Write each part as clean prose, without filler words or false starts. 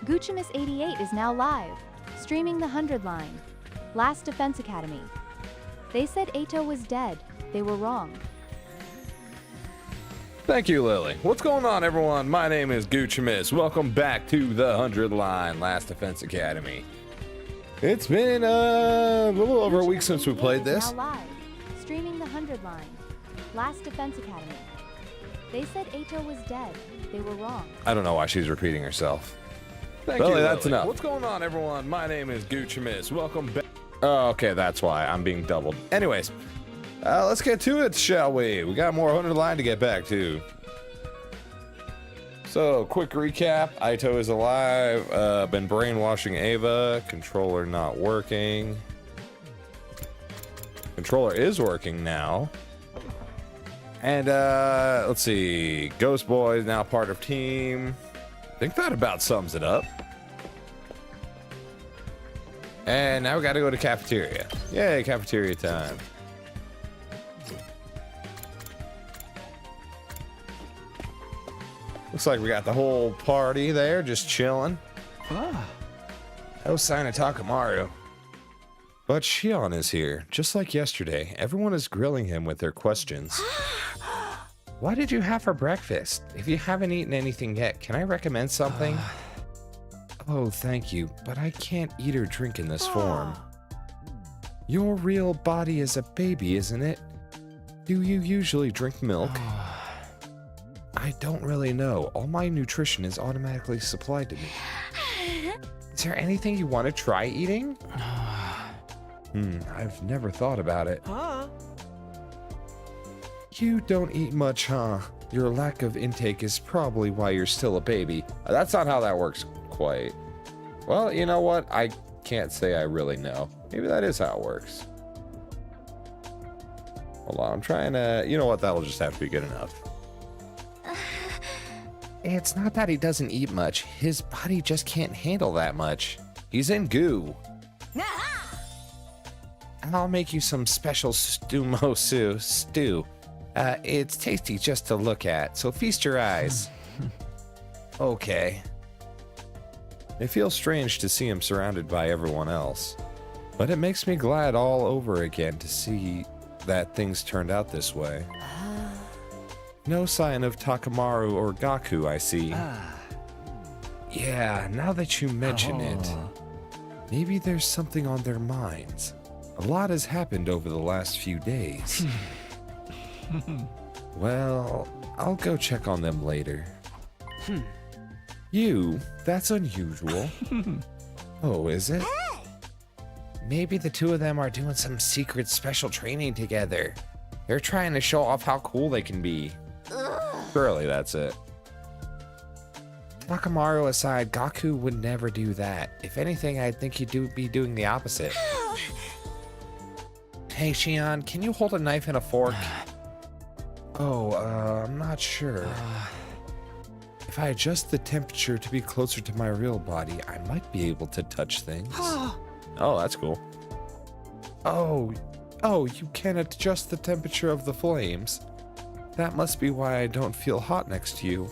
Guchimus88 is now live, streaming the 100 line. Last Defense Academy. They said Eito was dead. They were wrong. Thank you, Lily. What's going on, everyone? My name is Guchimus. Welcome back to the 100 line, Last Defense Academy. It's been a little over a week since we played this. Now live, streaming the 100 line. Last Defense Academy. They said Eito was dead. They were wrong. I don't know why she's repeating herself. Thank you, that's enough. What's going on, everyone? My name is Guchimus. Welcome back. Oh, okay, that's why I'm being doubled. Anyways, let's get to it, shall we? We got more 100 line to get back to. So, quick recap. Eito is alive. Been brainwashing Ava. Controller not working. Controller is working now. And, let's see. Ghost Boy is now part of team. I think that about sums it up. And now we gotta go to cafeteria. Yay, cafeteria time. Looks like we got the whole party there, just chilling. No sign of Takamaru. But Shion is here, just like yesterday. Everyone is grilling him with their questions. What did you have for breakfast? If you haven't eaten anything yet, can I recommend something? Oh, thank you, but I can't eat or drink in this form. Your real body is a baby, isn't it? Do you usually drink milk? I don't really know. All my nutrition is automatically supplied to me. Is there anything you want to try eating? I've never thought about it. You don't eat much, huh? Your lack of intake is probably why you're still a baby. That's not how that works quite. Well, you know what? I can't say I really know. Maybe that is how it works. Hold on, I'm trying to... You know what? That'll just have to be good enough. It's not that he doesn't eat much. His body just can't handle that much. He's in goo. I'll make you some special stew. It's tasty just to look at, so feast your eyes. Okay. It feels strange to see him surrounded by everyone else, but it makes me glad all over again to see that things turned out this way. No sign of Takamaru or Gaku, I see. Yeah, now that you mention it, maybe there's something on their minds. A lot has happened over the last few days. Well, I'll go check on them later. You? That's unusual. Oh, is it? Maybe the two of them are doing some secret special training together. They're trying to show off how cool they can be. Surely that's it. Takamaru aside, Gaku would never do that. If anything, I think he'd be doing the opposite. Hey, Shion, can you hold a knife and a fork? I'm not sure. If I adjust the temperature to be closer to my real body, I might be able to touch things. Oh, that's cool. Oh, you can adjust the temperature of the flames. That must be why I don't feel hot next to you.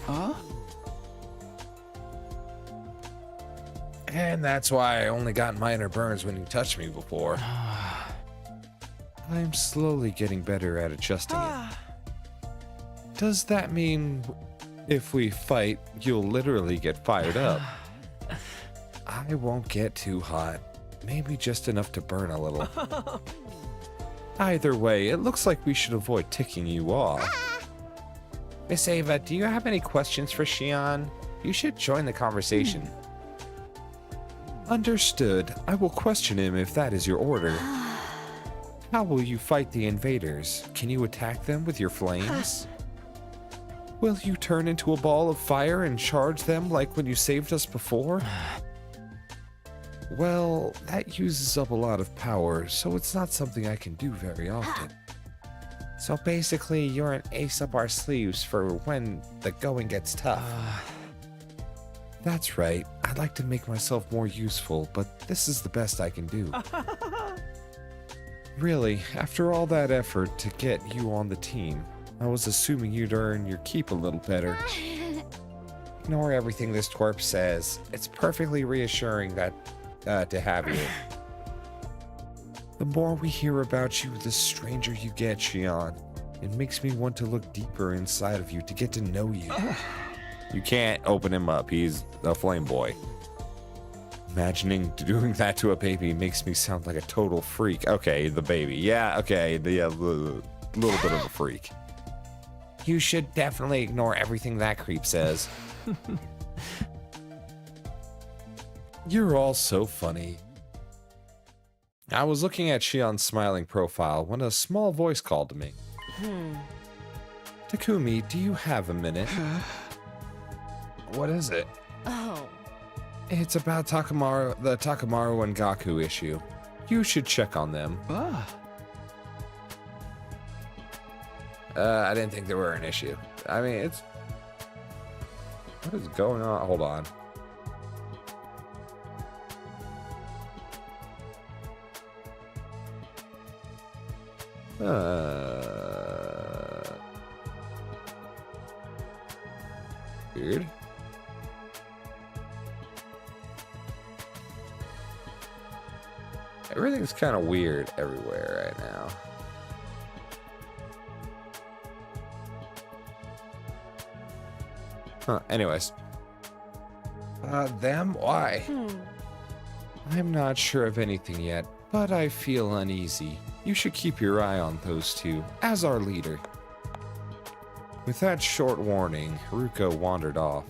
And that's why I only got minor burns when you touched me before. I'm slowly getting better at adjusting it. Does that mean if we fight, you'll literally get fired up? I won't get too hot. Maybe just enough to burn a little. Either way, it looks like we should avoid ticking you off. Miss Ava, do you have any questions for Shion? You should join the conversation. Understood. I will question him if that is your order. How will you fight the invaders? Can you attack them with your flames? Will you turn into a ball of fire and charge them like when you saved us before? Well, that uses up a lot of power, so it's not something I can do very often. So basically, you're an ace up our sleeves for when the going gets tough. That's right. I'd like to make myself more useful, but this is the best I can do. Really, after all that effort to get you on the team, I was assuming you'd earn your keep a little better. Ignore everything this twerp says. It's perfectly reassuring that to have you. The more we hear about you, the stranger you get, Shion. It makes me want to look deeper inside of you to get to know you. You can't open him up. He's a flame boy. Imagining doing that to a baby makes me sound like a total freak. Okay, the baby. Yeah, okay. The little bit of a freak. You should definitely ignore everything that creep says. You're all so funny. I was looking at Shion's smiling profile when a small voice called to me. Takumi, do you have a minute? What is it? Oh. It's about the Takamaru and Gaku issue. You should check on them. I didn't think there were an issue. I mean, it's... What is going on? Hold on. Weird. Everything's kind of weird everywhere right now. Huh, anyways. Them? Why? I'm not sure of anything yet, but I feel uneasy. You should keep your eye on those two, as our leader. With that short warning, Haruko wandered off.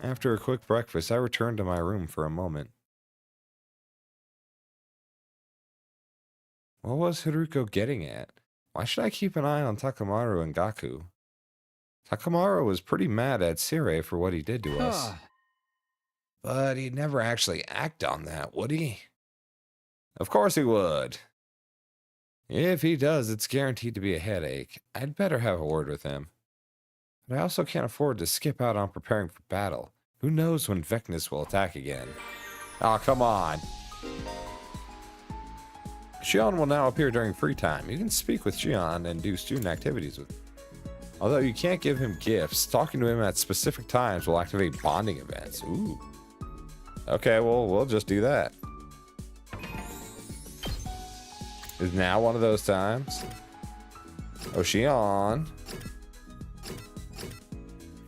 After a quick breakfast, I returned to my room for a moment. What was Haruko getting at? Why should I keep an eye on Takamaru and Gaku? Takamaru was pretty mad at Sirei for what he did to us. But he'd never actually act on that, would he? Of course he would. If he does, it's guaranteed to be a headache. I'd better have a word with him. But I also can't afford to skip out on preparing for battle. Who knows when Vecnus will attack again? Oh, come on. Shion will now appear during free time. You can speak with Shion and do student activities with him. Although you can't give him gifts, talking to him at specific times will activate bonding events. Ooh. Okay, well, we'll just do that. Is now one of those times? Oh, Shion.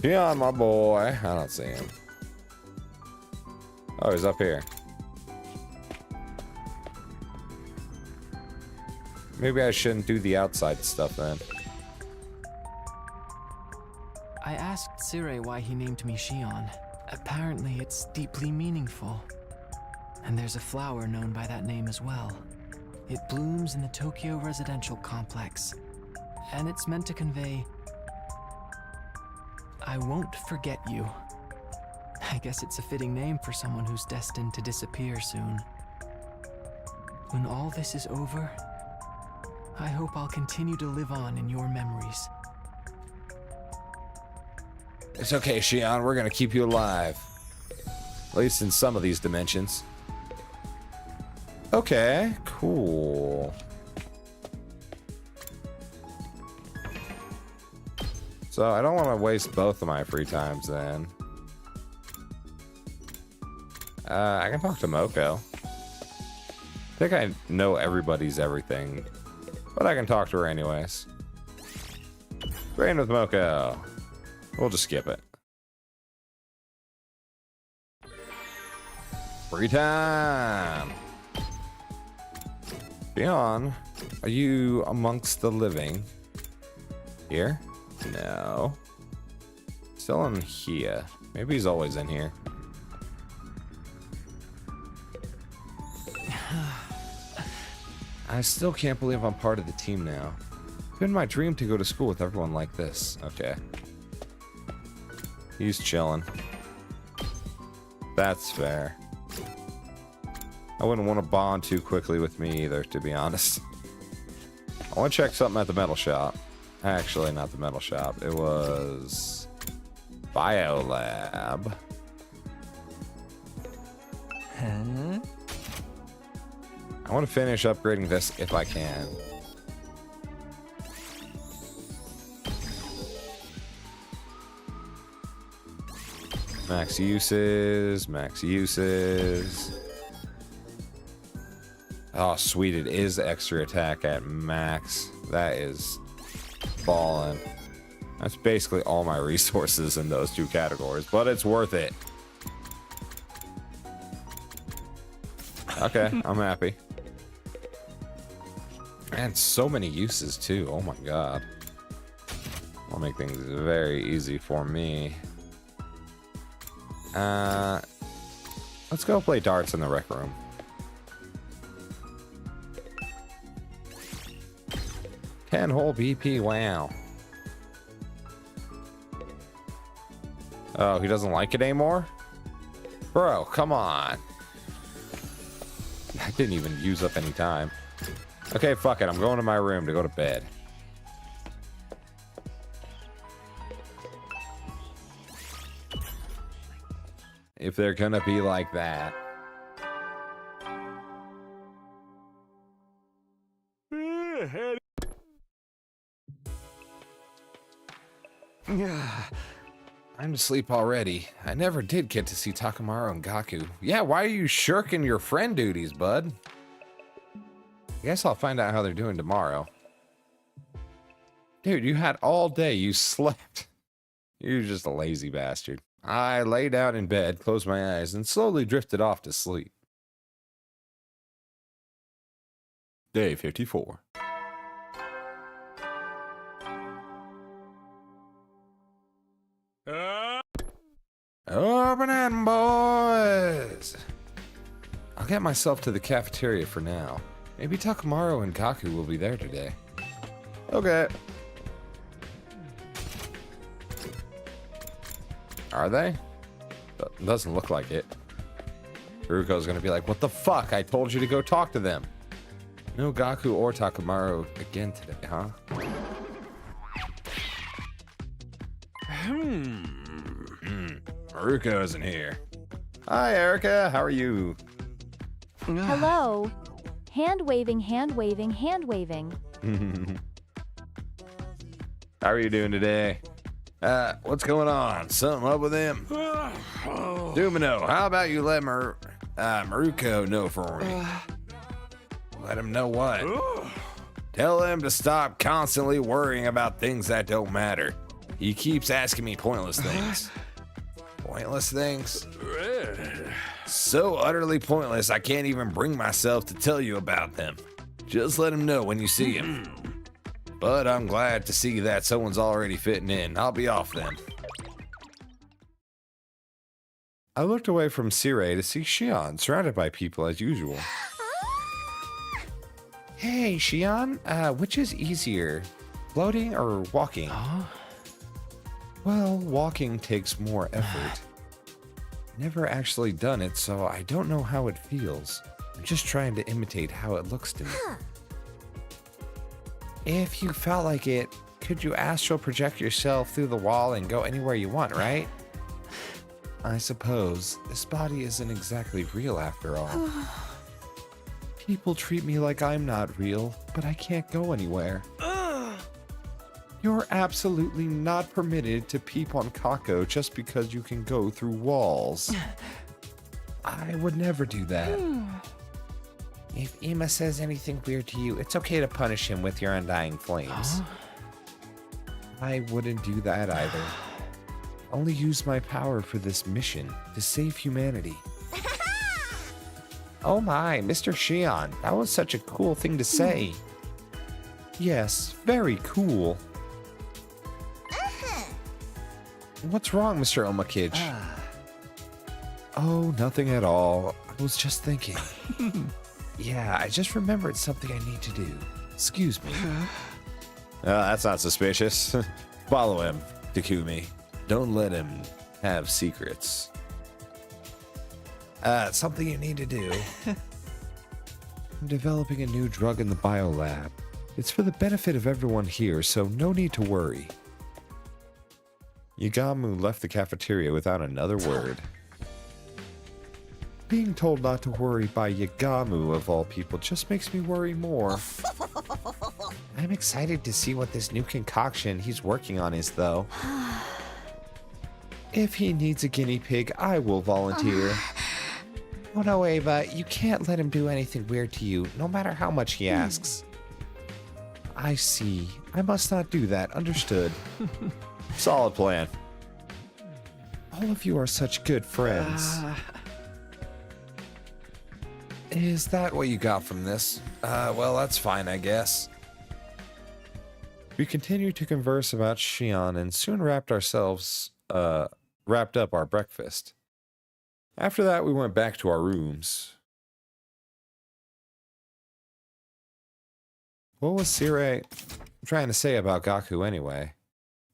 Shion, my boy. I don't see him. Oh, he's up here. Maybe I shouldn't do the outside stuff then. I asked Sirei why he named me Shion. Apparently it's deeply meaningful. And there's a flower known by that name as well. It blooms in the Tokyo residential complex. And it's meant to convey, I won't forget you. I guess it's a fitting name for someone who's destined to disappear soon. When all this is over, I hope I'll continue to live on in your memories. It's okay, Shion. We're gonna keep you alive. At least in some of these dimensions. Okay, cool. So I don't want to waste both of my free times then. I can talk to Moko. I think I know everybody's everything, but I can talk to her anyways. Train with Moko. We'll just skip it. Free time. Shion, are you amongst the living? Here? No. Still in here. Maybe he's always in here. I still can't believe I'm part of the team now. It's been my dream to go to school with everyone like this. Okay. He's chilling. That's fair. I wouldn't want to bond too quickly with me either, to be honest. I want to check something at the metal shop. Actually, not the metal shop. It was... Biolab. Huh? I want to finish upgrading this if I can. Max uses, max uses. Oh, sweet, it is extra attack at max. That is falling. That's basically all my resources in those two categories, but it's worth it. Okay, I'm happy. And so many uses too. Oh my god. I'll make things very easy for me. Let's go play darts in the rec room. Ten-hole BP, wow. Oh, he doesn't like it anymore? Bro, come on. I didn't even use up any time. Okay, fuck it. I'm going to my room to go to bed. If they're gonna be like that. I'm to sleep already. I never did get to see Takamaru and Gaku. Yeah, why are you shirking your friend duties, bud? I guess I'll find out how they're doing tomorrow. Dude, you had all day. You slept. You're just a lazy bastard. I lay down in bed, closed my eyes, and slowly drifted off to sleep. Day 54. Open it, boys! I'll get myself to the cafeteria for now. Maybe Takamaru and Gaku will be there today. Okay. Are they? Doesn't look like it. Ruko's gonna be like, what the fuck? I told you to go talk to them. No Gaku or Takamaru again today, huh? Ruko isn't here. Hi, Erica. How are you? Hello. Hand waving, hand waving, hand waving. How are you doing today? What's going on? Something up with him? Dumino, how about you let Maruko know for me? Let him know what? Tell him to stop constantly worrying about things that don't matter. He keeps asking me pointless things. Pointless things? So utterly pointless, I can't even bring myself to tell you about them. Just let him know when you see him. But I'm glad to see that someone's already fitting in. I'll be off then. I looked away from Sirei to see Shion, surrounded by people as usual. Hey, Shion, which is easier, floating or walking? Well, walking takes more effort. Never actually done it, so I don't know how it feels. I'm just trying to imitate how it looks to me. If you felt like it, could you astral project yourself through the wall and go anywhere you want, right? I suppose. This body isn't exactly real after all. People treat me like I'm not real, but I can't go anywhere. You're absolutely not permitted to peep on Kako just because you can go through walls. I would never do that. If Ima says anything weird to you, it's okay to punish him with your undying flames. I wouldn't do that either. Only use my power for this mission, to save humanity. Oh my, Mr. Shion, that was such a cool thing to say. Yes, very cool. What's wrong, Mr. Omakij? Oh, nothing at all. I was just thinking. Yeah, I just remembered something I need to do. Excuse me. That's not suspicious. Follow him, Takumi. Don't let him have secrets. Something you need to do. I'm developing a new drug in the biolab. It's for the benefit of everyone here, so no need to worry. Yagamu left the cafeteria without another word. Being told not to worry by Yagamu, of all people, just makes me worry more. I'm excited to see what this new concoction he's working on is, though. If he needs a guinea pig, I will volunteer. Oh no, Ava, you can't let him do anything weird to you, no matter how much he asks. I see. I must not do that. Understood. Solid plan. All of you are such good friends. Is that what you got from this? Well, that's fine, I guess. We continued to converse about Xion and soon wrapped up our breakfast. After that, we went back to our rooms. What was Sirei trying to say about Gaku anyway?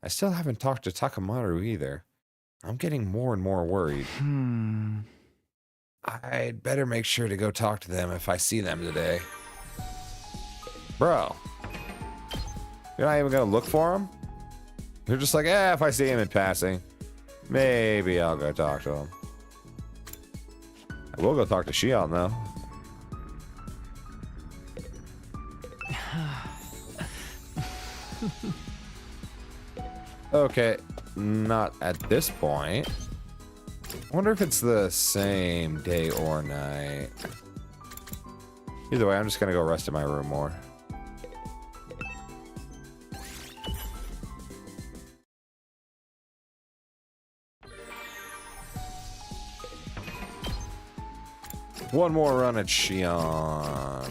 I still haven't talked to Takamaru either. I'm getting more and more worried. I'd better make sure to go talk to them if I see them today. Bro. You're not even gonna look for him? You're just like, if I see him in passing, maybe I'll go talk to him. I will go talk to Xion, though. Okay, not at this point. I wonder if it's the same day or night. Either way, I'm just gonna go rest in my room more. One more run at Xion.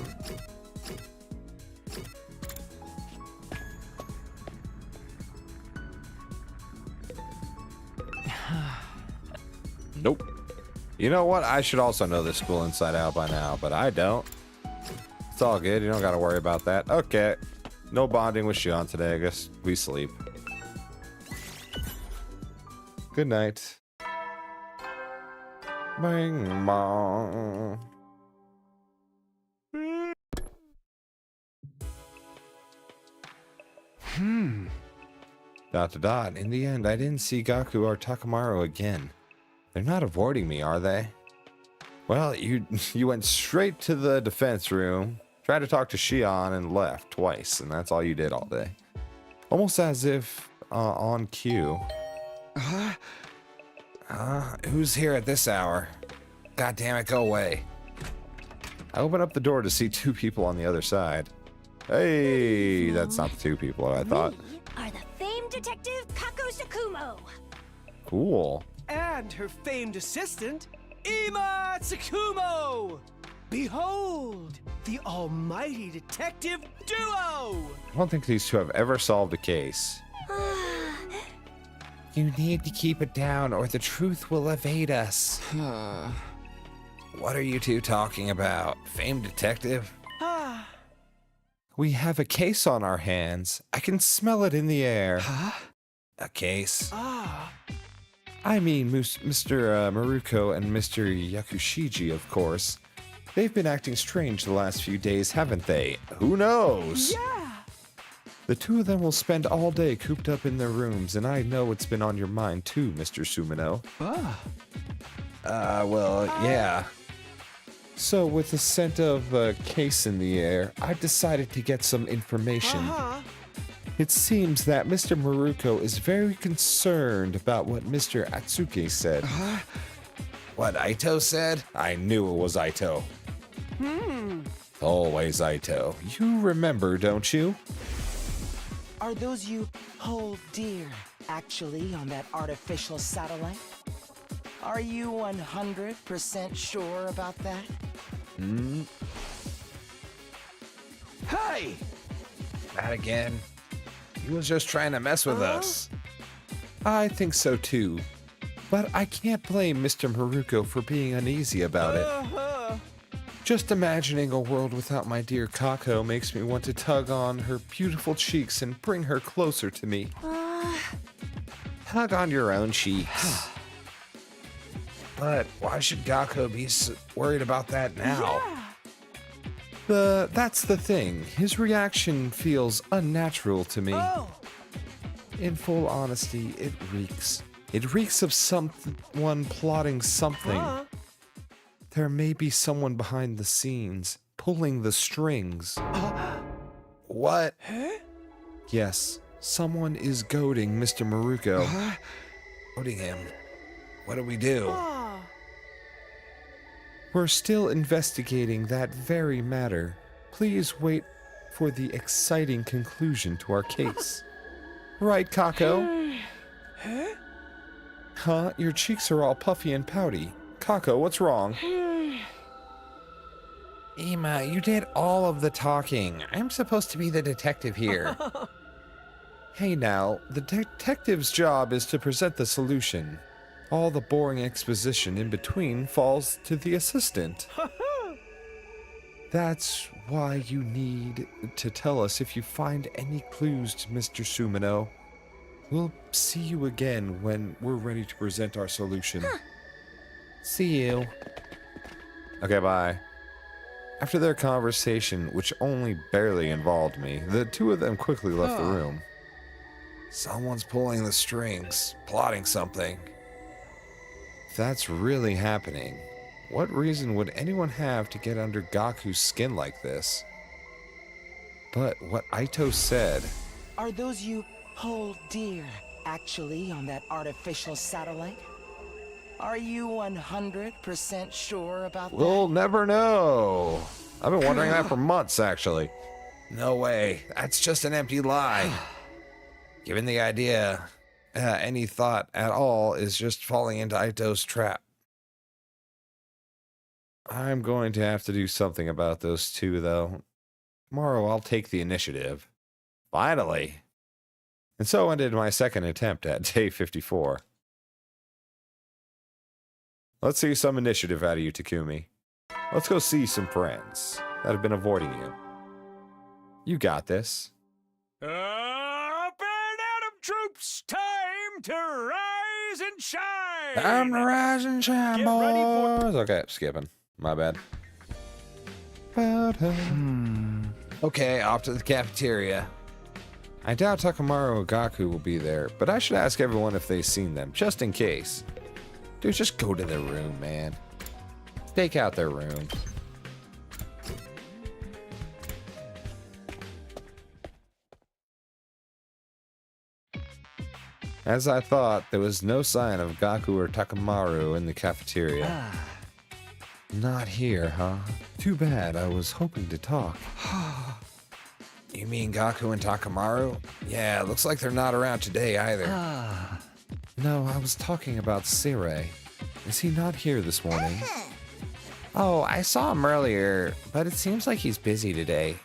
Nope. You know what? I should also know this school inside out by now, but I don't. It's all good. You don't got to worry about that. Okay. No bonding with Xion today. I guess we sleep. Good night. Bang bong. Dot to dot. In the end, I didn't see Gaku or Takamaru again. They're not avoiding me, are they? Well, you went straight to the defense room, tried to talk to Xion, and left twice, and that's all you did all day. Almost as if on cue. Who's here at this hour? God damn it, go away. I open up the door to see two people on the other side. Hey, that's not the two people I thought. We are the famed detective Kako Sakumo. Cool. And her famed assistant, Ima Tsukumo! Behold, the almighty detective duo! I don't think these two have ever solved a case. You need to keep it down or the truth will evade us. What are you two talking about? Famed detective? We have a case on our hands. I can smell it in the air. A case? I mean, Mr. Maruko and Mr. Yakushiji, of course. They've been acting strange the last few days, haven't they? Who knows? Yeah! The two of them will spend all day cooped up in their rooms, and I know it's been on your mind too, Mr. Sumino. Well, yeah. So, with the scent of a case in the air, I've decided to get some information. It seems that Mr. Maruko is very concerned about what Mr. Atsuke said. What Eito said? I knew it was Eito. Always Eito. You remember, don't you? Are those you hold dear actually on that artificial satellite? Are you 100% sure about that? Hey! Not again. He was just trying to mess with us. I think so too. But I can't blame Mr. Maruko for being uneasy about it. Just imagining a world without my dear Kako makes me want to tug on her beautiful cheeks and bring her closer to me. Tug on your own cheeks. But why should Kako be worried about that now? That's the thing. His reaction feels unnatural to me. In full honesty, it reeks. It reeks of someone plotting something. There may be someone behind the scenes, pulling the strings. What? Yes, someone is goading Mr. Maruko. putting him. What do we do? Ah. We're still investigating that very matter. Please wait for the exciting conclusion to our case. Right, Kako? Huh? Your cheeks are all puffy and pouty. Kako, what's wrong? Ima, you did all of the talking. I'm supposed to be the detective here. Hey now, the detective's job is to present the solution. All the boring exposition in between falls to the assistant. That's why you need to tell us if you find any clues to Mr. Sumino. We'll see you again when we're ready to present our solution. See you. Okay, bye. After their conversation, which only barely involved me, the two of them quickly left the room. Someone's pulling the strings, plotting something. If that's really happening, what reason would anyone have to get under Gaku's skin like this? But what Eito said... Are those you hold dear actually on that artificial satellite? Are you 100% sure about that? We'll never know. I've been wondering that for months, actually. No way. That's just an empty lie. Given the idea, any thought at all is just falling into Aito's trap. I'm going to have to do something about those two, though. Tomorrow I'll take the initiative. Finally. And so ended my second attempt at day 54. Let's see some initiative out of you, Takumi. Let's go see some friends that have been avoiding you. You got this. Up and Adam troops, time to rise and shine! Time to rise and shine, Get ready for- boys. Okay, skipping. My bad. Okay, off to the cafeteria. I doubt Takamaru or Gaku will be there, but I should ask everyone if they've seen them, just in case. Dude, just go to their room, man. Stake out their room. As I thought, there was no sign of Gaku or Takamaru in the cafeteria. Not here, huh? Too bad, I was hoping to talk. You mean Gaku and Takamaru? Yeah, looks like they're not around today either. No, I was talking about Sirei. Is he not here this morning? Oh, I saw him earlier, but it seems like he's busy today.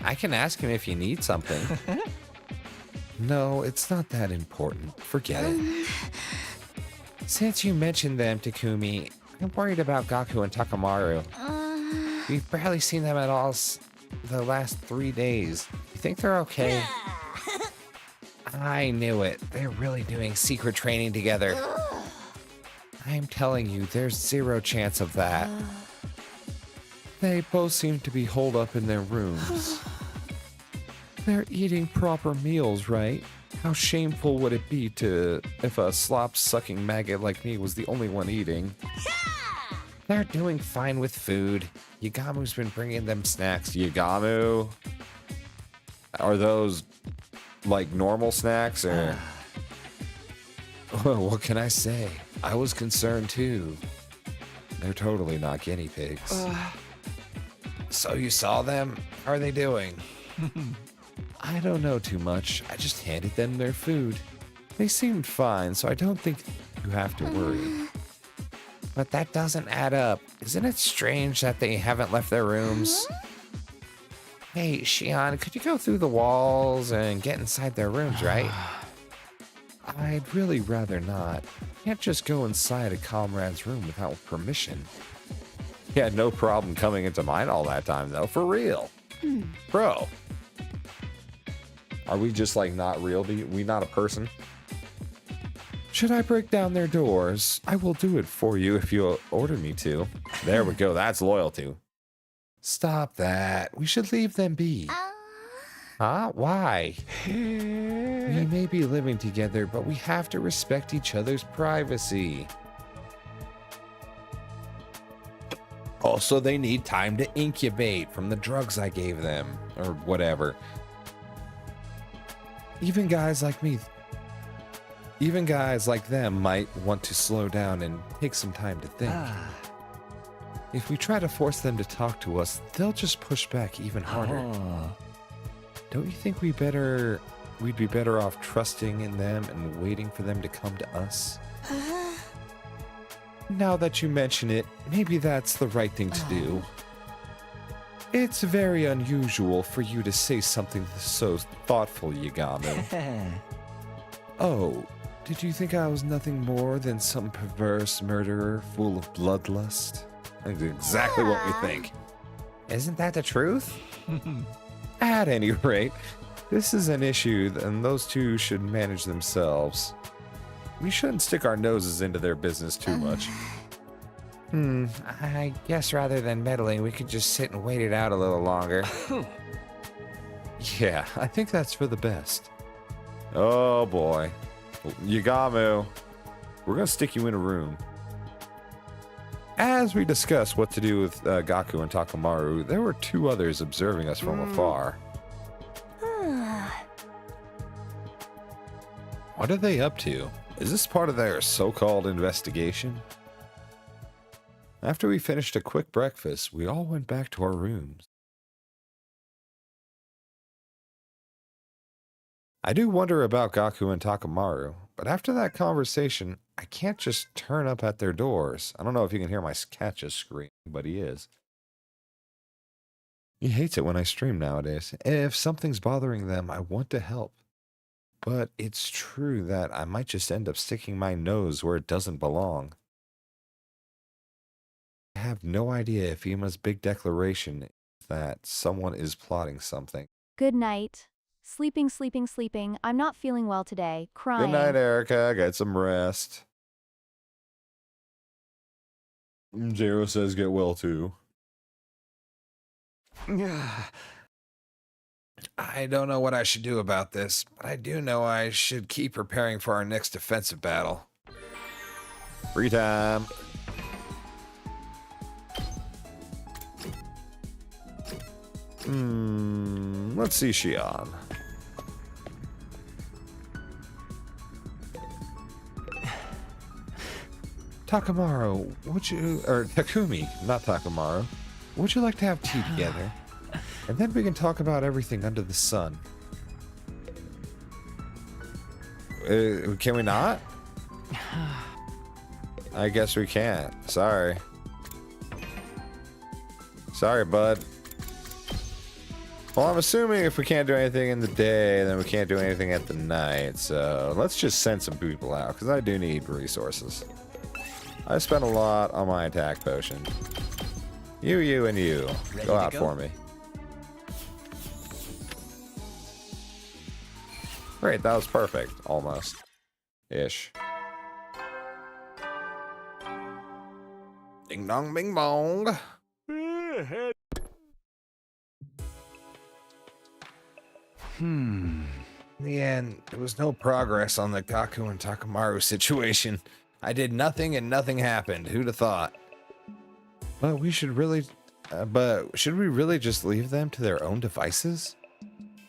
I can ask him if you need something. No, it's not that important. Forget it. Since you mentioned them, Takumi, I'm worried about Gaku and Takamaru. We've barely seen them at all the last 3 days. You think they're okay? I knew it. They're really doing secret training together. I'm telling you, there's zero chance of that. They both seem to be holed up in their rooms. They're eating proper meals, right? How shameful would it be if a slop-sucking maggot like me was the only one eating? They're doing fine with food. Yagamu's been bringing them snacks. Yagamu? Are those, like, normal snacks, or... Well, what can I say? I was concerned, too. They're totally not guinea pigs. So you saw them? How are they doing? I don't know too much. I just handed them their food. They seemed fine, so I don't think you have to worry. But that doesn't add up. Isn't it strange that they haven't left their rooms? Hey, Shion, could you go through the walls and get inside their rooms, right? I'd really rather not. Can't just go inside a comrade's room without permission. He had no problem coming into mine all that time, though, for real. Bro. Are we just, like, not real? We not a person? Should I break down their doors? I will do it for you if you order me to. There we go. That's loyalty. Stop that. We should leave them be. Huh? Why? We may be living together, but we have to respect each other's privacy. Also, they need time to incubate from the drugs I gave them, or whatever. Even guys like me Even guys like them might want to slow down and take some time to think. If we try to force them to talk to us, they'll just push back even harder. Don't you think we'd be better off trusting in them and waiting for them to come to us? Now that you mention it, maybe that's the right thing to do. It's very unusual for you to say something so thoughtful, Yagamu. Oh, did you think I was nothing more than some perverse murderer full of bloodlust? That's exactly what we think. Isn't that the truth? At any rate, this is an issue, and those two should manage themselves. We shouldn't stick our noses into their business too much. I guess rather than meddling, we could just sit and wait it out a little longer. Yeah, I think that's for the best. Oh boy. Yagamu, we're gonna stick you in a room. As we discuss what to do with Gaku and Takamaru, there were two others observing us from afar. What are they up to? Is this part of their so-called investigation? After we finished a quick breakfast, we all went back to our rooms. I do wonder about Gaku and Takamaru, but after that conversation, I can't just turn up at their doors. I don't know if you can hear my cat just scream, but he is. He hates it when I stream nowadays. If something's bothering them, I want to help. But it's true that I might just end up sticking my nose where it doesn't belong. I have no idea if Ima's big declaration is that someone is plotting something. Good night. Sleeping, sleeping, sleeping. I'm not feeling well today. Crying. Good night, Erica. Get some rest. Zero says get well too. I don't know what I should do about this, but I do know I should keep preparing for our next defensive battle. Free time. Let's see Shion. Takamaru, would you, or Takumi, not Takamaru, would you like to have tea together? And then we can talk about everything under the sun. Can we not? I guess we can't. Sorry. Sorry, bud. Well, I'm assuming if we can't do anything in the day, then we can't do anything at the night. So let's just send some people out, because I do need resources. I spent a lot on my attack potion. You, and you. Go out for me. Great, that was perfect. Almost. Ish. Ding dong bing bong. In the end, there was no progress on the Gaku and Takamaru situation. I did nothing and nothing happened. Who'd have thought? But should we really just leave them to their own devices?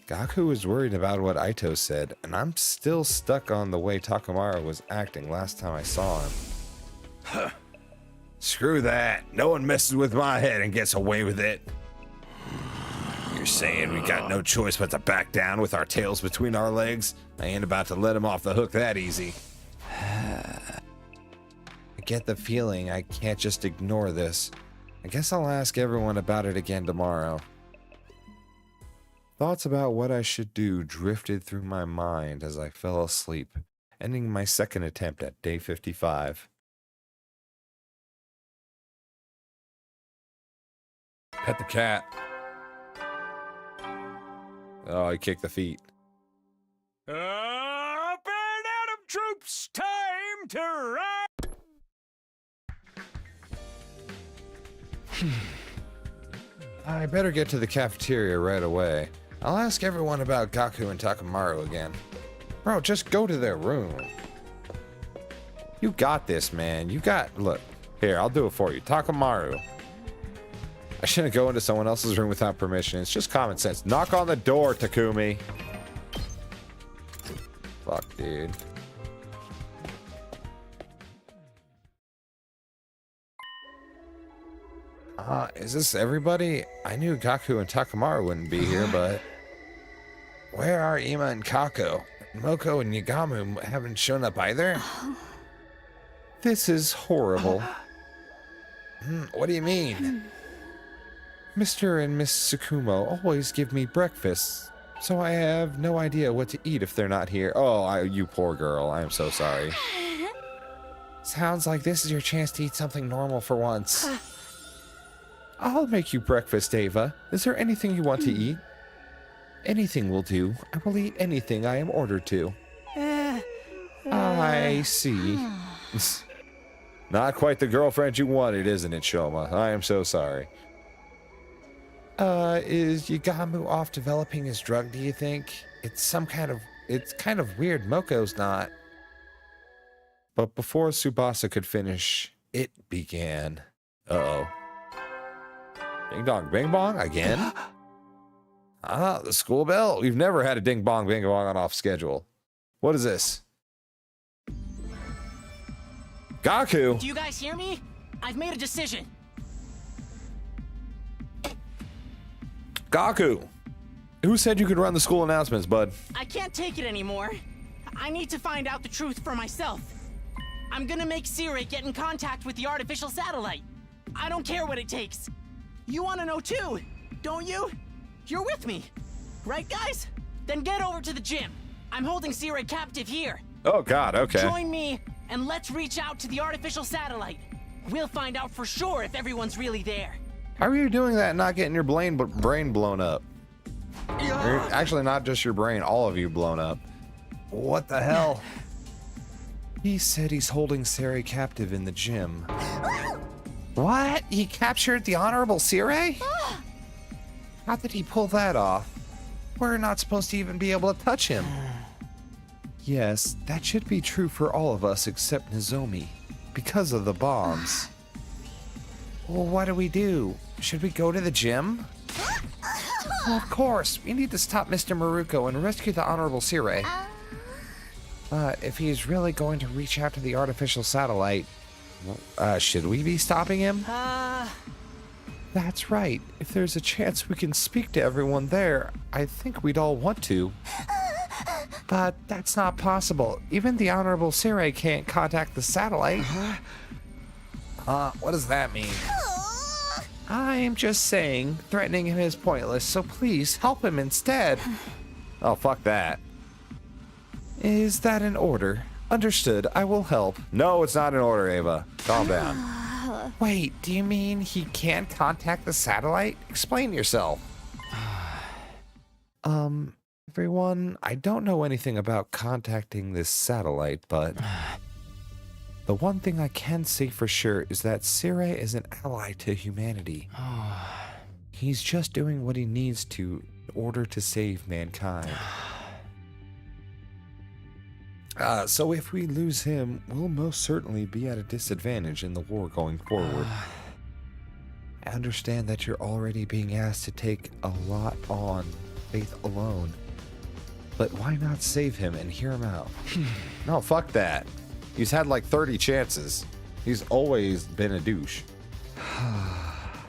Gaku was worried about what Eito said, and I'm still stuck on the way Takamaru was acting last time I saw him. Huh. Screw that. No one messes with my head and gets away with it. You're saying we got no choice but to back down with our tails between our legs? I ain't about to let him off the hook that easy. I get the feeling I can't just ignore this. I guess I'll ask everyone about it again tomorrow. Thoughts about what I should do drifted through my mind as I fell asleep, ending my second attempt at day 55. Pet the cat. Oh, he kicked the feet. Up and Adam troops, time to ride! I better get to the cafeteria right away. I'll ask everyone about Gaku and Takamaru again. Bro, just go to their room. You got this, man. Look, here, I'll do it for you. Takamaru. I shouldn't go into someone else's room without permission. It's just common sense. Knock on the door, Takumi. Fuck, dude. Is this everybody? I knew Gaku and Takamaru wouldn't be here, but... Where are Ima and Kako? Moko and Yagamu haven't shown up either? This is horrible. What do you mean? Mr. and Miss Tsukumo always give me breakfast, so I have no idea what to eat if they're not here. Oh, you poor girl. I am so sorry. Sounds like this is your chance to eat something normal for once. I'll make you breakfast, Ava. Is there anything you want to eat? Anything will do. I will eat anything I am ordered to. I see. Not quite the girlfriend you wanted, isn't it, Shoma? I am so sorry. Is Yagamu off developing his drug, do you think? It's kind of weird Moko's not. But before Tsubasa could finish, it began. Uh-oh. Ding dong, bing bong again? The school bell? We've never had a ding bong, bing bong on off schedule. What is this? Gaku! Do you guys hear me? I've made a decision. Gaku! Who said you could run the school announcements, bud? I can't take it anymore. I need to find out the truth for myself. I'm gonna make Sirei get in contact with the artificial satellite. I don't care what it takes. You wanna know too, don't you? You're with me, right guys? Then get over to the gym. I'm holding Sirei captive here. Oh god, okay. Join me and let's reach out to the artificial satellite. We'll find out for sure if everyone's really there. How are you doing that and not getting your brain blown up? Or actually, not just your brain, all of you blown up. What the hell? He said he's holding Sirei captive in the gym. What? He captured the Honorable Sirei? How did he pull that off? We're not supposed to even be able to touch him. Yes, that should be true for all of us except Nozomi, because of the bombs. Well, what do we do? Should we go to the gym? Well, of course. We need to stop Mr. Maruko and rescue the Honorable Sirei. If he's really going to reach out to the artificial satellite, should we be stopping him? That's right. If there's a chance we can speak to everyone there, I think we'd all want to. But that's not possible. Even the Honorable Sirei can't contact the satellite. What does that mean? I'm just saying, threatening him is pointless, so please help him instead. Oh, fuck that. Is that an order? Understood, I will help. No, it's not an order, Ava. Calm down. Wait, do you mean he can't contact the satellite? Explain yourself. Everyone, I don't know anything about contacting this satellite, but the one thing I can say for sure is that Sirei is an ally to humanity. He's just doing what he needs to in order to save mankind. So if we lose him, we'll most certainly be at a disadvantage in the war going forward. I understand that you're already being asked to take a lot on faith alone. But why not save him and hear him out? No, fuck that. He's had like 30 chances. He's always been a douche.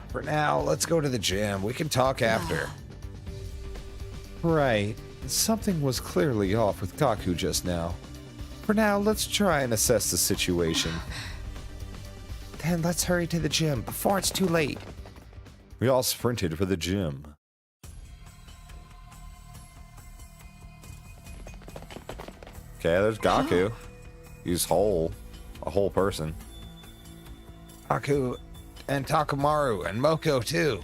For now, let's go to the gym. We can talk after. Right. Something was clearly off with Kaku just now. For now, let's try and assess the situation. Then let's hurry to the gym before it's too late. We all sprinted for the gym. Okay, there's Gaku. He's whole. A whole person. Gaku and Takamaru and Moko too.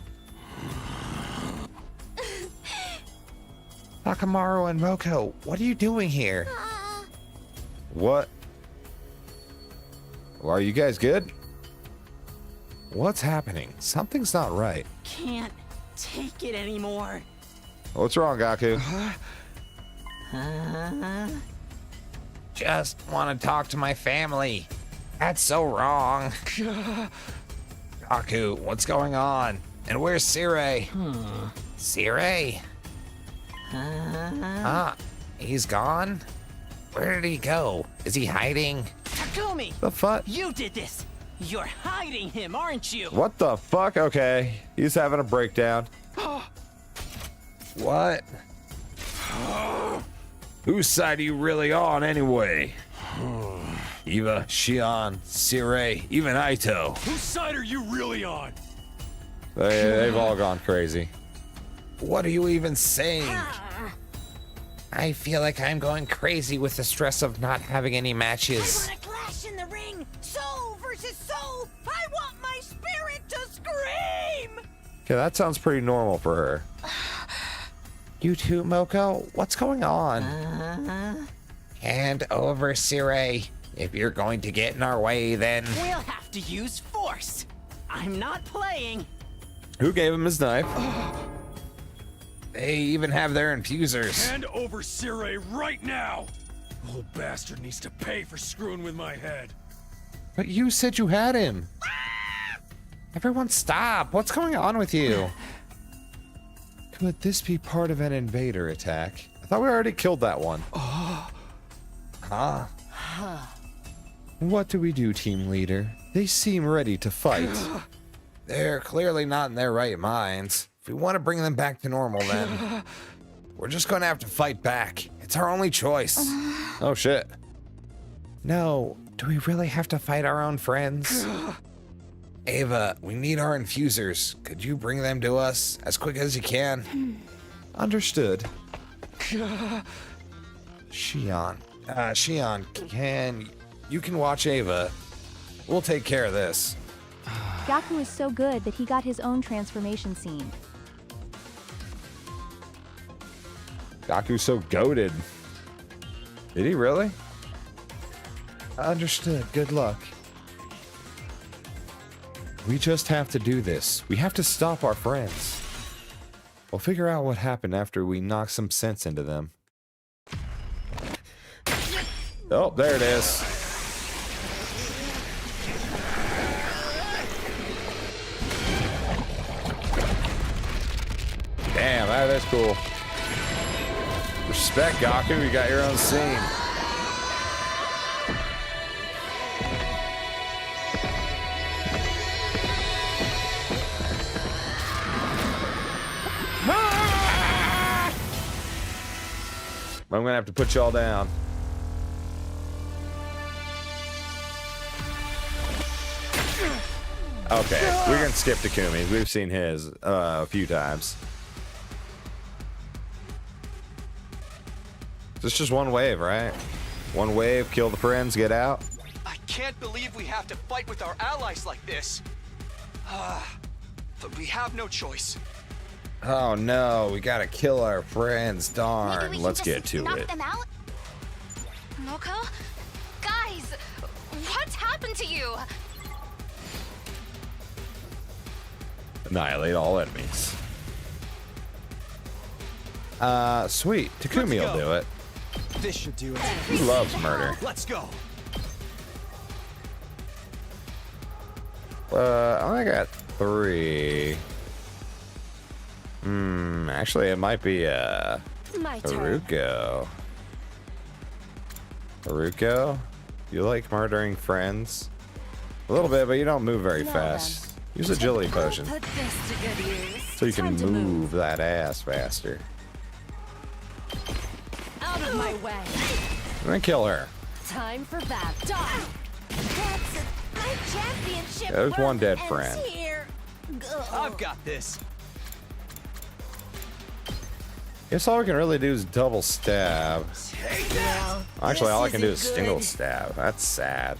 Takamaru and Moko, what are you doing here? What? Are you guys good? What's happening? Something's not right. Can't take it anymore. What's wrong, Gaku? Just want to talk to my family. That's so wrong. Gaku, what's going on? And where's Sirei? Sirei? He's gone? Where did he go? Is he hiding? Takumi! The fuck? You did this! You're hiding him, aren't you? What the fuck? Okay, he's having a breakdown. What? Whose side are you really on anyway? Eva, Shion, Sirei, even Eito. Whose side are you really on? They've all gone crazy. What are you even saying? I feel like I'm going crazy with the stress of not having any matches. I want a clash in the ring! Soul versus soul! I want my spirit to scream! Okay, that sounds pretty normal for her. You too, Moko? What's going on? Hand over, Sirei. If you're going to get in our way, then... We'll have to use force. I'm not playing. Who gave him his knife? They even have their infusers. Hand over Sirei right now! The whole bastard needs to pay for screwing with my head. But you said you had him. Everyone stop. What's going on with you? Could this be part of an invader attack? I thought we already killed that one. Huh? What do we do, team leader? They seem ready to fight. They're clearly not in their right minds. If we want to bring them back to normal, then we're just going to have to fight back. It's our only choice. Oh, shit. No, do we really have to fight our own friends? Ava, we need our infusers. Could you bring them to us as quick as you can? Understood. Shion, you can watch Ava. We'll take care of this. Gaku is so good that he got his own transformation scene. Gaku's so goated. Did he really? Understood. Good luck. We just have to do this. We have to stop our friends. We'll figure out what happened after we knock some sense into them. Oh, there it is. Damn, that is cool. Respect, Gaku. You got your own scene. I'm gonna have to put y'all down. Okay, we can skip Takumi. We've seen his a few times. This is just one wave, right? One wave, kill the friends, get out. I can't believe we have to fight with our allies like this. But we have no choice. Oh no, we gotta kill our friends. Darn, Maybe we let's can get just to knock it. them out? Moko? Guys, what's happened to you? Annihilate all enemies. Sweet. Takumi will do it. This should do it. He loves murder. Let's go. I only got 3. Actually, it might be My turn. Haruko. Haruko? You like murdering friends? A little bit, but you don't move very fast. Use agility potion Put this to good use. so you can Time to move that ass faster. Out of my way. I'm gonna kill her. Time for that. Die. That's it. My championship. There's one work dead ends friend. Here. I've got this. Guess all we can really do is double stab. Well, Actually, all I this can do is isn't single good. stab. That's sad.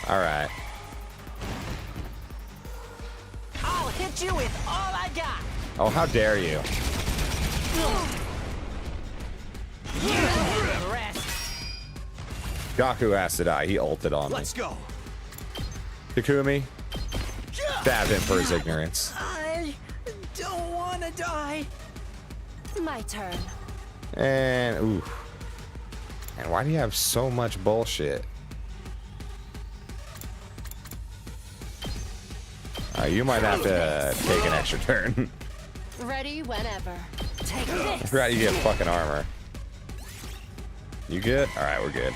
Alright. I'll hit you with all I got. Oh, how dare you. The rest. Gaku has to die. He ulted on me. Let's go. Takumi, stab him for his ignorance. I don't want to die. My turn. And, oof. And why do you have so much bullshit? You might have to take an extra turn. Ready whenever. Take I this. forgot you get fucking armor. You good? Alright, we're good.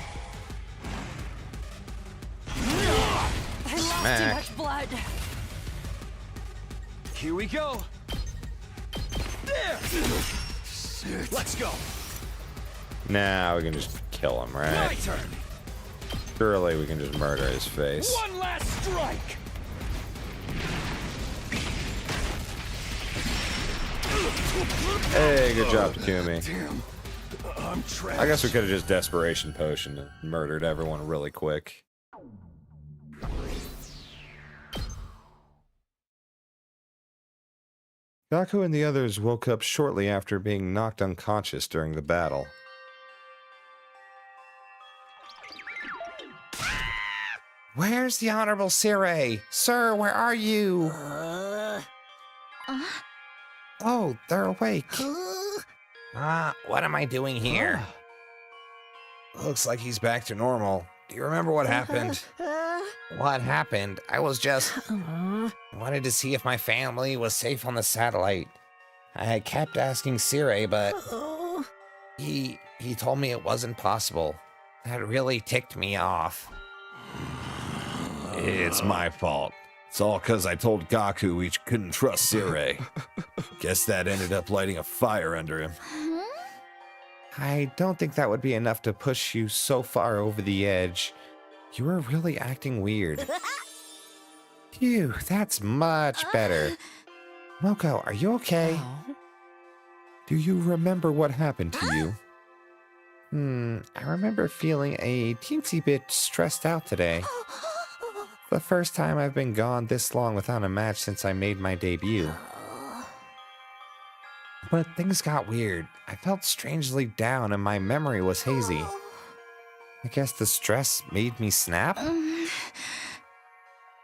I smack. much blood. Here we go. There. Let's go. Now we can just kill him, My right? turn. Surely we can just murder his face. One last strike. Hey, good job, Takumi. Damn. I'm trapped. I guess we could have just desperation potioned and murdered everyone really quick. Gaku and the others woke up shortly after being knocked unconscious during the battle. Where's the Honorable Sirei? Sir, where are you? Oh, they're awake. What am I doing here? Looks like he's back to normal. Do you remember what happened? What happened? I was just... wanted to see if my family was safe on the satellite. I had kept asking Sirei, but... He told me it wasn't possible. That really ticked me off. It's my fault. It's all because I told Gaku we couldn't trust Sirei. Guess that ended up lighting a fire under him. I don't think that would be enough to push you so far over the edge. You were really acting weird. Phew, that's much better. Moko, are you okay? Do you remember what happened to you? I remember feeling a teensy bit stressed out today. The first time I've been gone this long without a match since I made my debut. But things got weird. I felt strangely down and my memory was hazy. I guess the stress made me snap?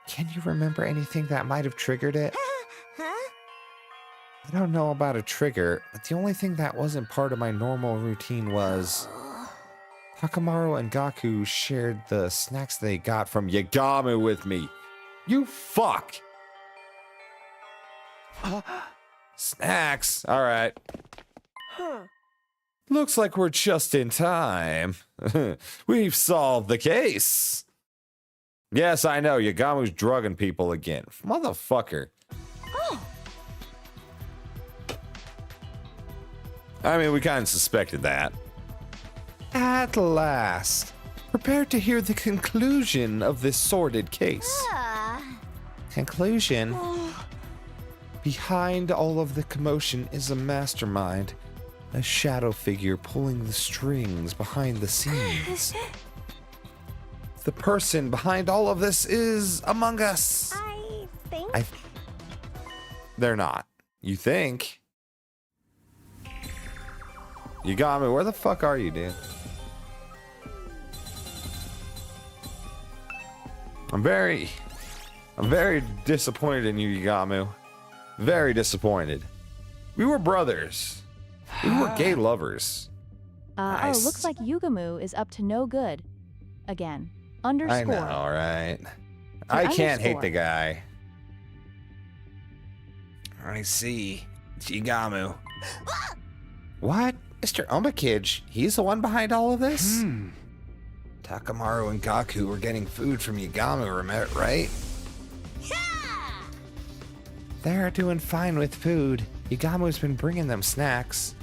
Can you remember anything that might have triggered it? I don't know about a trigger, but the only thing that wasn't part of my normal routine was... Takamaru and Gaku shared the snacks they got from Yagamu with me. You fuck! Snacks? Alright. Looks like we're just in time. We've solved the case. Yes, I know, Yagamu's drugging people again. Motherfucker. I mean, we kind of suspected that. At last, prepare to hear the conclusion of this sordid case. Conclusion? Behind all of the commotion is a mastermind, a shadow figure pulling the strings behind the scenes. The person behind all of this is among us. I think. They're not. You think? Yagami, where the fuck are you, dude? I'm very disappointed in you, Yagamu. Very disappointed. We were brothers. We were gay lovers. Oh, looks like Yugamu is up to no good. Again. Underscore. I know, right? I can't hate the guy. I see. It's Yagamu. What? Mr. Omakage, he's the one behind all of this? Takamaru and Gaku were getting food from Yagamu, right? They're doing fine with food. Yagamu's been bringing them snacks.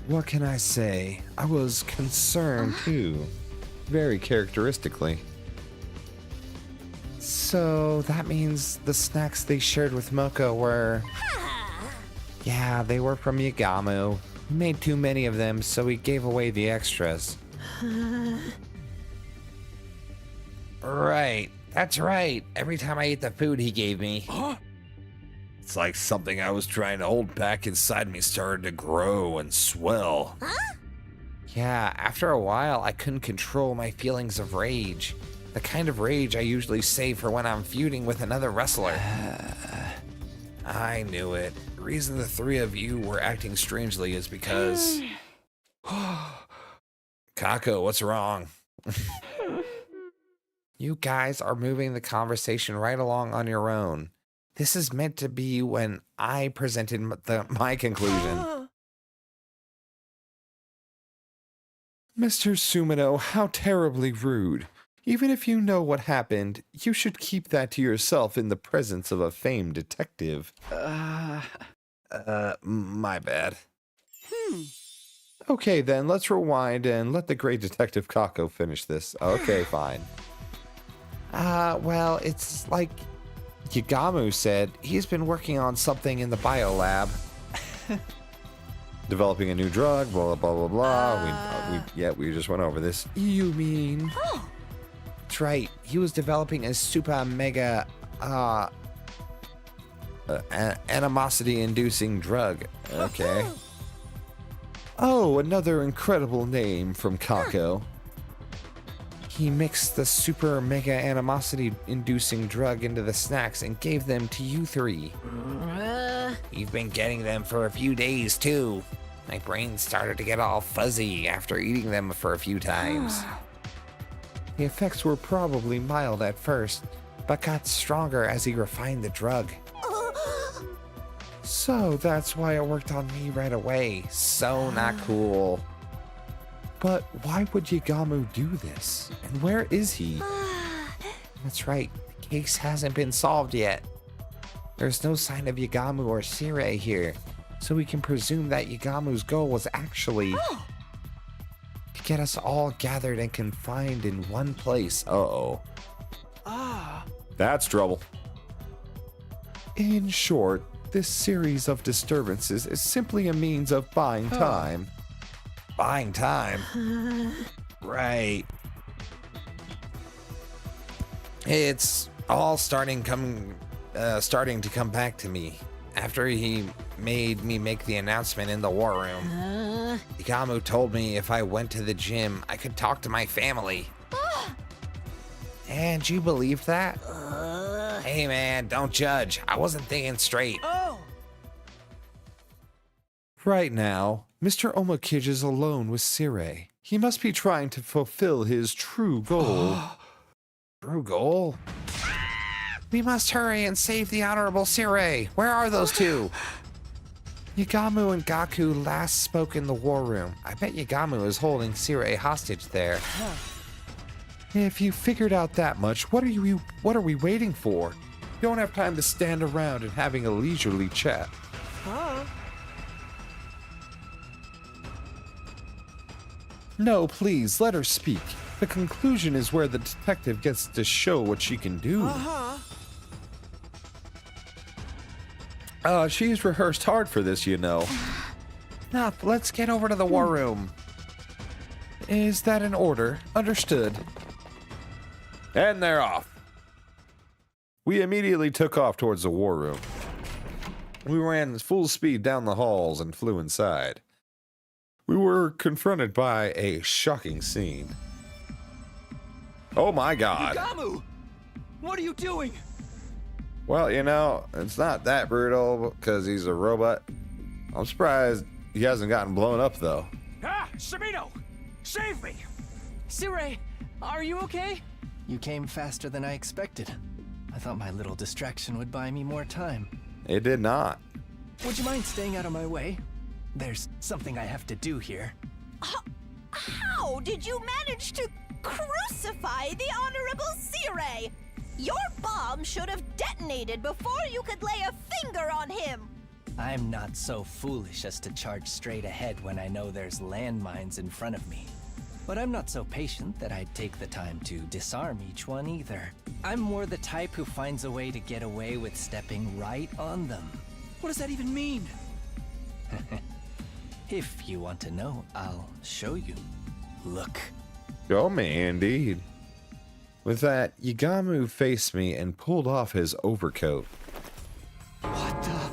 What can I say? I was concerned too. Very characteristically. So that means the snacks they shared with Moko were... Yeah, they were from Yagamu. He made too many of them, so he gave away the extras. Right. That's right. Every time I ate the food he gave me. It's like something I was trying to hold back inside me started to grow and swell. Yeah, after a while, I couldn't control my feelings of rage. The kind of rage I usually save for when I'm feuding with another wrestler. I knew it. The reason the three of you were acting strangely is because... Kako, what's wrong? You guys are moving the conversation right along on your own. This is meant to be when I presented my conclusion. Mr. Sumino, how terribly rude. Even if you know what happened, you should keep that to yourself in the presence of a famed detective. My bad. Okay, then, let's rewind and let the great Detective Kako finish this. Okay, fine. Well, it's like Yagamu said, he's been working on something in the biolab. Developing a new drug, blah, blah, blah, blah. We just went over this. You mean? That's right. He was developing a super mega animosity-inducing drug. Okay. Oh, another incredible name from Kako. He mixed the super mega animosity-inducing drug into the snacks and gave them to you three. You've been getting them for a few days, too. My brain started to get all fuzzy after eating them for a few times. The effects were probably mild at first, but got stronger as he refined the drug. So that's why it worked on me right away. So not cool. But why would Yagamu do this? And where is he? That's right, the case hasn't been solved yet. There's no sign of Yagamu or Sirei here, so we can presume that Yagamu's goal was actually to get us all gathered and confined in one place. Uh-oh. That's trouble. In short, this series of disturbances is simply a means of buying time. Buying time? Right. It's all starting to come back to me. After he made me make the announcement in the war room, Yagamu told me if I went to the gym, I could talk to my family. And you believe that? Hey man, don't judge. I wasn't thinking straight. Right now, Mr. Omakij is alone with Sirei. He must be trying to fulfill his true goal. True goal? We must hurry and save the Honorable Sirei. Where are those two? Yagamu and Gaku last spoke in the war room. I bet Yagamu is holding Sirei hostage there. If you figured out that much, what are we waiting for? You don't have time to stand around and having a leisurely chat. No, please, let her speak. The conclusion is where the detective gets to show what she can do. She's rehearsed hard for this, you know. Now, let's get over to the war room. Is that an order? Understood. And they're off. We immediately took off towards the war room. We ran full speed down the halls and flew inside. We were confronted by a shocking scene. Oh my god. Yagamu! What are you doing? Well, you know, it's not that brutal because he's a robot. I'm surprised he hasn't gotten blown up, though. Sabino! Save me! Sirei, are you okay? You came faster than I expected. I thought my little distraction would buy me more time. It did not. Would you mind staying out of my way? There's something I have to do here. How did you manage to crucify the Honorable Sirei? Your bomb should have detonated before you could lay a finger on him. I'm not so foolish as to charge straight ahead when I know there's landmines in front of me. But I'm not so patient that I'd take the time to disarm each one either. I'm more the type who finds a way to get away with stepping right on them. What does that even mean? If you want to know, I'll show you. Look. Show me, indeed. With that, Yagamu faced me and pulled off his overcoat. What the?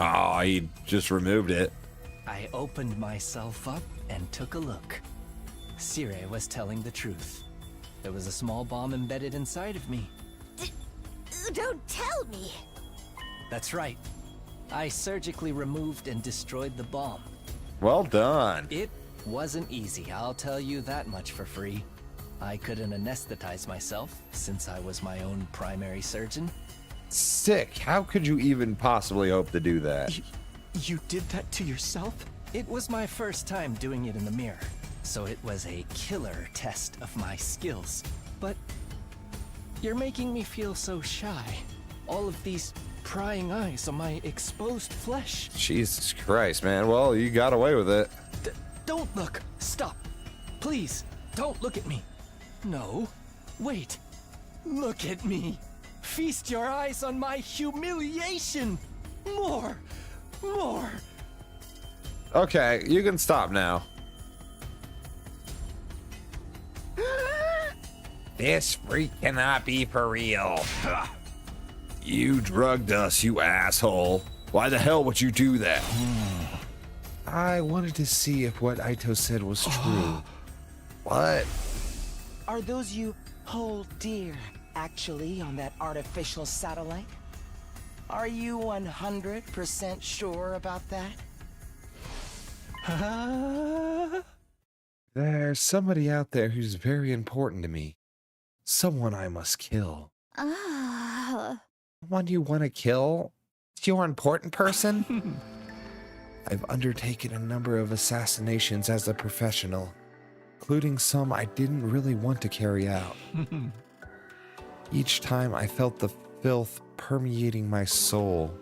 Oh, he just removed it. I opened myself up and took a look. Sirei was telling the truth. There was a small bomb embedded inside of me. Don't tell me. That's right. I surgically removed and destroyed the bomb. Well done. It wasn't easy, I'll tell you that much for free. I couldn't anesthetize myself, since I was my own primary surgeon. Sick. How could you even possibly hope to do that? You did that to yourself? It was my first time doing it in the mirror. so it was a killer test of my skills. But you're making me feel so shy. All of these prying eyes on my exposed flesh. Jesus Christ, man. Well, you got away with it. Don't look. Stop. Please, don't look at me. No. Wait. Look at me. Feast your eyes on my humiliation. More. More. Okay, you can stop now. This freak cannot be for real. You drugged us, you asshole. Why the hell would you do that? I wanted to see if what Eito said was true. What? Are those you hold dear actually on that artificial satellite? Are you 100% sure about that? There's somebody out there who's very important to me. Someone I must kill. Someone you want to kill? It's your important person? I've undertaken a number of assassinations as a professional, including some I didn't really want to carry out. Each time I felt the filth permeating my soul.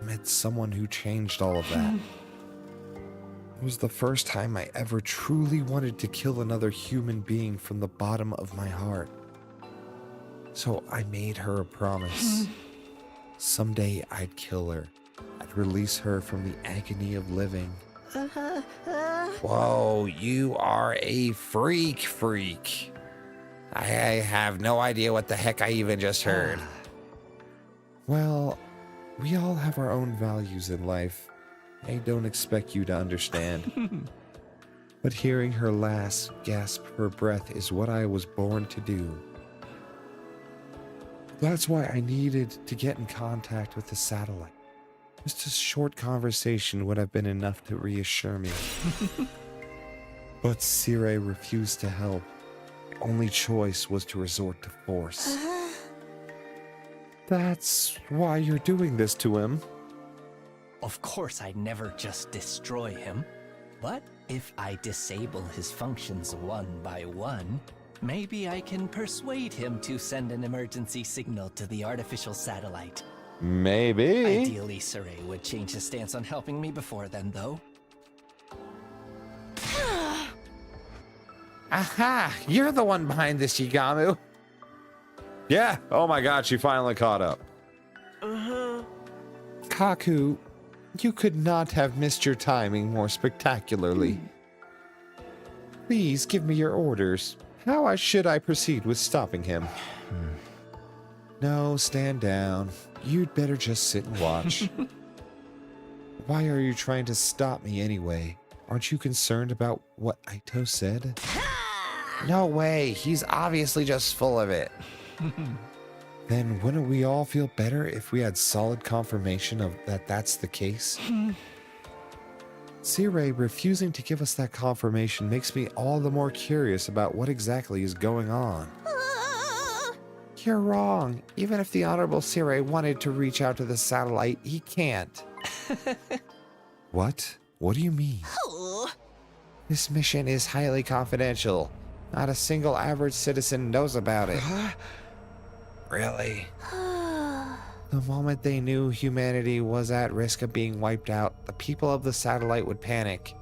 I met someone who changed all of that. It was the first time I ever truly wanted to kill another human being from the bottom of my heart. So I made her a promise. Someday I'd kill her. I'd release her from the agony of living. Whoa, you are a freak. I have no idea what the heck I even just heard. Well, we all have our own values in life. I don't expect you to understand. But hearing her last gasp for breath is what I was born to do. That's why I needed to get in contact with the satellite. Just a short conversation would have been enough to reassure me. But Sirei refused to help. The only choice was to resort to force. That's why you're doing this to him. Of course, I'd never just destroy him. But if I disable his functions one by one, maybe I can persuade him to send an emergency signal to the artificial satellite. Maybe. Ideally, Sirei would change his stance on helping me before then, though. Aha! You're the one behind this, Yigamu. Yeah. Oh my god, she finally caught up. Kaku, you could not have missed your timing more spectacularly. Please give me your orders. How should I proceed with stopping him? No, stand down. You'd better just sit and watch. Why are you trying to stop me anyway? Aren't you concerned about what Eito said? No way. He's obviously just full of it. Then wouldn't we all feel better if we had solid confirmation of that that's the case? Sirei refusing to give us that confirmation makes me all the more curious about what exactly is going on. You're wrong. Even if the Honorable Sirei wanted to reach out to the satellite, he can't. What? What do you mean? This mission is highly confidential. Not a single average citizen knows about it. Really? The moment they knew humanity was at risk of being wiped out, the people of the satellite would panic.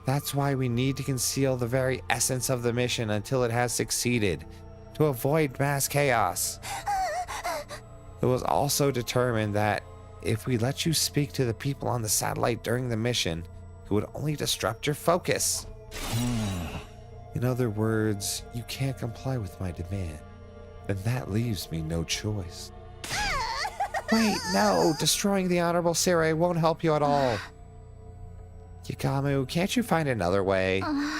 That's why we need to conceal the very essence of the mission until it has succeeded, to avoid mass chaos. It was also determined that if we let you speak to the people on the satellite during the mission, it would only disrupt your focus. In other words, you can't comply with my demand. Then that leaves me no choice. Wait, no! Destroying the Honorable Sirei won't help you at all. Yigamu, can't you find another way? I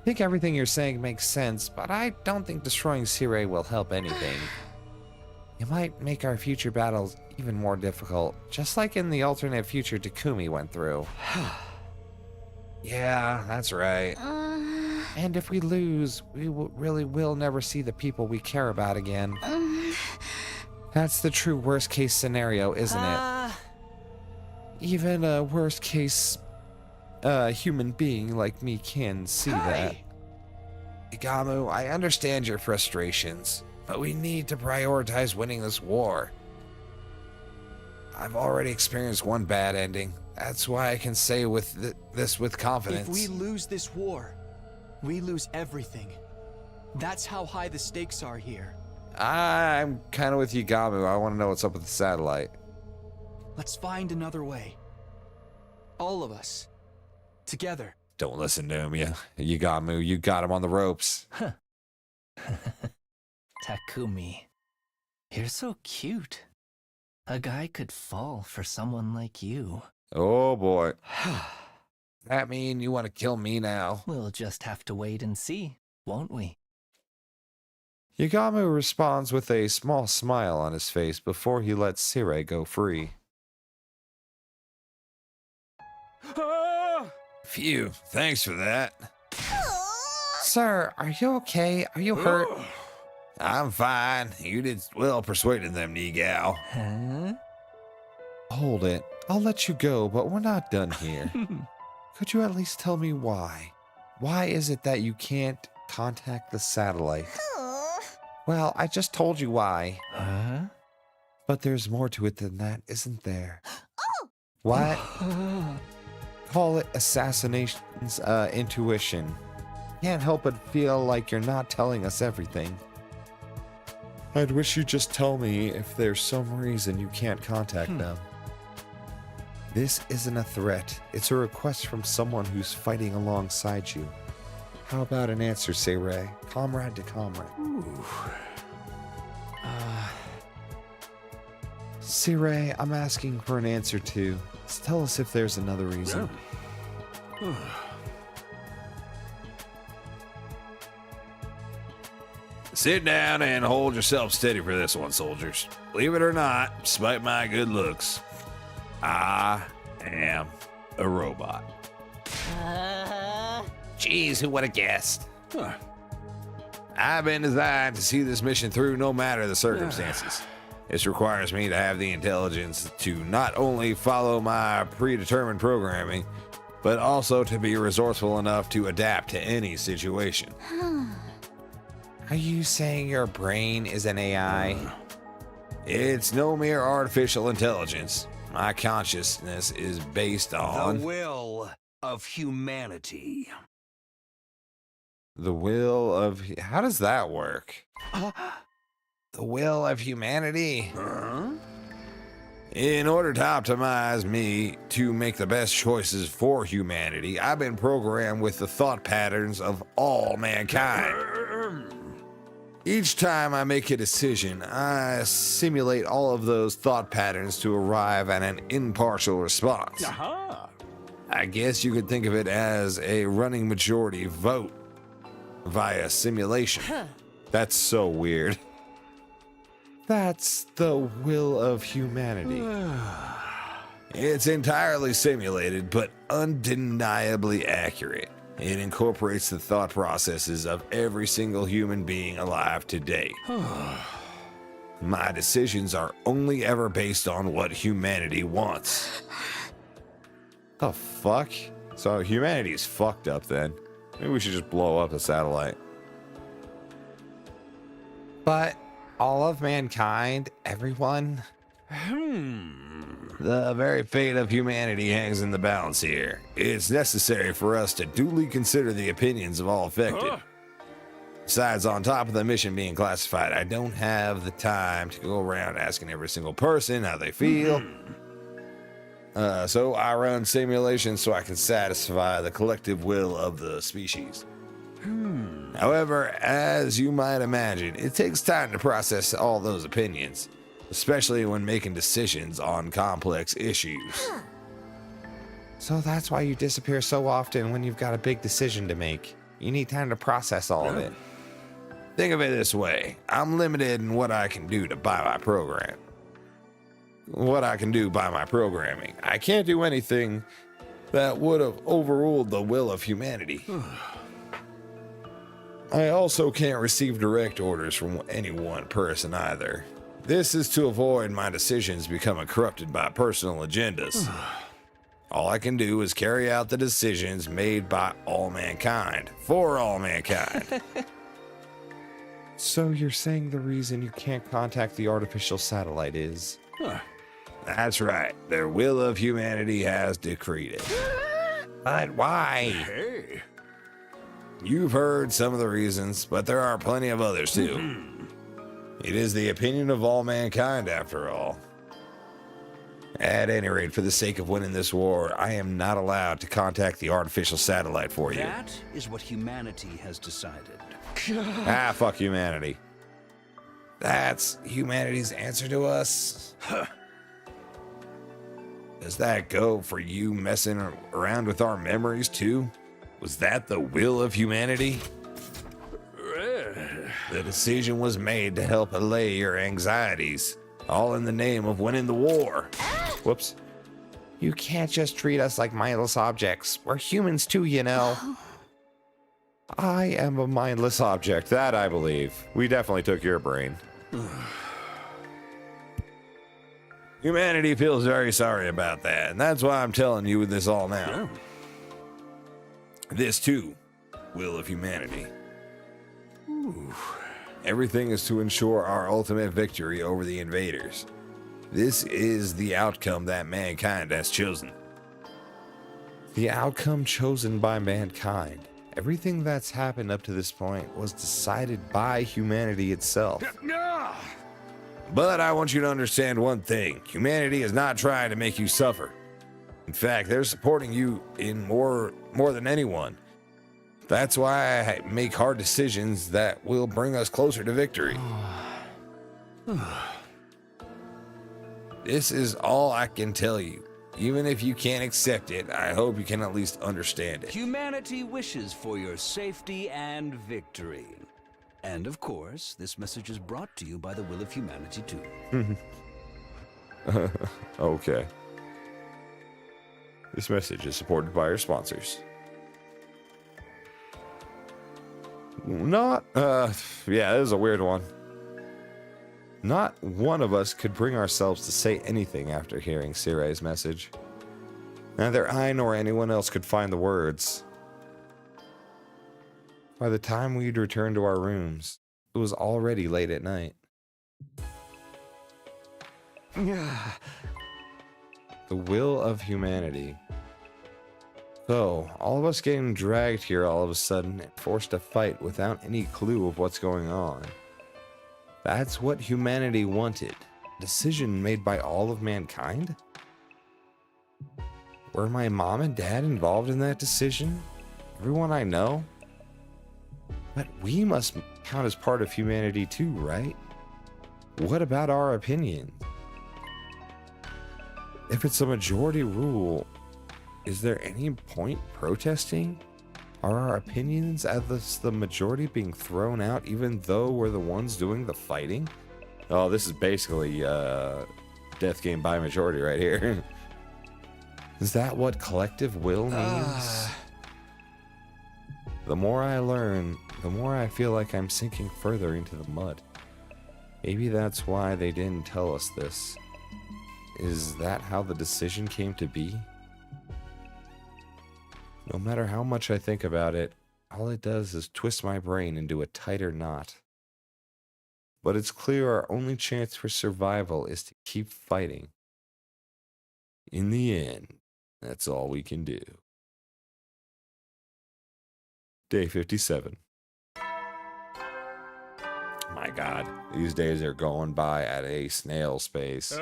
think everything you're saying makes sense, but I don't think destroying Sirei will help anything. It might make our future battles even more difficult, just like in the alternate future Takumi went through. Yeah, that's right. And if we lose, we really will never see the people we care about again. That's the true worst case scenario, isn't it? Even a worst case a human being like me can see that. Igamu, I understand your frustrations, but we need to prioritize winning this war. I've already experienced one bad ending. That's why I can say this with confidence. If we lose this war, we lose everything. That's how high the stakes are here. I'm kind of with Igamu. I want to know what's up with the satellite. Let's find another way. All of us. Together. Don't listen to him, Igamu. You got him on the ropes. Takumi, you're so cute. A guy could fall for someone like you. Oh boy. That mean you want to kill me now? We'll just have to wait and see, won't we? Igamu responds with a small smile on his face before he lets Sirei go free. Phew, thanks for that. Sir, are you okay? Are you hurt? I'm fine. You did well persuading them, Nigao. Huh? Hold it. I'll let you go, but we're not done here. Could you at least tell me why? Why is it that you can't contact the satellite? Well, I just told you why. Huh? But there's more to it than that, isn't there? What? Call it assassination's intuition. Can't help but feel like you're not telling us everything. I'd wish you'd just tell me if there's some reason you can't contact them. This isn't a threat. It's a request from someone who's fighting alongside you. How about an answer, Sirei? Comrade to comrade. Sirei, I'm asking for an answer too. Tell us if there's another reason. Sit down and hold yourself steady for this one, soldiers. Believe it or not, despite my good looks, I am a robot. Jeez, who would have guessed? I've been designed to see this mission through no matter the circumstances. This requires me to have the intelligence to not only follow my predetermined programming, but also to be resourceful enough to adapt to any situation. Are you saying your brain is an AI? It's no mere artificial intelligence. My consciousness is based on the will of humanity. The will of... How does that work? The will of humanity? In order to optimize me to make the best choices for humanity, I've been programmed with the thought patterns of all mankind. Each time I make a decision, I simulate all of those thought patterns to arrive at an impartial response. I guess you could think of it as a running majority vote via simulation. That's so weird. That's the will of humanity. It's entirely simulated, but undeniably accurate. It incorporates the thought processes of every single human being alive today. My decisions are only ever based on what humanity wants. The fuck? So humanity's fucked up then. Maybe we should just blow up the satellite. But all of mankind, everyone? The very fate of humanity hangs in the balance here. It's necessary for us to duly consider the opinions of all affected. Besides, on top of the mission being classified, I don't have the time to go around asking every single person how they feel. So I run simulations so I can satisfy the collective will of the species. However, as you might imagine, it takes time to process all those opinions, especially when making decisions on complex issues. So that's why you disappear so often when you've got a big decision to make. You need time to process all of it. Think of it this way. I'm limited in what I can do by my program. What I can do by my programming. I can't do anything that would have overruled the will of humanity. I also can't receive direct orders from any one person either. This is to avoid my decisions becoming corrupted by personal agendas. All I can do is carry out the decisions made by all mankind, for all mankind. So you're saying the reason you can't contact the artificial satellite is? Huh. That's right. Their will of humanity has decreed it. But why? Hey. You've heard some of the reasons, but there are plenty of others too. It is the opinion of all mankind, after all. At any rate, for the sake of winning this war, I am not allowed to contact the artificial satellite for you. That is what humanity has decided. Fuck humanity. That's humanity's answer to us? Does that go for you messing around with our memories too? Was that the will of humanity? The decision was made to help allay your anxieties, all in the name of winning the war. Whoops. You can't just treat us like mindless objects. We're humans too, you know. I am a mindless object, that I believe. We definitely took your brain. Humanity feels very sorry about that, and that's why I'm telling you this all now. This too, will of humanity. Everything is to ensure our ultimate victory over the invaders. This is the outcome that mankind has chosen. The outcome chosen by mankind. Everything that's happened up to this point was decided by humanity itself. But I want you to understand one thing. Humanity is not trying to make you suffer. In fact, they're supporting you in more than anyone. That's why I make hard decisions that will bring us closer to victory. This is all I can tell you. Even if you can't accept it, I hope you can at least understand it. Humanity wishes for your safety and victory. And of course, this message is brought to you by the will of humanity too. Okay. This message is supported by our sponsors. Yeah, this is a weird one. Not one of us could bring ourselves to say anything after hearing Sirei's message. Neither I nor anyone else could find the words. By the time we'd returned to our rooms, it was already late at night. The will of humanity. So, all of us getting dragged here all of a sudden and forced to fight without any clue of what's going on. That's what humanity wanted. A decision made by all of mankind? Were my mom and dad involved in that decision? Everyone I know? But we must count as part of humanity too, right? What about our opinions? If it's a majority rule, is there any point protesting? Are our opinions as the majority being thrown out even though we're the ones doing the fighting? Oh, this is basically death game by majority right here. Is that what collective will means? The more I learn, the more I feel like I'm sinking further into the mud. Maybe that's why they didn't tell us this. Is that how the decision came to be? No matter how much I think about it, all it does is twist my brain into a tighter knot. But it's clear our only chance for survival is to keep fighting. In the end, that's all we can do. Day 57. My God, these days are going by at a snail's pace.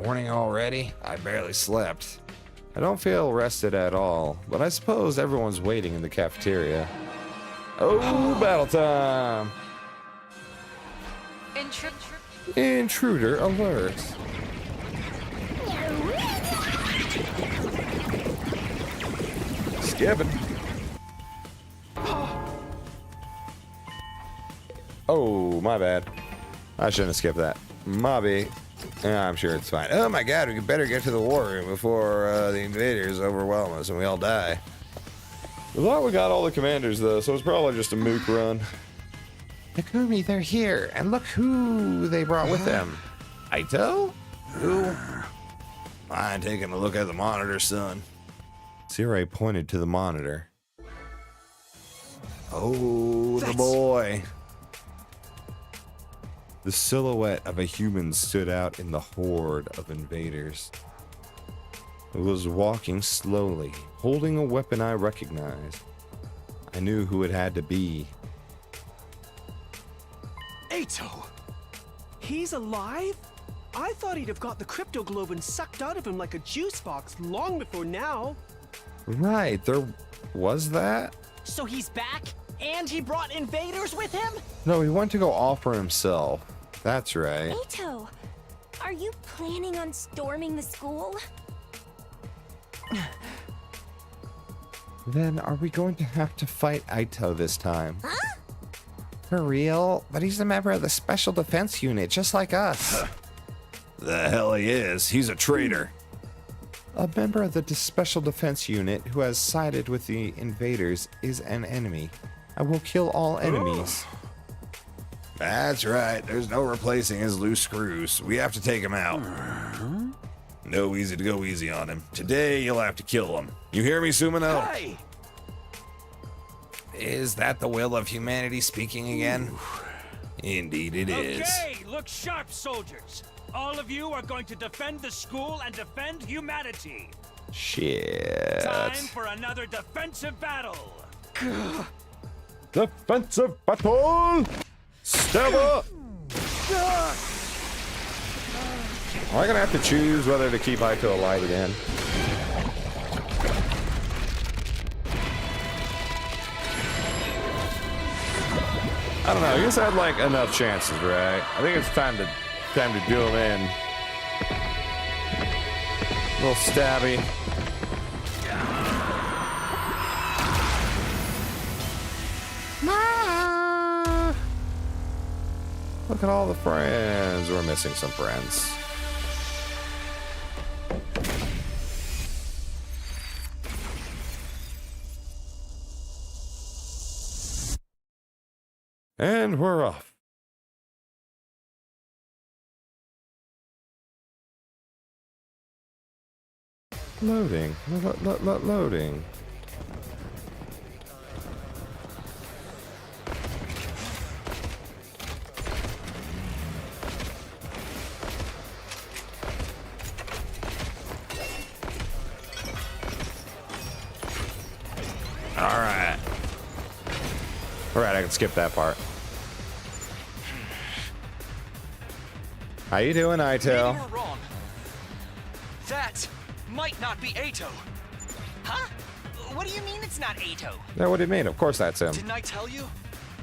Morning already? I barely slept. I don't feel rested at all, but I suppose everyone's waiting in the cafeteria. Oh, battle time! Intruder alert. Skipping. Oh, my bad. I shouldn't have skipped that. Mobby. Yeah, I'm sure it's fine. Oh my God, we better get to the war room before the invaders overwhelm us and we all die. I thought we got all the commanders though, so it's probably just a mook run. Takumi, they're here, and look who they brought with them. Eito? Who? Mind taking a look at the monitor, son? Sirei pointed to the monitor. Oh, the boy. The silhouette of a human stood out in the horde of invaders. It was walking slowly, holding a weapon I recognized. I knew who it had to be. Eito! He's alive? I thought he'd have got the crypto globin sucked out of him like a juice box long before now. Right, there was that? So he's back? And he brought invaders with him? No, he went to go offer himself. That's right. Eito, are you planning on storming the school? Then are we going to have to fight Eito this time? Huh? For real? But he's a member of the Special Defense Unit, just like us. The hell he is. He's a traitor. A member of the Special Defense Unit who has sided with the invaders is an enemy. I will kill all enemies. That's right. There's no replacing his loose screws. We have to take him out. No easy to go easy on him. Today, you'll have to kill him. You hear me, Sumino? Hey! Is that the will of humanity speaking again? Indeed it is. Okay, look sharp, soldiers. All of you are going to defend the school and defend humanity. Shit. Time for another defensive battle. Defensive battle! Step up! Am I gonna have to choose whether to keep Eito alive again? I don't know. He's had like enough chances, right? I think it's time to do him in. A little stabby. Look at all the friends. We're missing some friends. And we're off. Loading. Loading. Alright, I can skip that part. How you doing, Eito? Maybe we're wrong. That might not be Eito. Huh? What do you mean it's not Eito? Yeah, what do you mean? Of course that's him. Didn't I tell you?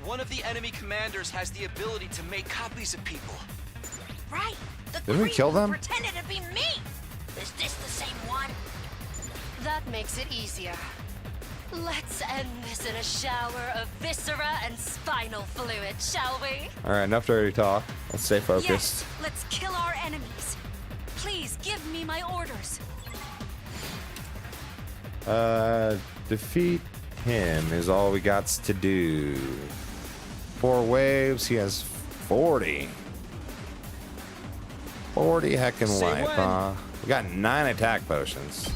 One of the enemy commanders has the ability to make copies of people. Right. The Did we kill them? pretended to be me. Is this the same one? That makes it easier. Let's end this in a shower of viscera and spinal fluid, shall we? Alright, enough dirty talk. Let's stay focused. Yes, let's kill our enemies. Please give me my orders. Defeat him is all we got to do. 4 waves, he has 40. 40 heckin' life, huh? We got 9 attack potions.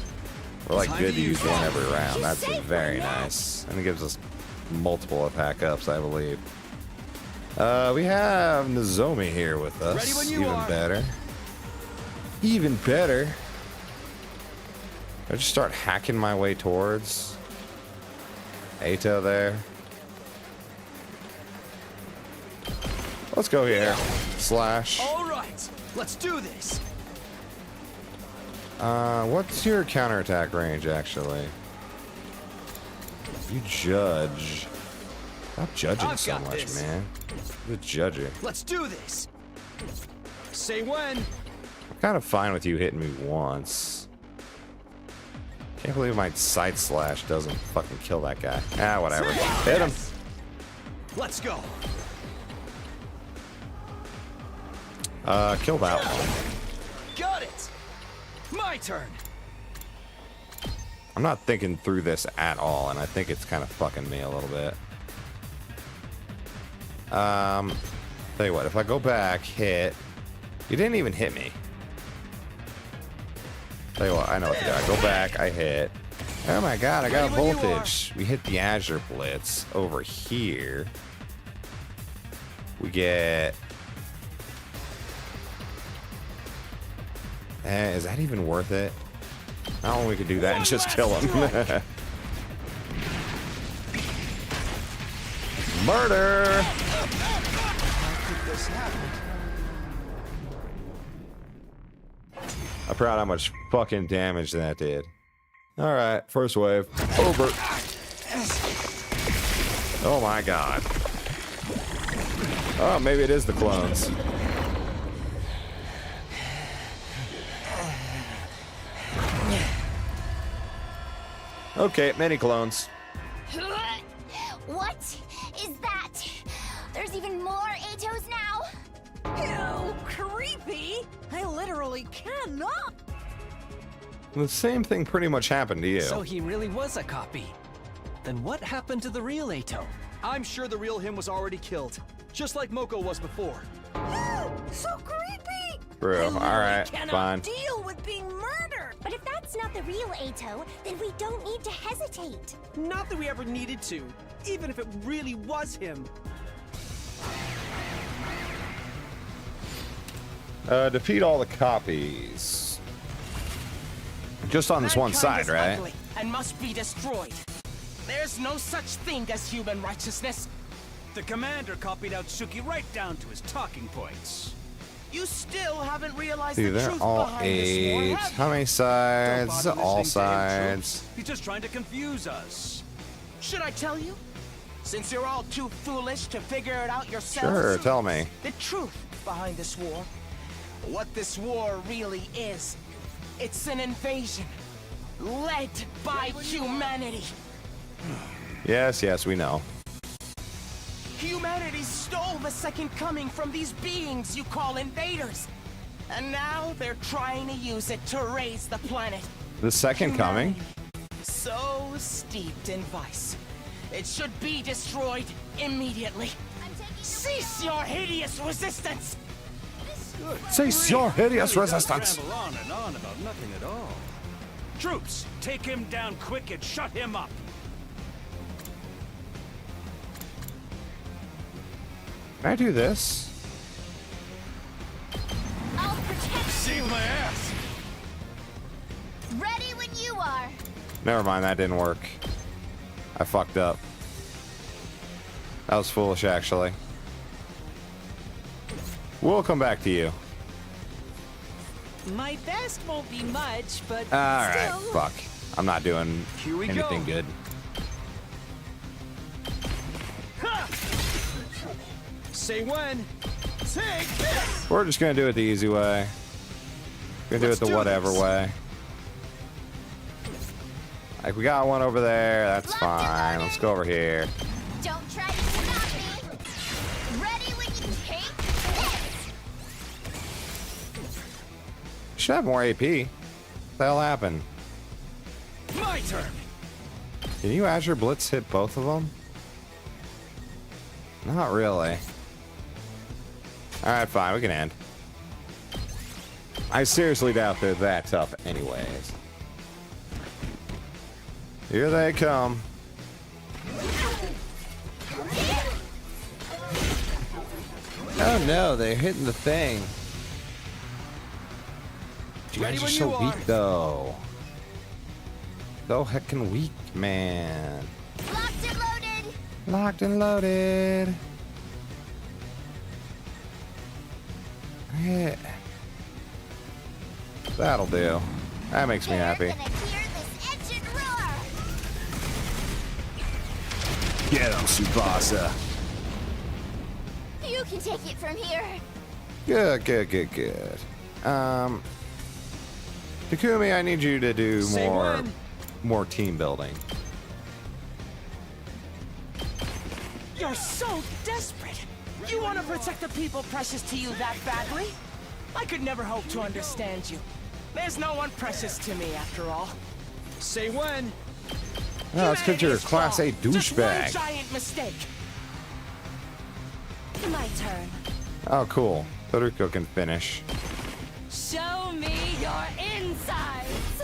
We're like good to use one every round. That's very nice. And it gives us multiple attack ups, I believe. We have Nozomi here with us. Even better. Even better. I just start hacking my way towards Eito there. Let's go here. Slash. All right, let's do this. What's your counterattack range, actually? You judge. Stop judging so much, man. The judging. Let's do this. Say when. I'm kind of fine with you hitting me once. Can't believe my side slash doesn't fucking kill that guy. Ah, whatever. Hit him. Let's go. Kill that one. Got it. My turn. I'm not thinking through this at all, and I think it's kind of fucking me a little bit. Tell you what, if I go back, hit. You didn't even hit me. Tell you what, I know what to do. I go back, I hit. Oh my god, I got a voltage. We hit the Azure Blitz over here. We get... is that even worth it? Not only we could do that and just kill him. Murder! I'm proud how much fucking damage that did. Alright, first wave. Over. Oh my god. Oh, maybe it is the clones. Okay, many clones. What is that? There's even more Eitos now? Ew, creepy! I literally cannot! The same thing pretty much happened to you. So he really was a copy. Then what happened to the real Eito? I'm sure the real him was already killed, just like Moko was before. So creepy! Bro, alright, fine. Deal with being murdered! But if that's not the real Eito, then we don't need to hesitate. Not that we ever needed to, even if it really was him. Defeat all the copies. Just on this one side, right? Ugly and must be destroyed. There's no such thing as human righteousness. The commander copied out Suki right down to his talking points. You still haven't realized See, the they're truth all behind this war, 8. have How you? many sides? All sides. He's just trying to confuse us. Should I tell you? Since you're all too foolish to figure it out yourselves. Sure, tell me. The truth behind this war. What this war really is. It's an invasion. Led by humanity. Yes, yes, we know. Humanity stole the second coming from these beings you call invaders. And now they're trying to use it to raise the planet. The second coming? So steeped in vice. It should be destroyed immediately. Cease your hideous resistance! Cease your hideous resistance! Ramble on and on about nothing at all. Troops, take him down quick and shut him up. Can I do this? I'll protect Save my ass! you. Ready when you are. Never mind, that didn't work. I fucked up. That was foolish, actually. We'll come back to you. My best won't be much, but Alright, still. fuck. I'm not doing Here we anything go. good. Say when. Take this! We're just gonna do it the easy way. Gonna do it the whatever way. Like, we got one over there, that's fine. Let's go over here. Don't try to stop me. Ready when you take this. Should have more AP. What the hell happened? My turn! Can you Azure Blitz hit both of them? Not really. Alright, fine, we can end. I seriously doubt they're that tough anyways. Here they come. Oh no, they're hitting the thing. You guys are so weak though. So heckin' weak, man. Locked and loaded. Locked and loaded. Yeah. That'll do. That makes me happy. You're gonna hear this engine roar. Get him, Tsubasa. You can take it from here. Good, good, good, good. Takumi, I need you to do Say when. more team building. You're so desperate. You want to protect the people precious to you that badly? I could never hope to understand you. There's no one precious to me after all. Say when. No, that's because you're a Class A Just one douchebag. giant mistake. My turn. Oh, cool. Toruko can finish. Show me your insides.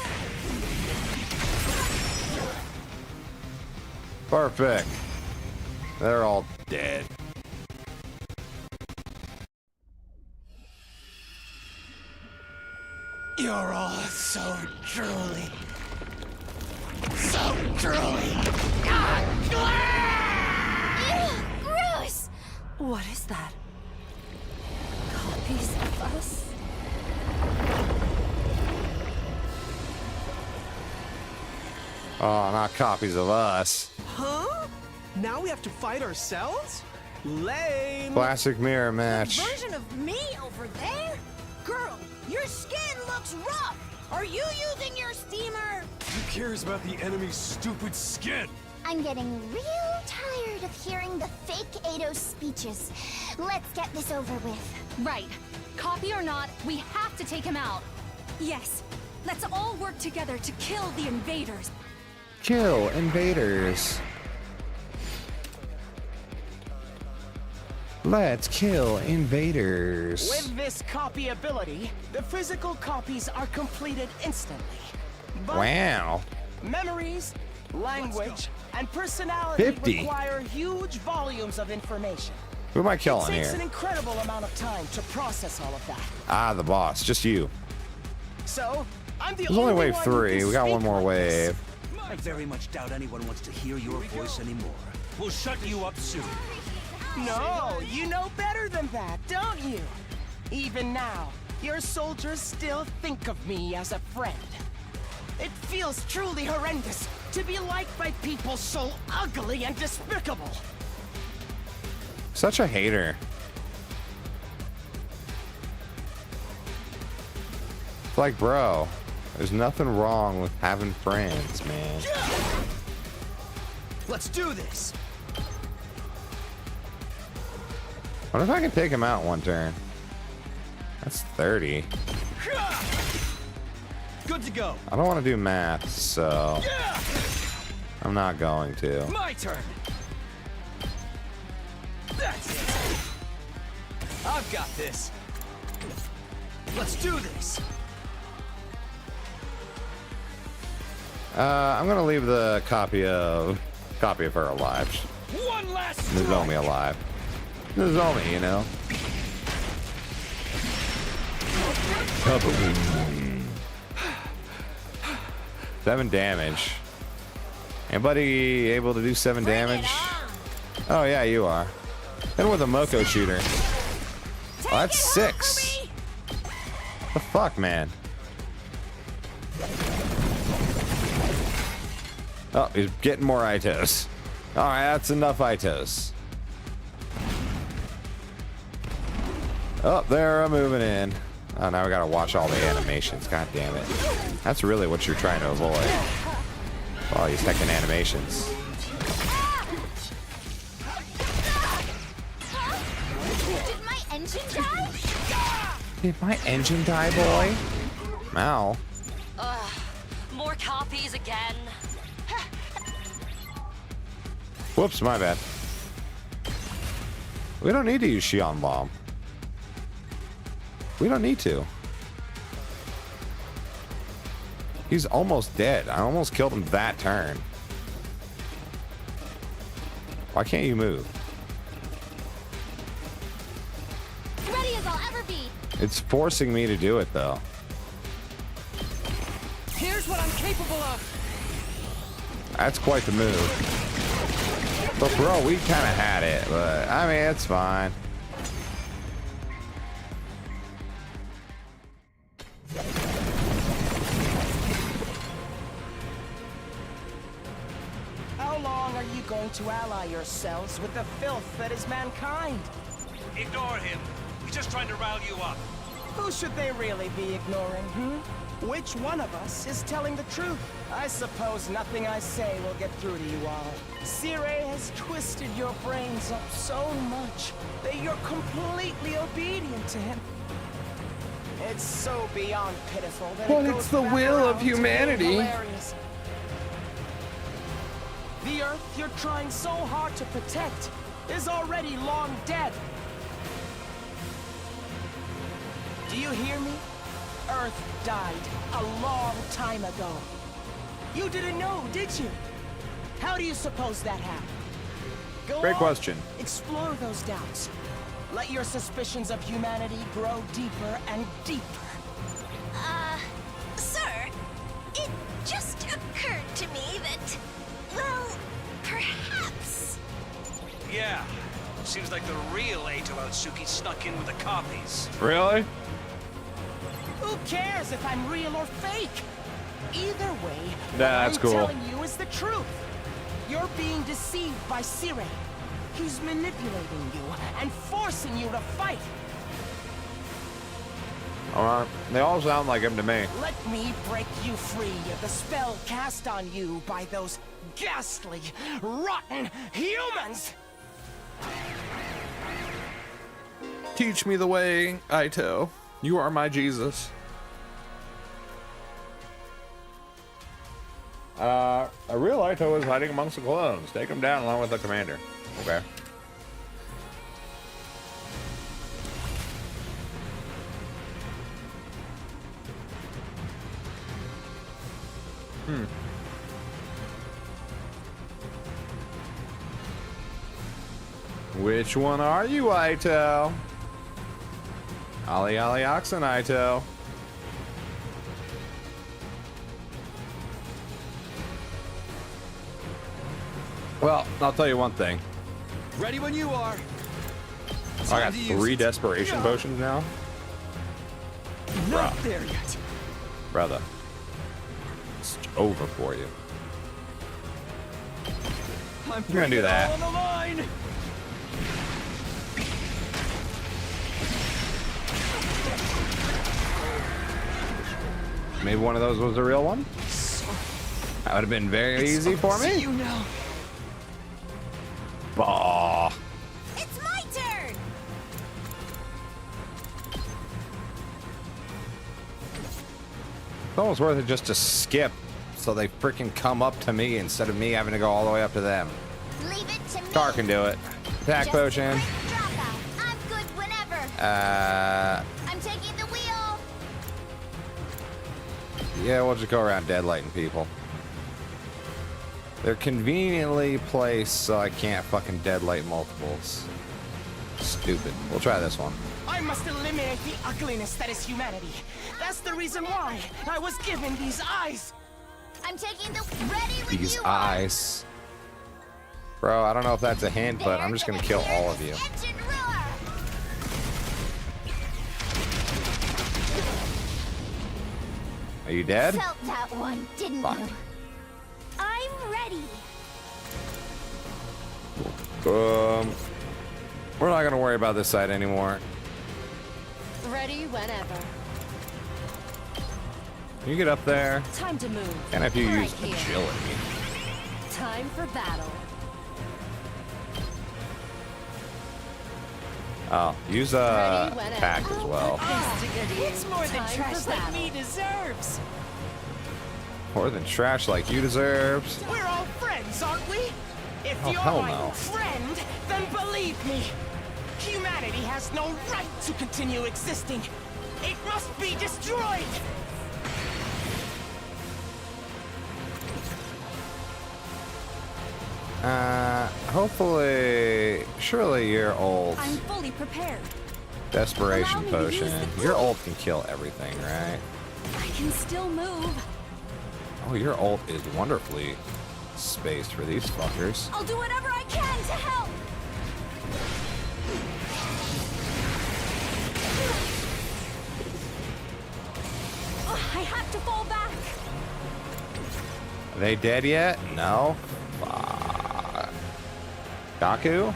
Perfect. They're all dead. You're all so drooly. So drooly. Ew, gross! What is that? Copies of us? Oh, not copies of us. Huh? Now we have to fight ourselves? Lame. Classic mirror match. Version of me over there? Girl, your skin looks rough. Are you using your steamer? Who cares about the enemy's stupid skin? I'm getting real tired of hearing the fake Eito speeches. Let's get this over with. Right. Copy or not, we have to take him out. Yes. Let's all work together to kill the invaders. Kill invaders. Let's kill invaders. With this copy ability, the physical copies are completed instantly. But Wow. memories, language, and personality 50. require huge volumes of information. Who am I It killing takes an here? incredible amount of time to process all of that. Ah, the boss. Just you. So, I'm the There's only wave one who 3. can We got speak one more like this. wave. I very much doubt anyone wants to hear your voice anymore. We'll shut you up soon. No, you know better than that, don't you? Even now, your soldiers still think of me as a friend. It feels truly horrendous to be liked by people so ugly and despicable. Such a hater. It's like, bro, there's nothing wrong with having friends, man. Let's do this. What if I can take him out one turn? That's 30. Good to go. I don't want to do math, so I'm not going to. My turn. That's it. I've got this. Let's do this. I'm gonna leave the copy of her alive. One last Nozomi alive. Nozomi, you know. Kaboom. 7 damage. Anybody able to do 7 damage? Oh yeah, you are. And with a Moko shooter. Oh, that's 6. The fuck, man. Oh, he's getting more Eitos. Alright, that's enough Eitos. Oh, they're moving in. Oh, now we gotta watch all the animations. God damn it. That's really what you're trying to avoid. All these heckin' animations. Did my engine die? Did my engine die, boy? Ow. More copies again. Whoops, my bad. We don't need to use Shion Bomb. We don't need to. He's almost dead. I almost killed him that turn. Why can't you move? Ready as I'll ever be. It's forcing me to do it, though. Here's what I'm capable of. That's quite the move. But, bro, we kind of had it. But, I mean, it's fine. How long are you going to ally yourselves with the filth that is mankind? Ignore him. He's just trying to rile you up. Who should they really be ignoring, Which one of us is telling the truth? I suppose nothing I say will get through to you all. Sirei has twisted your brains up so much that you're completely obedient to him. It's so beyond pitiful that But it it's goes the back will of around to being humanity. hilarious. The Earth you're trying so hard to protect is already long dead. Do you hear me? Earth died a long time ago. You didn't know, did you? How do you suppose that happened? Go Great on, question. explore those doubts. Let your suspicions of humanity grow deeper and deeper. Sir, it just occurred to me that, well, perhaps. Yeah. Seems like the real Eito Otsuki snuck in with the copies. Really? Who cares if I'm real or fake? Either way, what That's I'm cool. telling you is the truth. You're being deceived by Sirei. He's manipulating you and forcing you to fight. Alright. They all sound like him to me. Let me break you free of the spell cast on you by those ghastly, rotten humans! Teach me the way, Eito. You are my Jesus. A real Eito is hiding amongst the clones. Take him down along with the commander. Okay. Which one are you, Eito? Ollie Ollie Oxen, Eito. Well, I'll tell you one thing. Ready when you are. I got 3 desperation potions now. Not there yet. Brother. It's over for you. I'm You're gonna do that. on the line. Maybe one of those was the real one? That would have been very easy for me. You know. Bah. It's my turn! It's almost worth it just to skip so they freaking come up to me instead of me having to go all the way up to them. Leave it to me. Tar can do it. Attack Just potion. a quick drop out. I'm good whenever. I'm taking the wheel. Yeah, we'll just go around deadlighting people. They're conveniently placed so I can't fucking deadlight multiples. Stupid. We'll try this one. I must eliminate the ugliness that is humanity. That's the reason why I was given these eyes. I'm taking the ready when These you eyes. Bro, I don't know if that's a hint, but I'm just gonna kill all of you. engine roar. Are you dead? Felt that one, didn't Fuck. you? I'm ready. We're not gonna worry about this side anymore. Ready whenever. Can you get up there? Time to move. And if you Right use here. agility. Time for battle. Oh, use Ready whenever. attack as well. It's more than Time trash for like battle. me deserves. More than trash like you deserves. We're all friends, aren't we? If Oh, you're hell my no. friend, then believe me. Humanity has no right to continue existing. It must be destroyed. Hopefully, surely your ult I'm fully prepared. desperation Allow me to use potion. the Your blade. ult can kill everything, right? I can still move. Oh, your ult is wonderfully spaced for these fuckers. I'll do whatever I can to help. I have to fall back. Are they dead yet? No. Fuck. Gaku?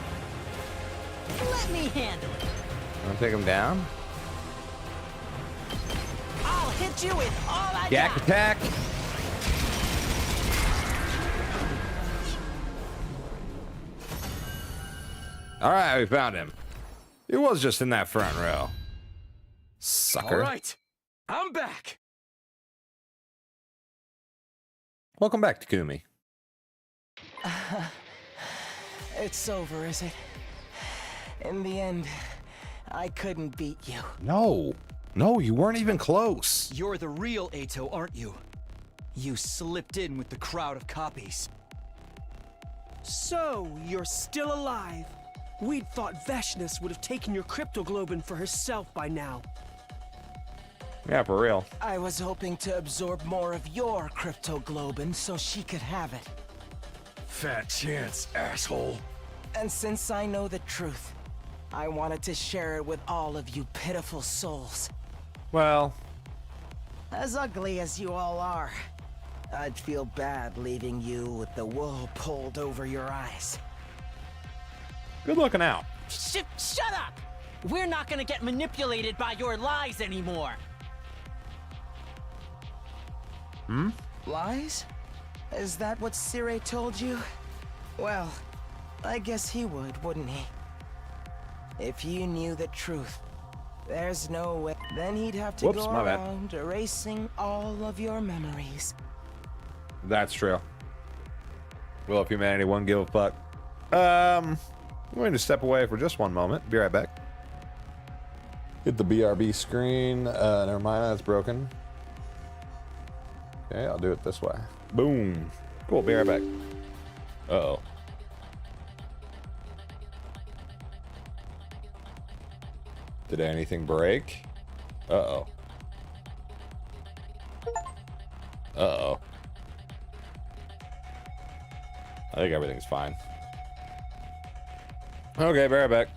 Let me handle it. Wanna take him down? I'll hit you with all I Yak got. attack! Alright, we found him. He was just in that front row. Sucker. All right, I'm back. Welcome back, Takumi. It's over, is it? In the end, I couldn't beat you. No. No, you weren't even close. You're the real Eito, aren't you? You slipped in with the crowd of copies. So, you're still alive. We'd thought Veshness would have taken your cryptoglobin for herself by now. Yeah, for real. I was hoping to absorb more of your cryptoglobin so she could have it. Fat chance, asshole. And since I know the truth, I wanted to share it with all of you pitiful souls. Well, As ugly as you all are, I'd feel bad leaving you with the wool pulled over your eyes. good looking out. Shut up! We're not gonna get manipulated by your lies anymore! Hmm? Lies? Is that what Sirei told you? Well, I guess he would, wouldn't he? If you knew the truth, there's no way. Then he'd have to Whoops, go my bad. around erasing all of your memories. That's true. Well, if humanity wouldn't give a fuck. I'm going to step away for just one moment. Be right back. Hit the BRB screen. Never mind, that's broken. Okay, I'll do it this way. Boom. Cool, be right back. Uh-oh. Did anything break? Uh-oh. Uh-oh. I think everything's fine. Okay, be right back.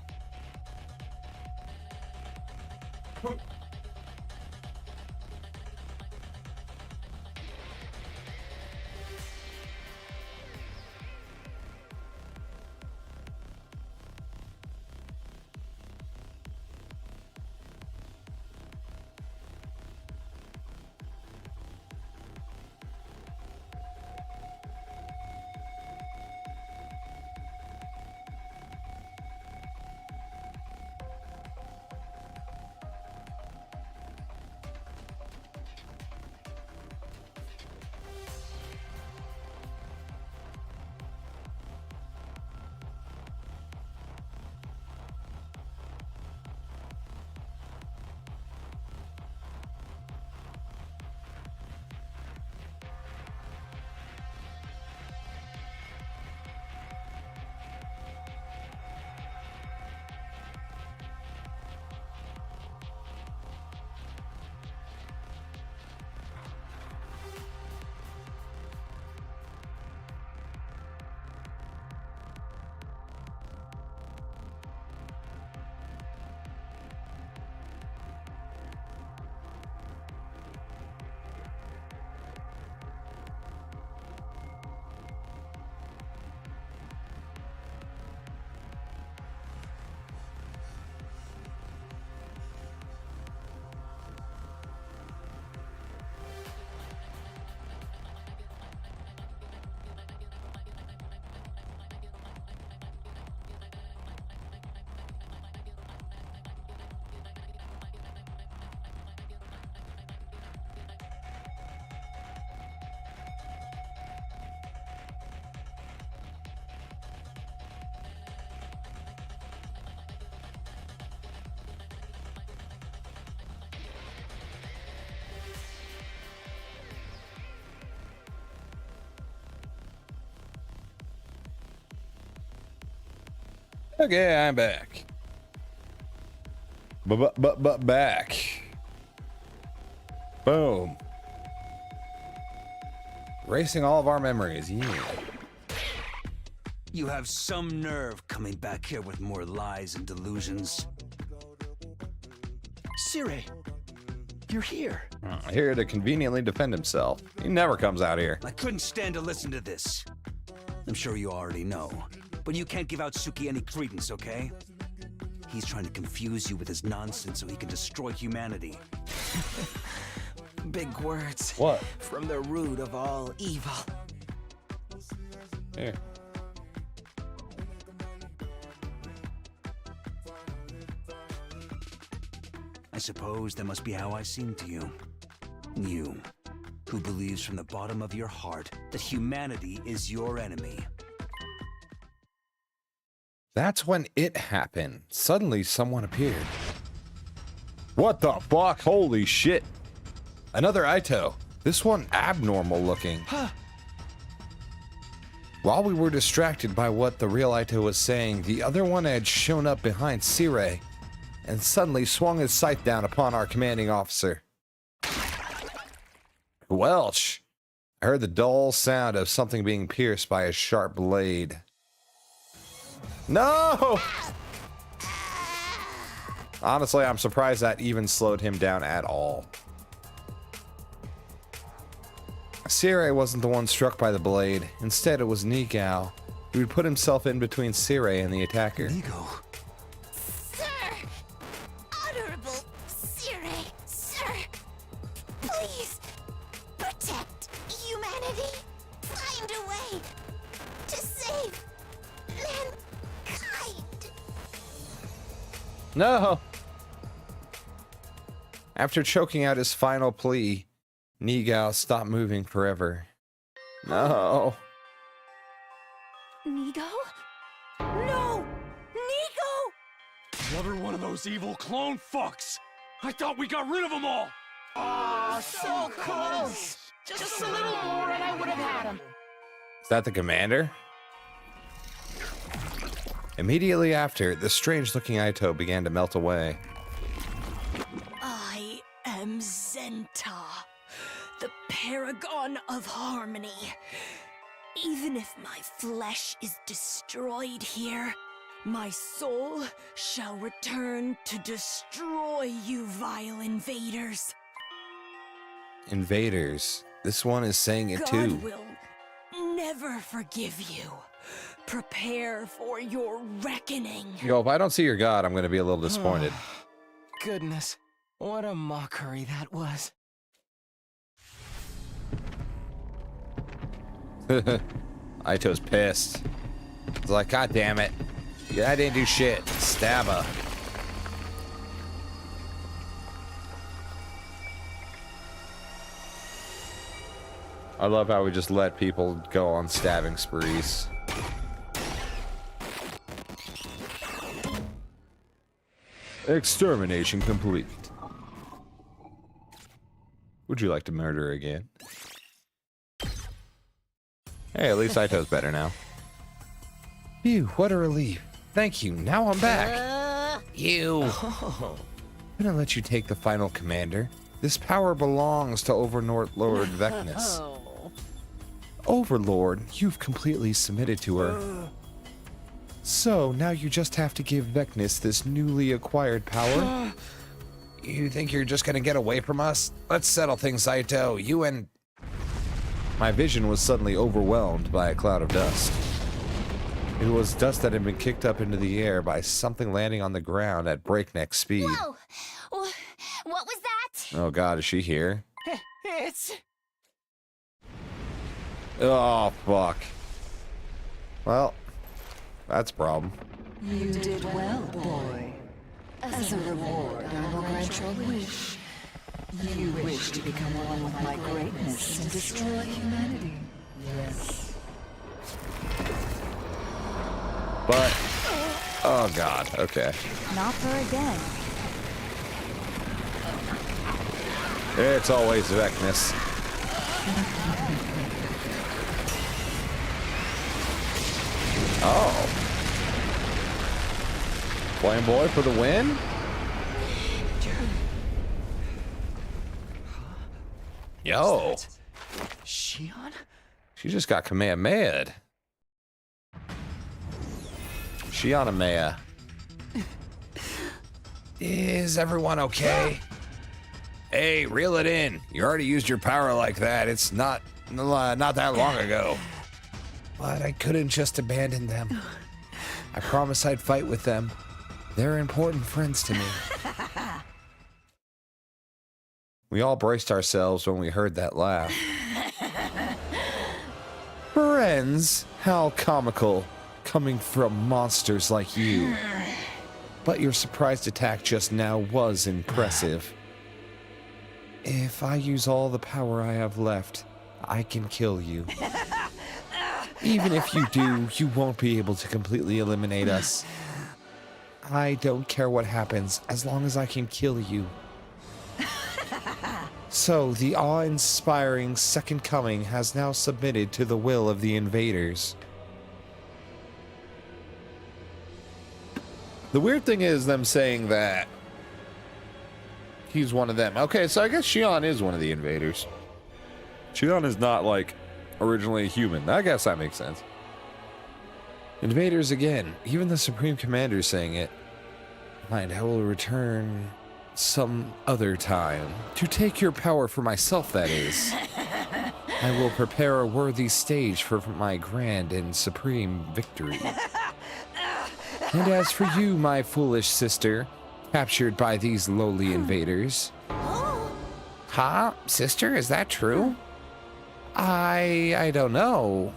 Okay, I'm back. Back. Boom. Erasing all of our memories. Yeah. You have some nerve coming back here with more lies and delusions. Sirei, you're here. Here to conveniently defend himself. He never comes out here. I couldn't stand to listen to this. I'm sure you already know. But you can't give out Suki any credence, okay? He's trying to confuse you with his nonsense so he can destroy humanity. Big words. What? From the root of all evil. Here. I suppose that must be how I seem to you. You, who believes from the bottom of your heart that humanity is your enemy. That's when it happened. Suddenly, someone appeared. What the fuck? Holy shit. Another Eito. This one abnormal looking. While we were distracted by what the real Eito was saying, the other one had shown up behind Sirei and suddenly swung his scythe down upon our commanding officer. Welch. I heard the dull sound of something being pierced by a sharp blade. No! Honestly, I'm surprised that even slowed him down at all. Sirei wasn't the one struck by the blade. Instead, it was Nigao, who had put himself in between Sirei and the attacker. Nigo. Sir! Honorable Sirei, sir! Please, protect humanity! Find a way to save mankind! No! After choking out his final plea, Nigao stopped moving forever. No. Nigo? No! Nigo! Another one of those evil clone fucks! I thought we got rid of them all! Oh, so close! Just a little more and I would have had him. Is that the commander? Immediately after, the strange-looking Eito began to melt away. I am Zenta, the paragon of harmony. Even if my flesh is destroyed here, my soul shall return to destroy you vile invaders. Invaders. This one is saying it too. God will never forgive you. Prepare for your reckoning. Yo, if I don't see your god, I'm going to be a little disappointed. Goodness, what a mockery that was. Aito's pissed. He's like, God damn it. Yeah, I didn't do shit. Stab her. I love how we just let people go on stabbing sprees. Extermination complete. Would you like to murder again? Hey, at least Aito's better now. Phew, what a relief. Thank you, now I'm back. You. I'm gonna let you take the final commander. This power belongs to Overlord Vecnus. Overlord, you've completely submitted to her. So, now you just have to give Vecnus this newly acquired power? You think you're just gonna get away from us? Let's settle things, Eito. You and... My vision was suddenly overwhelmed by a cloud of dust. It was dust that had been kicked up into the air by something landing on the ground at breakneck speed. Whoa! What was that? Oh god, is she here? It's... Oh, fuck. Well, that's a problem. You did well, boy. As a reward, I will grant your wish. You wish to become one with my greatness and destroy humanity. Yes. But... Oh god, okay. Not her again. It's always Vecnus. Oh. Flame Boy for the win? Yo. Shion? She just got Kamehameha. Shion-a-Mea. Is everyone okay? Hey, reel it in. You already used your power like that. It's not that long ago. But I couldn't just abandon them. I promised I'd fight with them. They're important friends to me. We all braced ourselves when we heard that laugh. Friends? How comical, coming from monsters like you. But your surprise attack just now was impressive. If I use all the power I have left, I can kill you. Even if you do, you won't be able to completely eliminate us. I don't care what happens, as long as I can kill you. So, the awe-inspiring Second Coming has now submitted to the will of the invaders. The weird thing is them saying that he's one of them. Okay, so I guess Shion is one of the invaders. Shion is not, like, originally a human. I guess that makes sense. Invaders again. Even the Supreme Commander is saying it. Mind, I will return some other time. To take your power for myself, that is. I will prepare a worthy stage for my grand and supreme victory. And as for you, my foolish sister, captured by these lowly invaders. Huh? Sister, is that true? I don't know.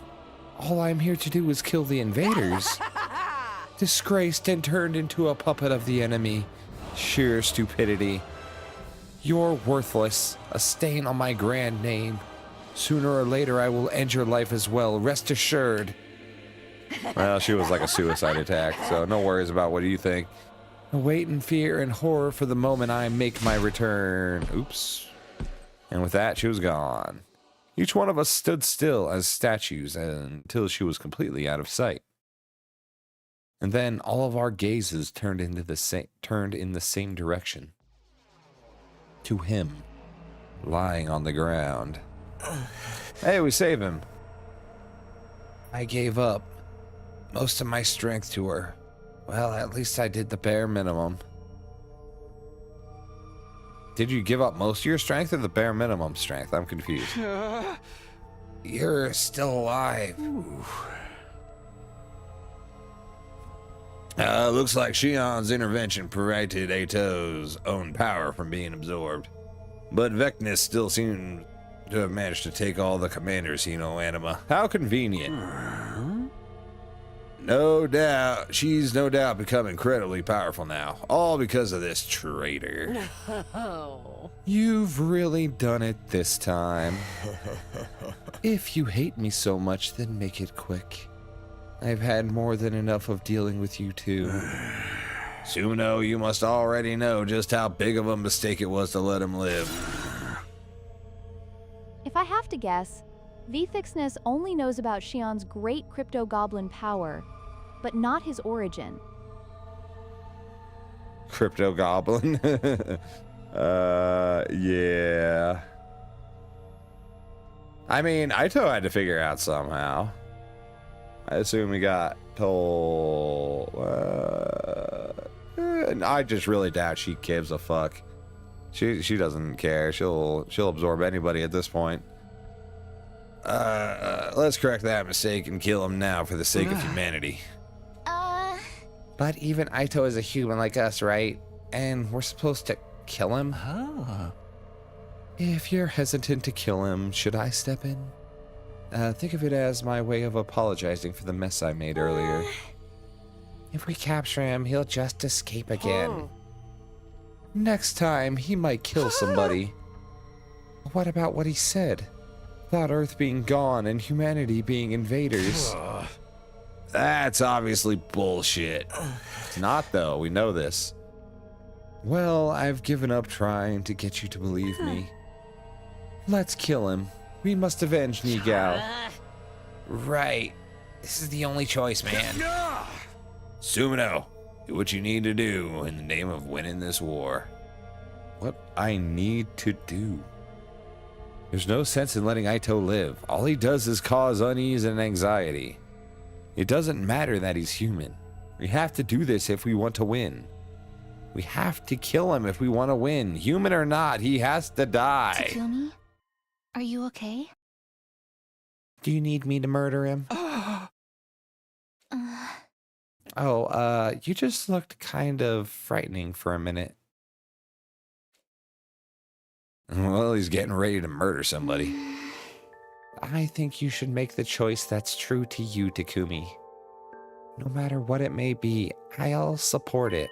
All I'm here to do is kill the invaders. Disgraced and turned into a puppet of the enemy. Sheer stupidity. You're worthless, a stain on my grand name. Sooner or later I will end your life as well, rest assured. Well, she was like a suicide attack, so no worries about what you think. Await in fear and horror for the moment I make my return. Oops. And with that, she was gone. Each one of us stood still as statues until she was completely out of sight. And then all of our gazes turned in the same direction. To him, lying on the ground. Hey, we save him. I gave up most of my strength to her. Well, at least I did the bare minimum. Did you give up most of your strength or the bare minimum strength? I'm confused. You're still alive. Looks like Shion's intervention prevented Eito's own power from being absorbed. But Vecnus still seems to have managed to take all the commander's Hino anima. How convenient. No doubt, she's no doubt become incredibly powerful now. All because of this traitor. You've really done it this time. If you hate me so much, then make it quick. I've had more than enough of dealing with you two. Suno, you must already know just how big of a mistake it was to let him live. If I have to guess, Vthixness only knows about Shion's great crypto goblin power, but not his origin. Crypto goblin? Yeah. I mean, Eito had to figure out somehow. I assume he got told. I just really doubt she gives a fuck. She doesn't care. She'll absorb anybody at this point. Let's correct that mistake and kill him now for the sake of humanity. But even Eito is a human like us, right? And we're supposed to kill him? If you're hesitant to kill him, should I step in? Think of it as my way of apologizing for the mess I made earlier. If we capture him, he'll just escape again. Next time, he might kill somebody. What about what he said? About Earth being gone and humanity being invaders. That's obviously bullshit. It's not, though. We know this. Well, I've given up trying to get you to believe me. Let's kill him. We must avenge Nigao. Right. This is the only choice, man. Sumino, do what you need to do in the name of winning this war. What I need to do? There's no sense in letting Eito live. All he does is cause unease and anxiety. It doesn't matter that he's human. We have to do this if we want to win. We have to kill him if we want to win. Human or not, he has to die. Takumi? Are you okay? Do you need me to murder him? You just looked kind of frightening for a minute. Well, he's getting ready to murder somebody. I think you should make the choice that's true to you, Takumi. No matter what it may be, I'll support it.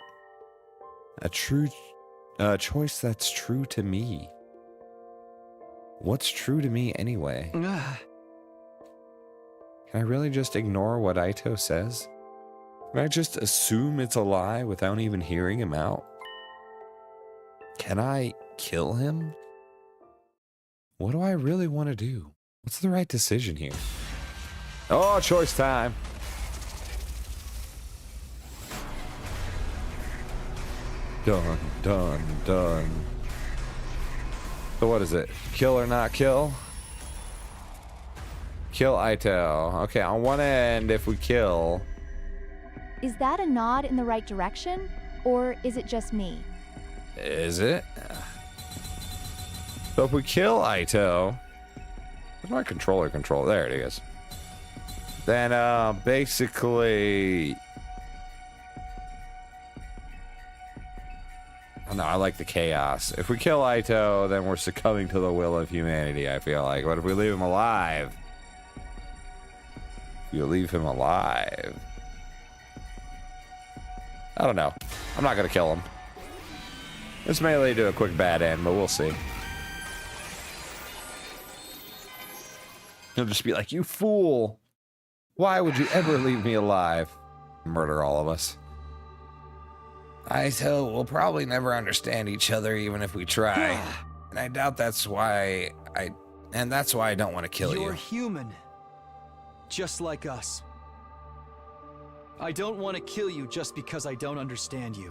A choice that's true to me. What's true to me anyway? Can I really just ignore what Eito says? Can I just assume it's a lie without even hearing him out? Can I kill him? What do I really want to do? What's the right decision here? Oh, choice time. Done, done, done. So what is it? Kill or not kill? Kill Eito. Okay, on one end, if we kill... Is that a nod in the right direction? Or is it just me? Is it? So if we kill Eito... Where's my controller control? There it is. Then, basically... Oh, no, I like the chaos. If we kill Eito, then we're succumbing to the will of humanity, I feel like. But if we leave him alive... You leave him alive... I don't know. I'm not gonna kill him. This may lead to a quick bad end, but we'll see. He'll just be like, you fool! Why would you ever leave me alive? Murder all of us. Eito, we'll probably never understand each other even if we try. And I doubt that's why I don't want to kill you. You're human. Just like us. I don't want to kill you just because I don't understand you.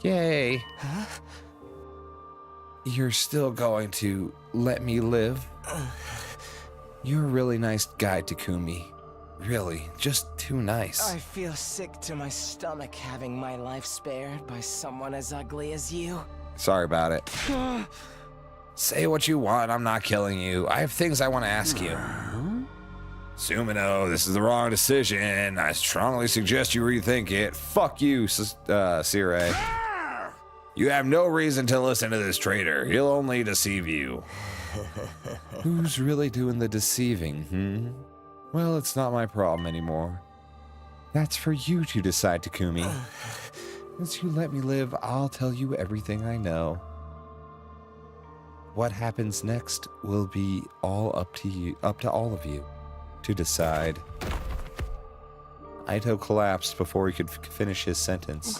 Yay. Huh? You're still going to let me live? You're a really nice guy, Takumi. Really, just too nice. I feel sick to my stomach having my life spared by someone as ugly as you. Sorry about it. Say what you want, I'm not killing you. I have things I want to ask you. Sumino, this is the wrong decision. I strongly suggest you rethink it. Fuck you, Sirei. You have no reason to listen to this traitor. He'll only deceive you. Who's really doing the deceiving, Well, it's not my problem anymore. That's for you to decide, Takumi. Once you let me live, I'll tell you everything I know. What happens next will be all up to all of you to decide. Eito collapsed before he could finish his sentence.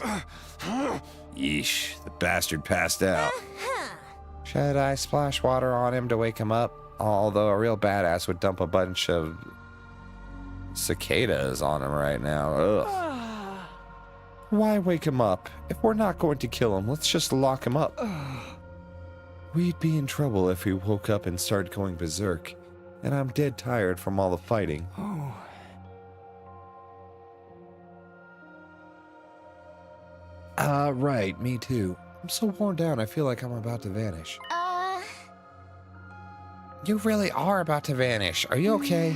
Yeesh, the bastard passed out. Should I splash water on him to wake him up? Although a real badass would dump a bunch of cicadas on him right now. Ugh. Why wake him up? If we're not going to kill him, let's just lock him up. We'd be in trouble if he woke up and started going berserk. And I'm dead tired from all the fighting. Right, me too. I'm so worn down, I feel like I'm about to vanish. You really are about to vanish. Are you okay?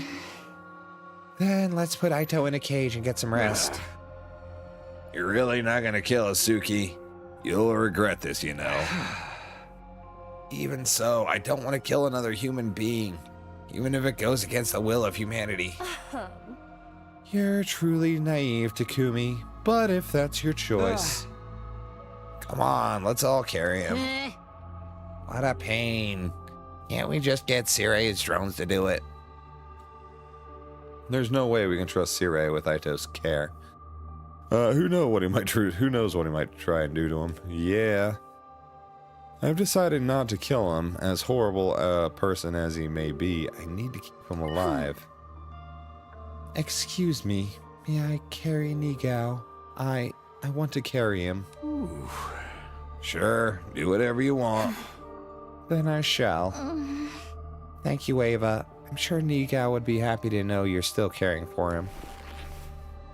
Then let's put Eito in a cage and get some rest. You're really not gonna kill Asuki. You'll regret this, you know. Even so, I don't want to kill another human being. Even if it goes against the will of humanity. You're truly naive, Takumi. But if that's your choice... Come on, let's all carry him. What a pain. Can't we just get Sirei's drones to do it? There's no way we can trust Sirei with Eito's care. Who knows what he might try and do to him. Yeah. I've decided not to kill him. As horrible a person as he may be, I need to keep him alive. Excuse me, may I carry Nigao? I want to carry him. Ooh. Sure, do whatever you want. Then I shall. Thank you, Ava. I'm sure Nigao would be happy to know you're still caring for him.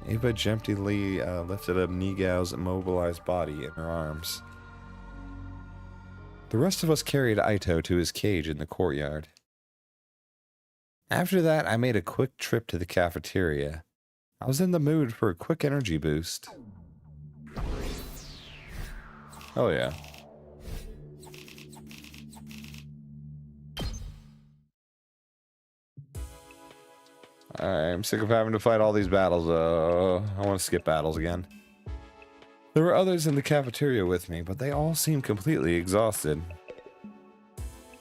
Ava gently lifted up Nigao's immobilized body in her arms. The rest of us carried Eito to his cage in the courtyard. After that, I made a quick trip to the cafeteria. I was in the mood for a quick energy boost. Oh yeah. I'm sick of having to fight all these battles. I want to skip battles again. There were others in the cafeteria with me, but they all seemed completely exhausted.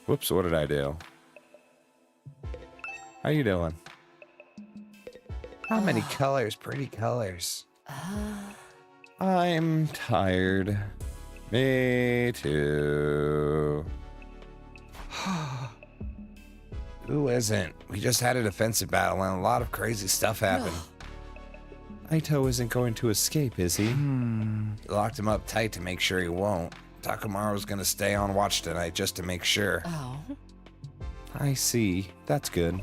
Whoops, what did I do? How you doing? How many colors? Pretty colors. I'm tired. Me too. Who isn't? We just had a defensive battle and a lot of crazy stuff happened. Eito isn't going to escape, is he? We locked him up tight to make sure he won't. Takamaru's gonna stay on watch tonight just to make sure. Oh. I see. That's good.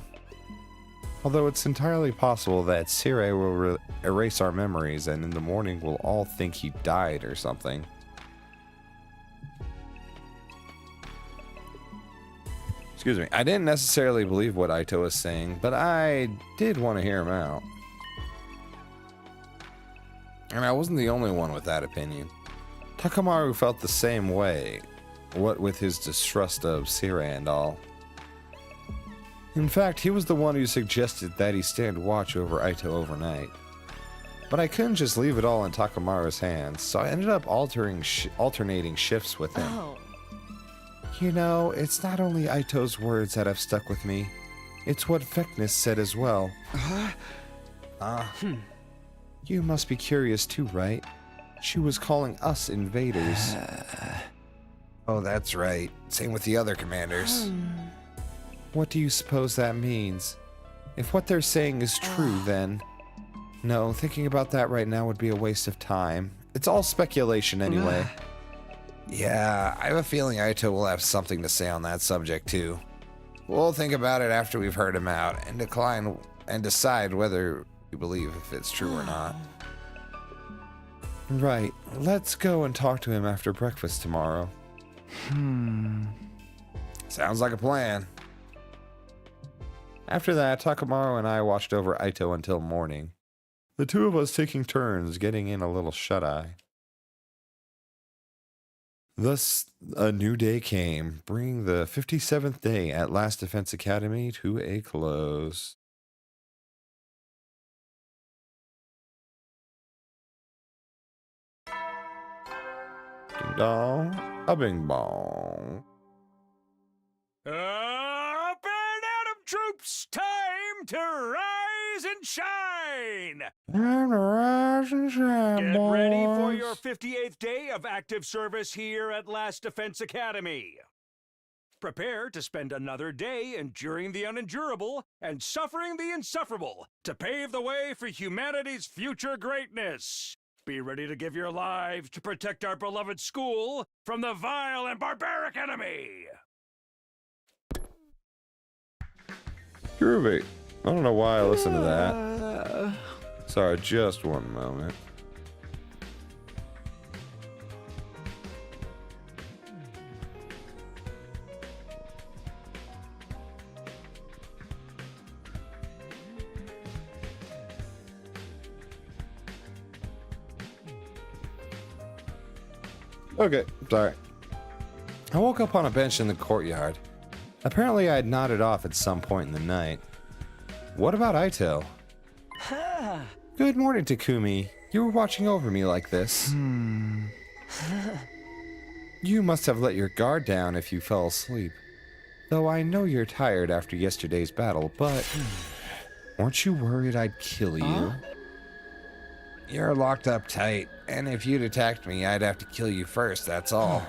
Although it's entirely possible that Sirei will erase our memories and in the morning we'll all think he died or something. Excuse me. I didn't necessarily believe what Eito was saying, but I did want to hear him out. And I wasn't the only one with that opinion. Takamaru felt the same way, what with his distrust of Sirei and all. In fact, he was the one who suggested that he stand watch over Eito overnight. But I couldn't just leave it all in Takamaru's hands, so I ended up alternating shifts with him. Oh. You know, it's not only Eito's words that have stuck with me, it's what Vecnis said as well. You must be curious too, right? She was calling us invaders. Oh, that's right. Same with the other commanders. What do you suppose that means? If what they're saying is true, then... No, thinking about that right now would be a waste of time. It's all speculation anyway. Yeah, I have a feeling Eito will have something to say on that subject too. We'll think about it after we've heard him out and decide whether we believe if it's true or not. Right, let's go and talk to him after breakfast tomorrow. Sounds like a plan. After that, Takamaru and I watched over Eito until morning. The two of us taking turns getting in a little shut-eye. Thus, a new day came, bringing the 57th day at Last Defense Academy to a close. Ding dong, a bing bong. Up and atom troops, time to rise and shine! Get ready for your 58th day of active service here at Last Defense Academy. Prepare to spend another day enduring the unendurable and suffering the insufferable to pave the way for humanity's future greatness. Be ready to give your lives to protect our beloved school from the vile and barbaric enemy. Groovy. I don't know why I listened to that. Sorry, just one moment. Okay, sorry. I woke up on a bench in the courtyard. Apparently I had nodded off at some point in the night. What about Eito? Good morning, Takumi. You were watching over me like this. You must have let your guard down if you fell asleep. Though I know you're tired after yesterday's battle, but... weren't you worried I'd kill you? You're locked up tight, and if you'd attacked me, I'd have to kill you first, that's all.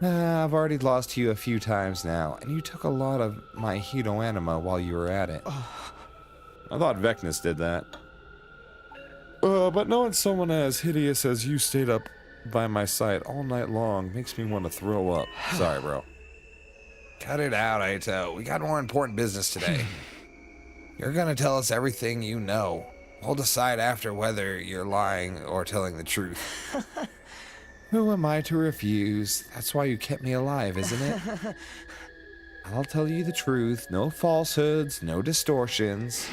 I've already lost to you a few times now, and you took a lot of my Hito anima while you were at it. I thought Vecnis did that. But knowing someone as hideous as you stayed up by my side all night long makes me want to throw up. Sorry, bro. Cut it out, Eito. We got more important business today. You're gonna tell us everything you know. We'll decide after whether you're lying or telling the truth. Who am I to refuse? That's why you kept me alive, isn't it? I'll tell you the truth. No falsehoods, no distortions.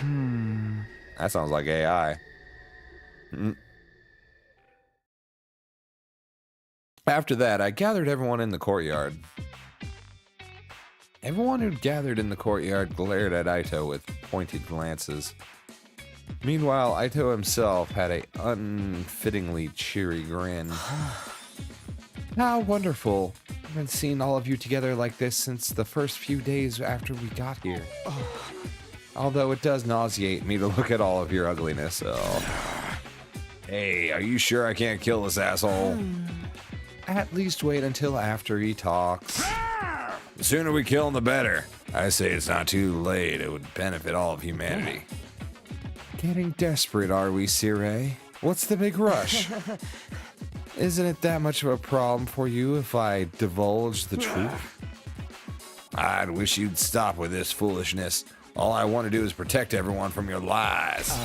That sounds like AI. After that, I gathered everyone in the courtyard. Everyone who'd gathered in the courtyard glared at Eito with pointed glances. Meanwhile, Eito himself had a unfittingly cheery grin. How wonderful. I haven't seen all of you together like this since the first few days after we got here. Although it does nauseate me to look at all of your ugliness. Hey, are you sure I can't kill this asshole? At least wait until after he talks. The sooner we kill him, the better. I say it's not too late. It would benefit all of humanity. Getting desperate, are we, Sirei? What's the big rush? Isn't it that much of a problem for you if I divulge the truth? I'd wish you'd stop with this foolishness. All I want to do is protect everyone from your lies.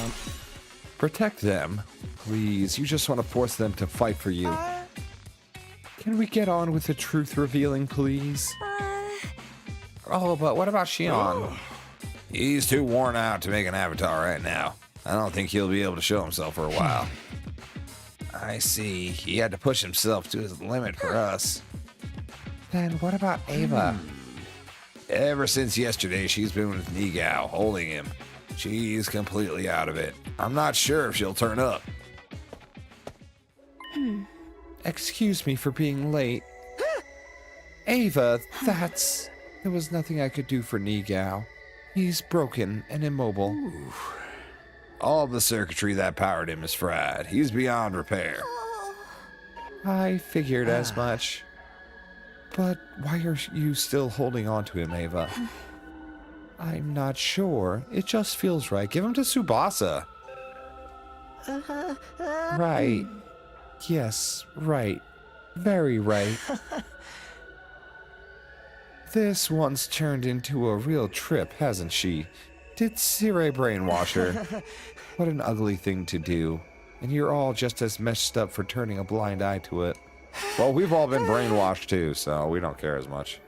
Protect them? Please, you just want to force them to fight for you. Can we get on with the truth revealing, please? Oh, but what about Shion? He's too worn out to make an avatar right now. I don't think he'll be able to show himself for a while. I see. He had to push himself to his limit for us. Then what about Ava? Ever since yesterday, she's been with Nigao, holding him. She's completely out of it. I'm not sure if she'll turn up. Excuse me for being late. Ava, there was nothing I could do for Nigao. He's broken and immobile. Ooh. All the circuitry that powered him is fried. He's beyond repair. I figured as much. But why are you still holding on to him, Ava? I'm not sure. It just feels right. Give him to Tsubasa. Right. Yes, right. Very right. This one's turned into a real trip, hasn't she? Did Sirei brainwash her? What an ugly thing to do. And you're all just as messed up for turning a blind eye to it. Well, we've all been brainwashed too, so we don't care as much.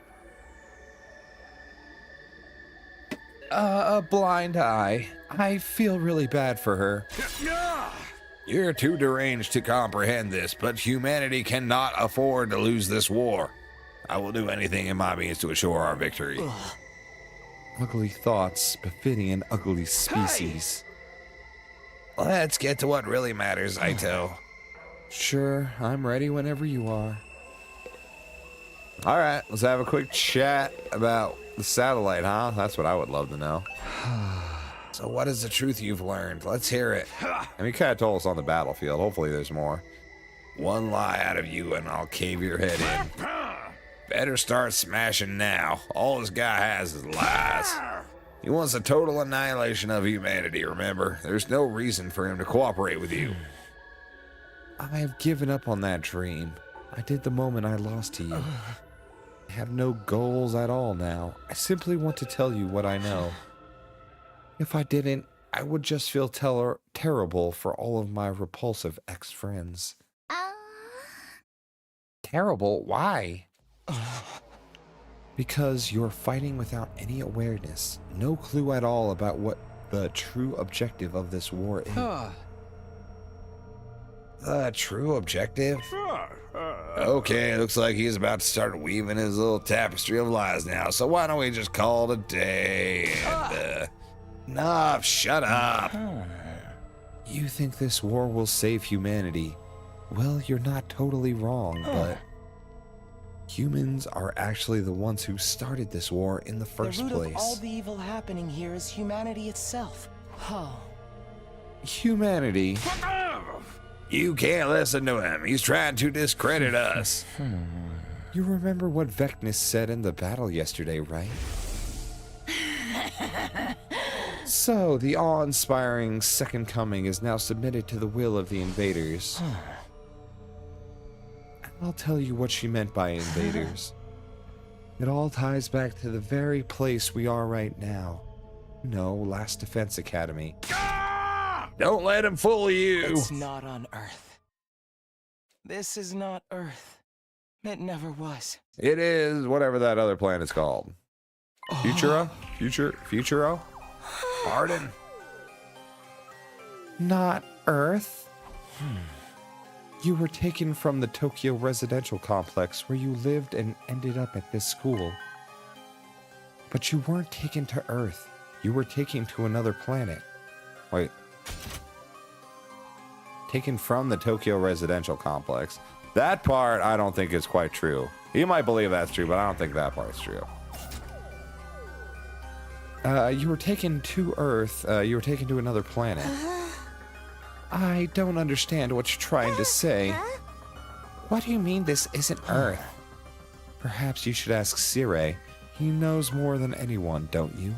A blind eye. I feel really bad for her. You're too deranged to comprehend this, but humanity cannot afford to lose this war. I will do anything in my means to assure our victory. Ugly thoughts befitting an ugly species. Let's get to what really matters, Eito. Sure, I'm ready whenever you are. Alright, let's have a quick chat about the satellite, huh? That's what I would love to know. So what is the truth you've learned? Let's hear it. I mean, you kind of told us on the battlefield. Hopefully there's more. One lie out of you and I'll cave your head in. Better start smashing now. All this guy has is lies. He wants a total annihilation of humanity, remember? There's no reason for him to cooperate with you. I have given up on that dream. I did the moment I lost to you. I have no goals at all now. I simply want to tell you what I know. If I didn't, I would just feel terrible for all of my repulsive ex-friends. Terrible? Why? Because you're fighting without any awareness, no clue at all about what the true objective of this war is. The true objective? Okay, looks like he's about to start weaving his little tapestry of lies now, so why don't we just call it a day and, enough, shut up. You think this war will save humanity? Well, you're not totally wrong, but humans are actually the ones who started this war in the first place. The root of all the evil happening here is humanity itself. Humanity? You can't listen to him. He's trying to discredit us. You remember what Vecnus said in the battle yesterday, right? So, the awe-inspiring Second Coming is now submitted to the will of the invaders. I'll tell you what she meant by invaders. It all ties back to the very place we are right now. No, Last Defense Academy. Don't let him fool you! It's not on Earth. This is not Earth. It never was. It is whatever that other planet's called. Futuro? Futuro? Pardon? Not Earth? You were taken from the Tokyo residential complex where you lived and ended up at this school. But you weren't taken to Earth. You were taken to another planet. Wait. Taken from the Tokyo residential complex. That part I don't think is quite true. You might believe that's true, but I don't think that part's true. You were taken to Earth. You were taken to another planet. I don't understand what you're trying to say. What do you mean this isn't Earth? Perhaps you should ask Sirei. He knows more than anyone, don't you?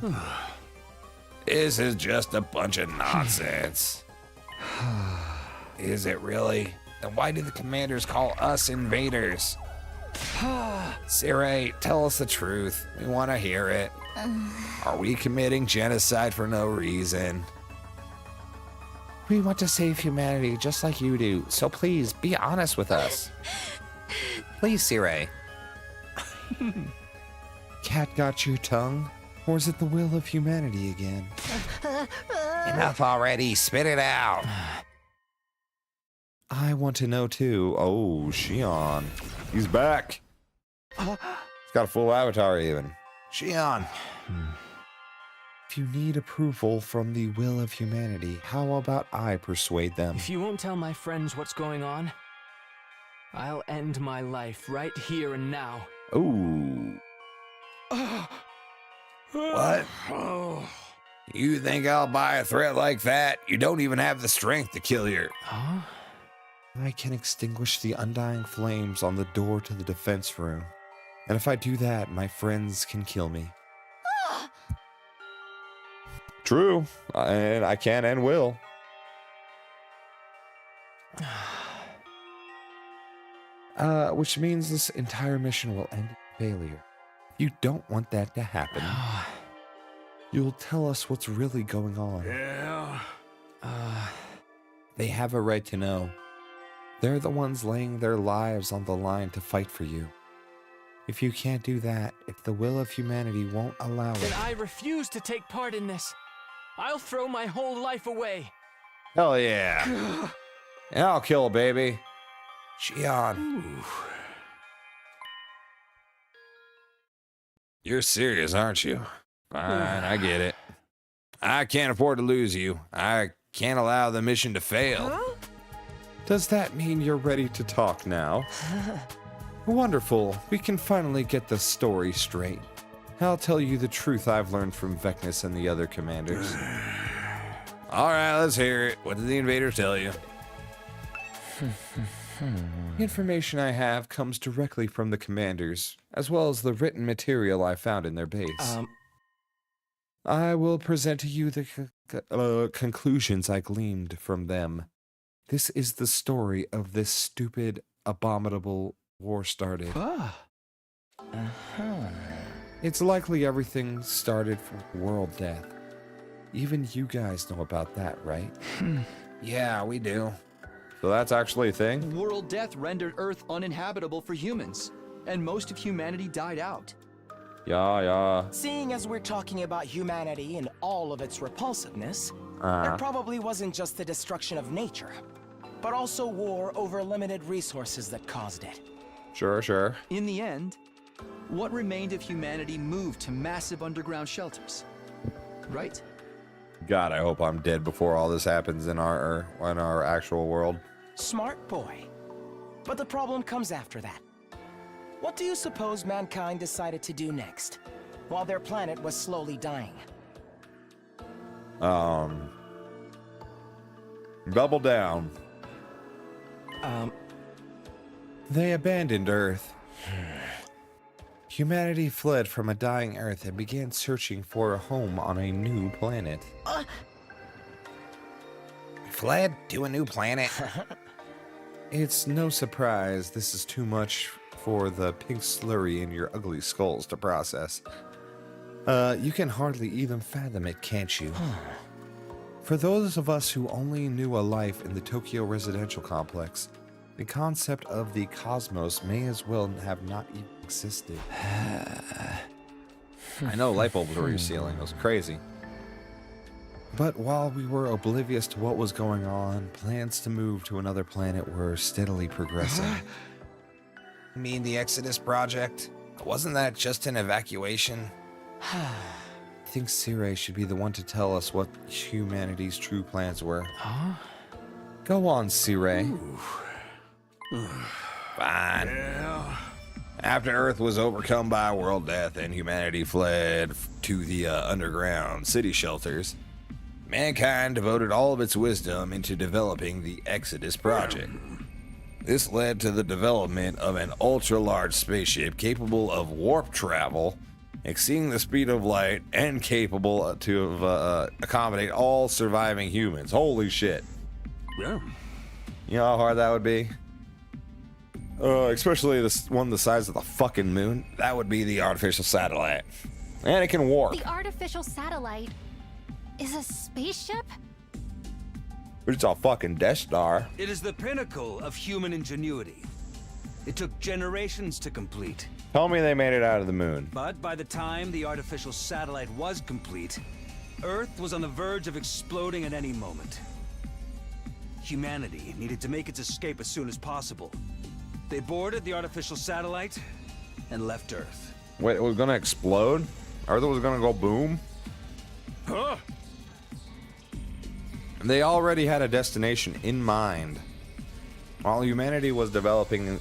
This is just a bunch of nonsense. Is it really? Then why do the commanders call us invaders? Sirei, tell us the truth. We want to hear it. Are we committing genocide for no reason? We want to save humanity just like you do, so please be honest with us. Please, Sirei. Cat got your tongue? Or is it the will of humanity again? Enough already, spit it out. I want to know too. Oh, Shion. He's back. He's got a full avatar even. Shion. If you need approval from the will of humanity, how about I persuade them? If you won't tell my friends what's going on, I'll end my life right here and now. Ooh. What? You think I'll buy a threat like that? You don't even have the strength to kill your... Huh? I can extinguish the undying flames on the door to the defense room. And if I do that, my friends can kill me. True. And I can and will. Which means this entire mission will end in failure. You don't want that to happen. You'll tell us what's really going on. Yeah. They have a right to know. They're the ones laying their lives on the line to fight for you. If you can't do that, if the will of humanity won't allow it... Then I refuse to take part in this. I'll throw my whole life away. Hell yeah. And I'll kill a baby. Shion. You're serious, aren't you? Fine, I get it. I can't afford to lose you. I can't allow the mission to fail. Huh? Does that mean you're ready to talk now? Wonderful. We can finally get the story straight. I'll tell you the truth I've learned from Vecnus and the other commanders. All right, let's hear it. What did the invaders tell you? The information I have comes directly from the commanders, as well as the written material I found in their base. I will present to you the conclusions I gleaned from them. This is the story of this stupid, abominable war started. It's likely everything started from world death. Even you guys know about that, right? Yeah, we do. So that's actually a thing? World death rendered Earth uninhabitable for humans, and most of humanity died out. Yeah. Seeing as we're talking about humanity and all of its repulsiveness, it probably wasn't just the destruction of nature, but also war over limited resources that caused it. Sure. In the end, what remained of humanity moved to massive underground shelters, right? God, I hope I'm dead before all this happens in our actual world. Smart boy. But the problem comes after that. What do you suppose mankind decided to do next, while their planet was slowly dying? Double down. They abandoned Earth. Humanity fled from a dying Earth and began searching for a home on a new planet. Fled to a new planet? It's no surprise this is too much for the pink slurry in your ugly skulls to process. You can hardly even fathom it, can't you? For those of us who only knew a life in the Tokyo residential complex, the concept of the cosmos may as well have not even existed. I know light bulbs were your ceiling. It was crazy. But while we were oblivious to what was going on, plans to move to another planet were steadily progressing. You mean the Exodus project? Wasn't that just an evacuation? I think Sirei should be the one to tell us what humanity's true plans were. Go on, Sirei. Fine. Yeah. After Earth was overcome by world death and humanity fled to the underground city shelters, mankind devoted all of its wisdom into developing the Exodus project. This led to the development of an ultra-large spaceship capable of warp travel exceeding the speed of light and capable to accommodate all surviving humans. Holy shit. Yeah. You know how hard that would be? Especially this one the size of the fucking moon. That would be the artificial satellite. And it can warp. The artificial satellite is a spaceship? It's a fucking Death Star. It is the pinnacle of human ingenuity. It took generations to complete. Tell me they made it out of the moon. But by the time the artificial satellite was complete, Earth was on the verge of exploding at any moment. Humanity needed to make its escape as soon as possible. They boarded the artificial satellite and left Earth. Wait, it was gonna explode? Earth was gonna go boom? Huh? They already had a destination in mind. While humanity was developing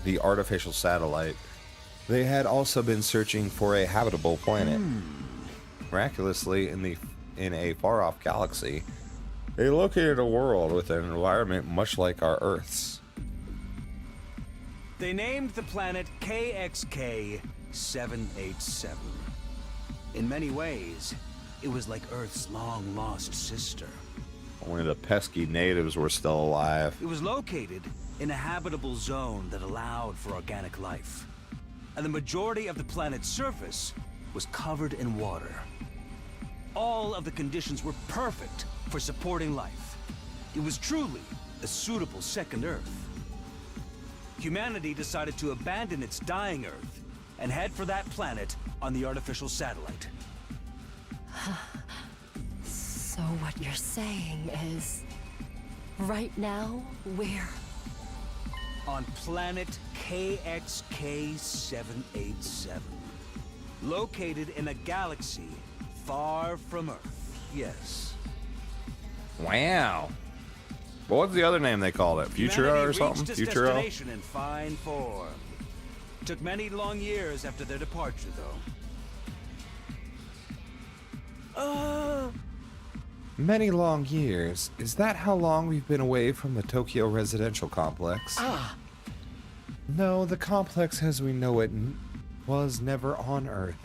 the artificial satellite, they had also been searching for a habitable planet. Miraculously, in a far-off galaxy, they located a world with an environment much like our Earth's. They named the planet KXK 787. In many ways, it was like Earth's long-lost sister. Only the pesky natives were still alive. It was located in a habitable zone that allowed for organic life. And the majority of the planet's surface was covered in water. All of the conditions were perfect for supporting life. It was truly a suitable second Earth. Humanity decided to abandon its dying Earth and head for that planet on the artificial satellite. So what you're saying is, right now, we're on planet KXK 787, located in a galaxy far from Earth. Yes. Wow. What's the other name they called it? Futuro or something? Its Futuro? Destination in fine form. Took many long years after their departure, though. Many long years. Is that how long we've been away from the Tokyo residential complex? No, the complex as we know it was never on Earth.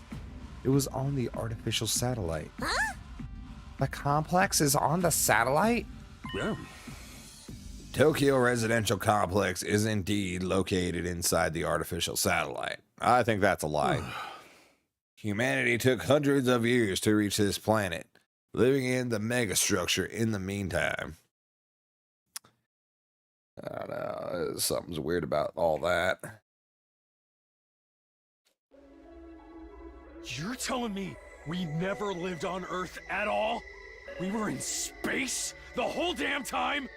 It was on the artificial satellite. Huh? The complex is on the satellite? Yeah. Tokyo residential complex is indeed located inside the artificial satellite. I think that's a lie. Humanity took hundreds of years to reach this planet, living in the megastructure in the meantime. I don't know, something's weird about all that. You're telling me we never lived on Earth at all? We were in space the whole damn time?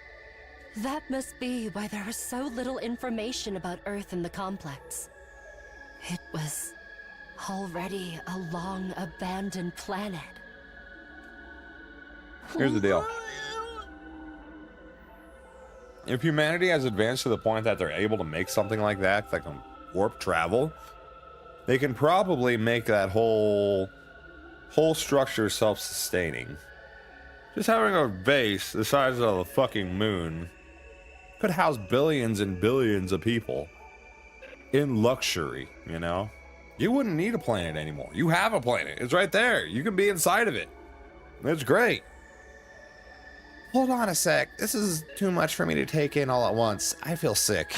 That must be why there is so little information about Earth and the complex. It was already a long abandoned planet. Here's the deal. If humanity has advanced to the point that they're able to make something like that can warp travel, they can probably make that whole structure self-sustaining. Just having a base the size of the fucking moon could house billions and billions of people in luxury, you know? You wouldn't need a planet anymore. You have a planet. It's right there. You can be inside of it. It's great. Hold on a sec. This is too much for me to take in all at once. I feel sick.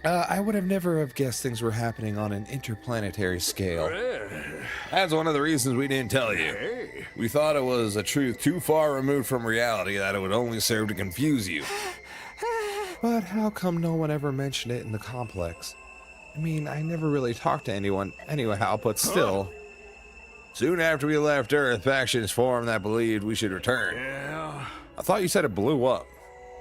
I would have never have guessed things were happening on an interplanetary scale. That's one of the reasons we didn't tell you. We thought it was a truth too far removed from reality that it would only serve to confuse you. But how come no one ever mentioned it in the complex? I mean, I never really talked to anyone anyhow, but still. Soon after we left Earth, factions formed that believed we should return. Yeah. I thought you said it blew up.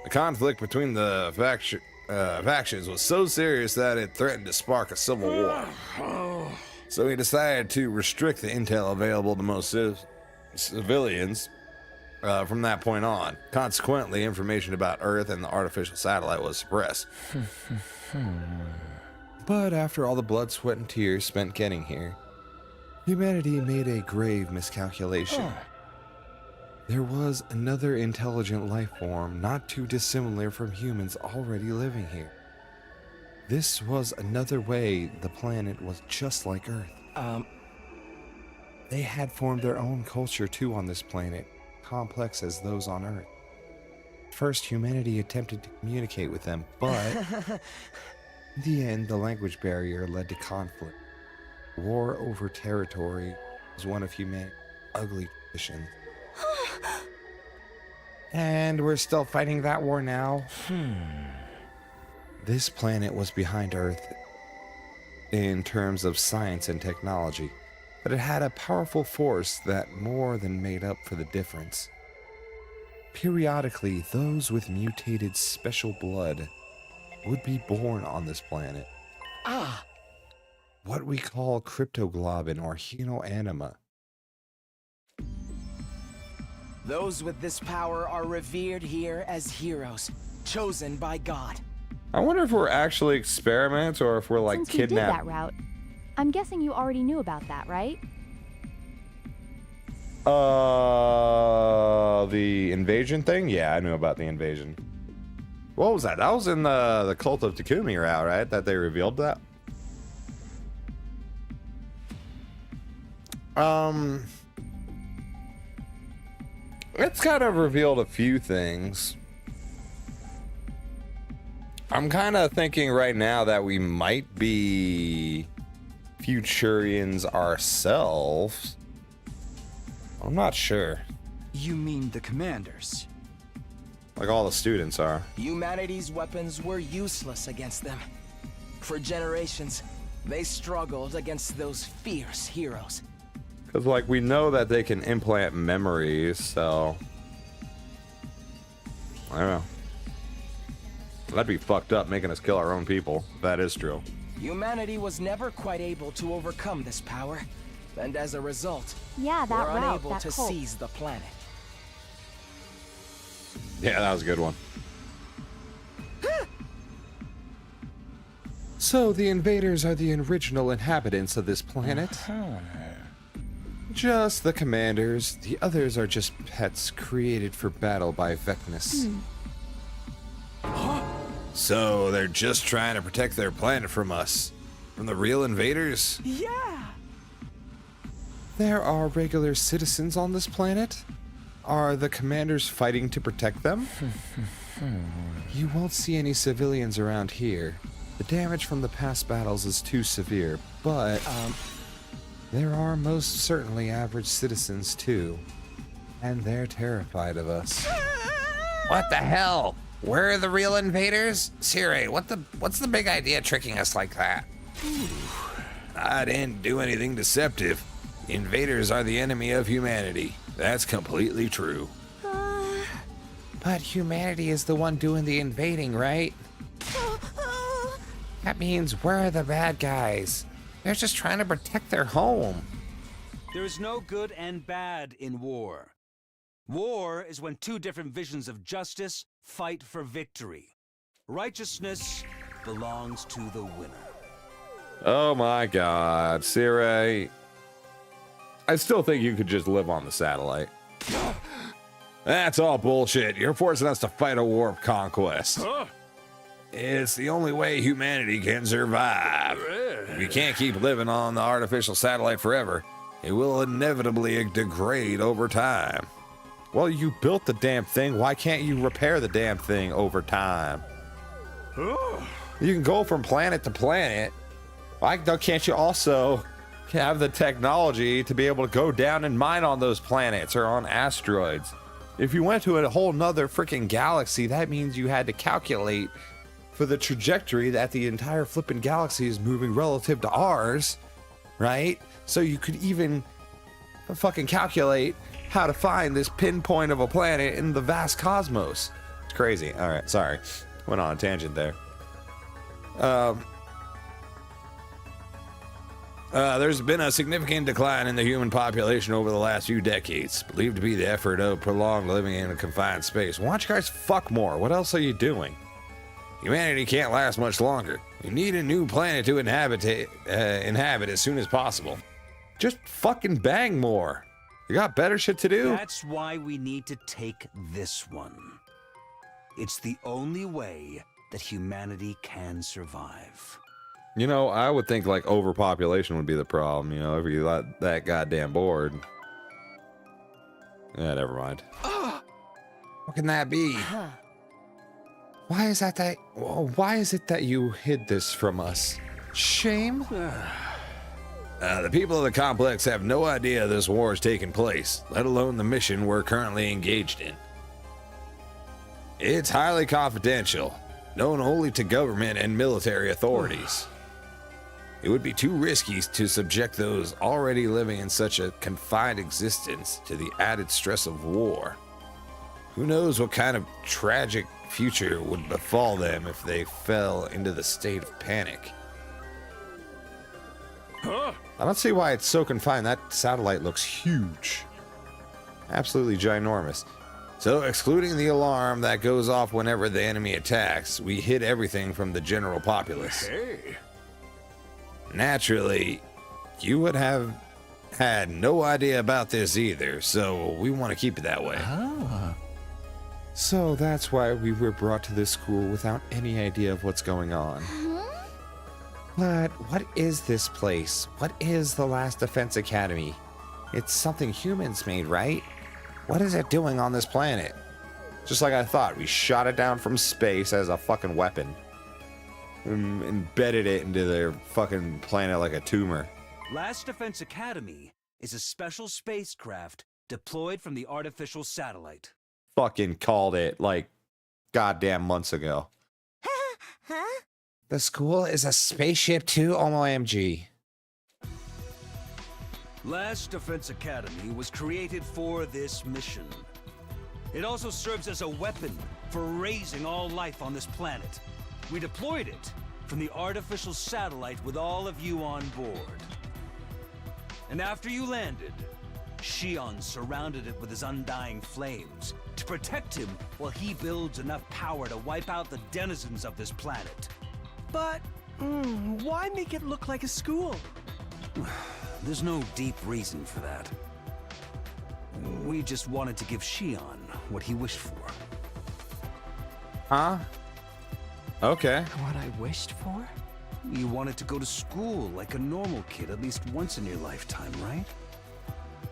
The conflict between the factions was so serious that it threatened to spark a civil war. So we decided to restrict the intel available to most civilians from that point on. Consequently, information about Earth and the artificial satellite was suppressed. But after all the blood, sweat, and tears spent getting here, humanity made a grave miscalculation. There was another intelligent life form not too dissimilar from humans already living here. This was another way the planet was just like Earth. They had formed their own culture too on this planet, complex as those on Earth. First, humanity attempted to communicate with them, but in the end, the language barrier led to conflict. War over territory was one of humanity's ugly traditions. And we're still fighting that war now. This planet was behind Earth in terms of science and technology, but it had a powerful force that more than made up for the difference. Periodically, those with mutated special blood would be born on this planet. What we call cryptoglobin or henoanima. Those with this power are revered here as heroes, chosen by God. I wonder if we're actually experiments or if we're like Since you did kidnapped. that route, I'm guessing you already knew about that, right? The invasion thing? Yeah, I knew about the invasion. What was that? That was in the Cult of Takumi route, right? That they revealed that? It's kind of revealed a few things. I'm kind of thinking right now that we might be Futurians ourselves. I'm not sure. You mean the commanders? Like all the students are. Humanity's weapons were useless against them. For generations, they struggled against those fierce heroes. Because, like, we know that they can implant memories, so... I don't know. That'd be fucked up, making us kill our own people. That is true. Humanity was never quite able to overcome this power, and as a result, Yeah, that were route, unable that to cult. seize the planet. Yeah, that was a good one. So, the invaders are the original inhabitants of this planet? Just the commanders. The others are just pets created for battle by Vecnus. So, they're just trying to protect their planet from us? From the real invaders? Yeah! There are regular citizens on this planet? Are the commanders fighting to protect them? You won't see any civilians around here. The damage from the past battles is too severe, but there are most certainly average citizens too. And they're terrified of us. What the hell? Where are the real invaders? Sirei, what's the big idea tricking us like that? I didn't do anything deceptive. The invaders are the enemy of humanity. That's completely true. But humanity is the one doing the invading, right? That means we're the bad guys. They're just trying to protect their home. There is no good and bad in war. War is when two different visions of justice fight for victory. Righteousness belongs to the winner. Oh my god, Sirei. I still think you could just live on the satellite. That's all bullshit. You're forcing us to fight a war of conquest. It's the only way humanity can survive. We can't keep living on the artificial satellite forever. It will inevitably degrade over time. Well, you built the damn thing. Why can't you repair the damn thing over time? You can go from planet to planet. Why can't you also have the technology to be able to go down and mine on those planets or on asteroids? If you went to a whole nother freaking galaxy, that means you had to calculate for the trajectory that the entire flippin' galaxy is moving relative to ours, right? So you could even fucking calculate how to find this pinpoint of a planet in the vast cosmos. It's crazy. All right, sorry. Went on a tangent there. There's been a significant decline in the human population over the last few decades, believed to be the effort of prolonged living in a confined space. Why don't you guys fuck more? What else are you doing? Humanity can't last much longer. We need a new planet to inhabit as soon as possible. Just fucking bang more. You got better shit to do? That's why we need to take this one. It's the only way that humanity can survive. You know, I would think like overpopulation would be the problem. You know, if you let that goddamn bored. Yeah, never mind. What can that be? Why is it that you hid this from us? Shame? The people of the complex have no idea this war is taking place, let alone the mission we're currently engaged in. It's highly confidential, known only to government and military authorities. It would be too risky to subject those already living in such a confined existence to the added stress of war. Who knows what kind of tragic future would befall them if they fell into the state of panic. I don't see why it's so confined. That satellite looks huge. Absolutely ginormous. So, excluding the alarm that goes off whenever the enemy attacks, we hid everything from the general populace. Hey. Naturally, you would have had no idea about this either, so we want to keep it that way. So that's why we were brought to this school without any idea of what's going on. But what is this place? What is the Last Defense Academy? It's something humans made, right? What is it doing on this planet? Just like I thought, we shot it down from space as a fucking weapon. Embedded it into their fucking planet like a tumor. Last Defense Academy is a special spacecraft deployed from the artificial satellite. Fucking called it like goddamn months ago. The school is a spaceship too, OMG. Last Defense Academy was created for this mission. It also serves as a weapon for raising all life on this planet. We deployed it from the artificial satellite with all of you on board. And after you landed, Shion surrounded it with his undying flames to protect him while he builds enough power to wipe out the denizens of this planet. But, why make it look like a school? There's no deep reason for that. We just wanted to give Shion what he wished for. Huh? Okay. What I wished for? You wanted to go to school like a normal kid at least once in your lifetime, right?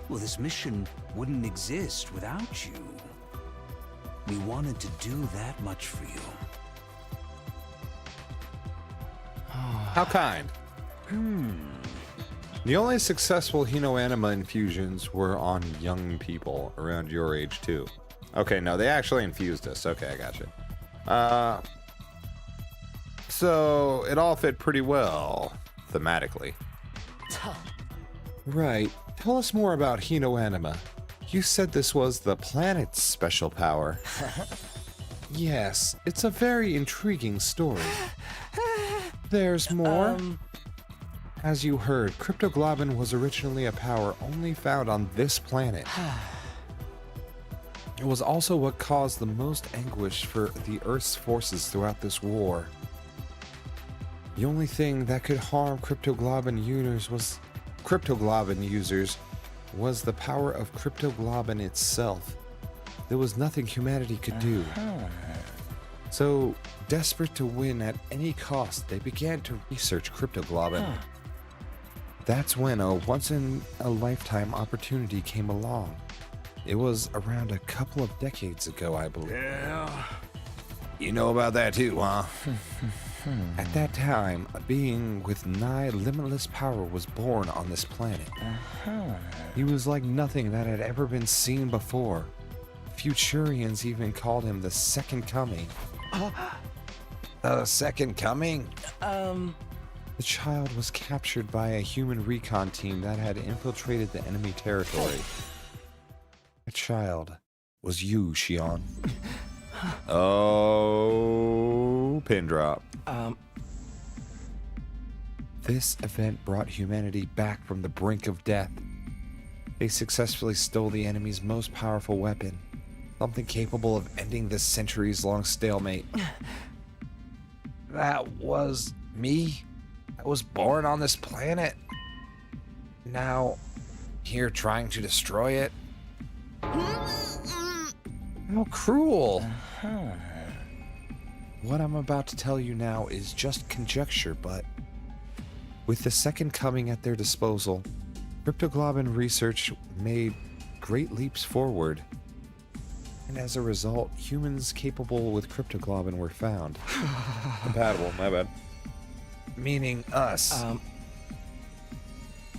Well, this mission wouldn't exist without you. We wanted to do that much for you. How kind. The only successful Hinoanima infusions were on young people around your age too. Okay, no, they actually infused us. Okay, I gotcha. So it all fit pretty well, thematically. Right. Tell us more about Hinoanima. You said this was the planet's special power. Yes, it's a very intriguing story. There's more? As you heard, cryptoglobin was originally a power only found on this planet. It was also what caused the most anguish for the Earth's forces throughout this war. The only thing that could harm cryptoglobin users was the power of cryptoglobin itself. There was nothing humanity could do. So, desperate to win at any cost, they began to research cryptoglobin. That's when a once-in-a-lifetime opportunity came along. It was around a couple of decades ago, I believe. Yeah. You know about that too, huh? At that time, a being with nigh limitless power was born on this planet. He was like nothing that had ever been seen before. Futurians even called him the Second Coming. The Second Coming? The child was captured by a human recon team that had infiltrated the enemy territory. The child was you, Shion. Oh, pin drop. This event brought humanity back from the brink of death. They successfully stole the enemy's most powerful weapon, something capable of ending this centuries-long stalemate. That was me. I was born on this planet. Now, here trying to destroy it. How cruel. what I'm about to tell you now is just conjecture, but with the second coming at their disposal, cryptoglobin research made great leaps forward. And as a result, humans capable with cryptoglobin were found. Compatible, my bad. Meaning us.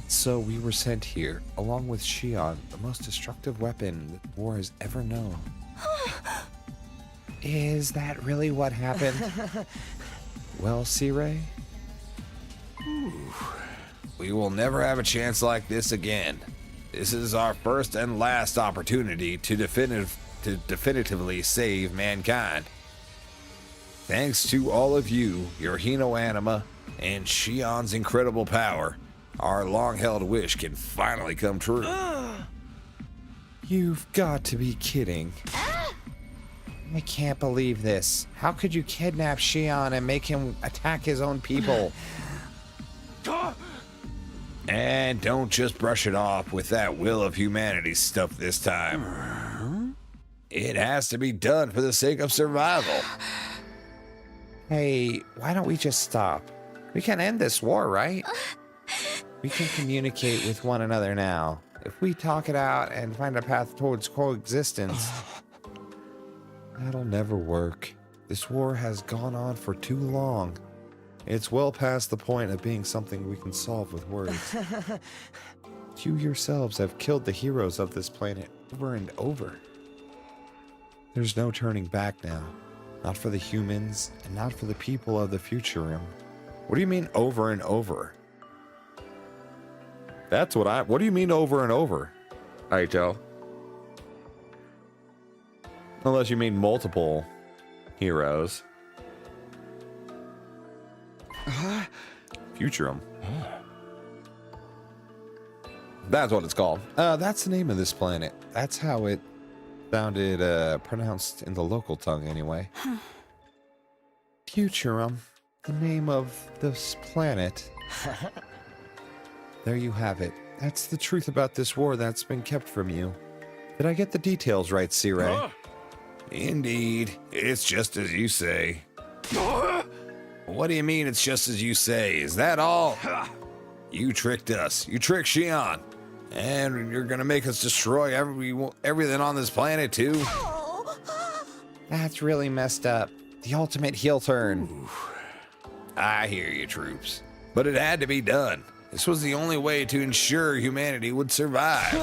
So we were sent here, along with Shion, the most destructive weapon that war has ever known. Is that really what happened? Well, Sirei, we will never have a chance like this again. This is our first and last opportunity to definitively save mankind. Thanks to all of you, your Hino Anima, and Shion's incredible power, our long-held wish can finally come true. You've got to be kidding. I can't believe this. How could you kidnap Shion and make him attack his own people? And don't just brush it off with that will of humanity stuff this time. It has to be done for the sake of survival. Hey, why don't we just stop? We can end this war, right? We can communicate with one another now. If we talk it out and find a path towards coexistence, that'll never work. This war has gone on for too long. It's well past the point of being something we can solve with words. You yourselves have killed the heroes of this planet over and over. There's no turning back now. Not for the humans, and not for the people of the future realm. What do you mean over and over? What do you mean over and over, Eito? Unless you mean multiple heroes. Futurum. That's what it's called. That's the name of this planet. That's how it sounded pronounced in the local tongue anyway. Futurum. The name of this planet. There you have it. That's the truth about this war that's been kept from you. Did I get the details right, Sirei? Indeed. It's just as you say. What do you mean it's just as you say? Is that all? You tricked us. You tricked Shion. And you're gonna make us destroy everything on this planet, too? That's really messed up. The ultimate heel turn. Ooh. I hear you, troops. But it had to be done. This was the only way to ensure humanity would survive.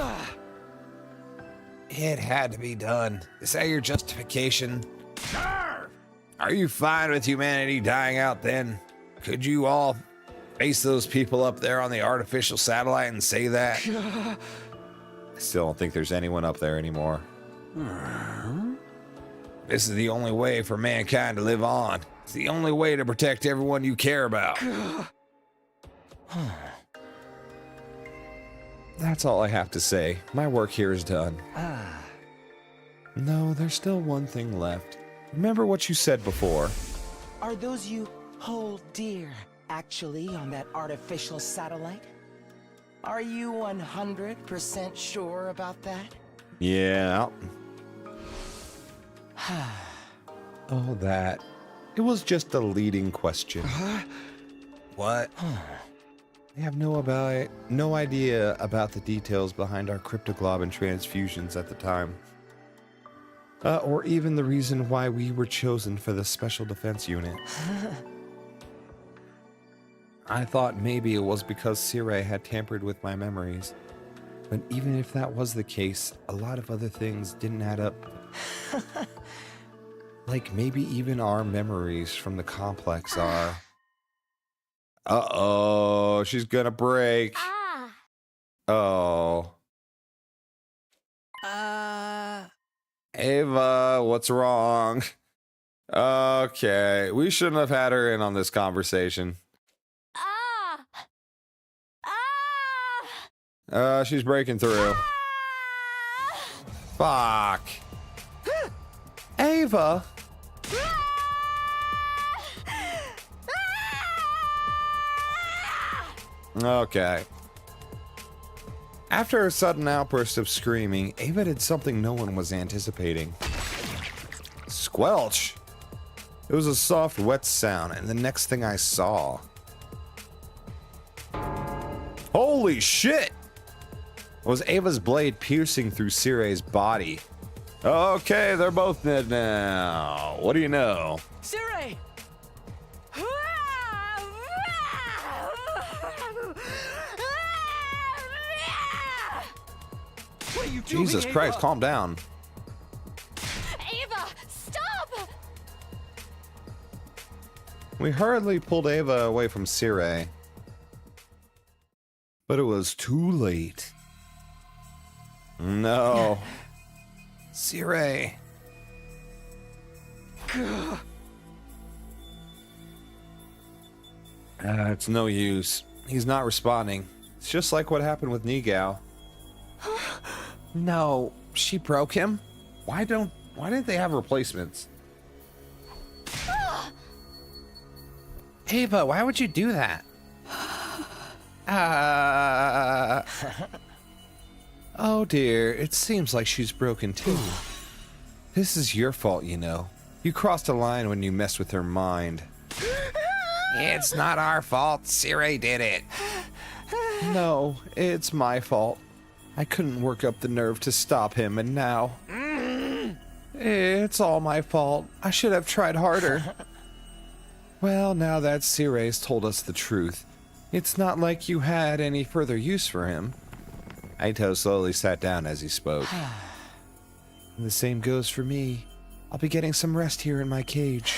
It had to be done. Is that your justification? Are you fine with humanity dying out then? Could you all face those people up there on the artificial satellite and say that? I still don't think there's anyone up there anymore. This is the only way for mankind to live on. It's the only way to protect everyone you care about. That's all I have to say. My work here is done. No, there's still one thing left. Remember what you said before. Are those you hold dear actually on that artificial satellite? Are you 100% sure about that? Yeah. Oh, that. It was just a leading question. What? I have no idea about the details behind our cryptoglobin transfusions at the time. Or even the reason why we were chosen for the Special Defense Unit. I thought maybe it was because Sirei had tampered with my memories. But even if that was the case, a lot of other things didn't add up. Like maybe even our memories from the complex are... Uh-oh, she's gonna break. Oh. Ava, what's wrong? Okay, we shouldn't have had her in on this conversation. She's breaking through. Fuck. Ava. Okay. After a sudden outburst of screaming, Ava did something no one was anticipating. Squelch! It was a soft, wet sound, and the next thing I saw... Holy shit! Was Ava's blade piercing through Sirei's body. Okay, they're both dead now. What do you know? Sirei! What are you doing, Jesus Christ, Ava? calm down. Ava, stop! We hurriedly pulled Ava away from Sirei. But it was too late. No. Sirei. It's no use. He's not responding. It's just like what happened with Nigao. No, she broke him? Why didn't they have replacements? Ava, why would you do that? Oh dear, it seems like she's broken too. This is your fault, you know. You crossed a line when you messed with her mind. It's not our fault. Sirei did it. No, it's my fault. I couldn't work up the nerve to stop him, and now... It's all my fault. I should have tried harder. Well, now that Sirei's told us the truth, it's not like you had any further use for him. Eito slowly sat down as he spoke. And the same goes for me. I'll be getting some rest here in my cage.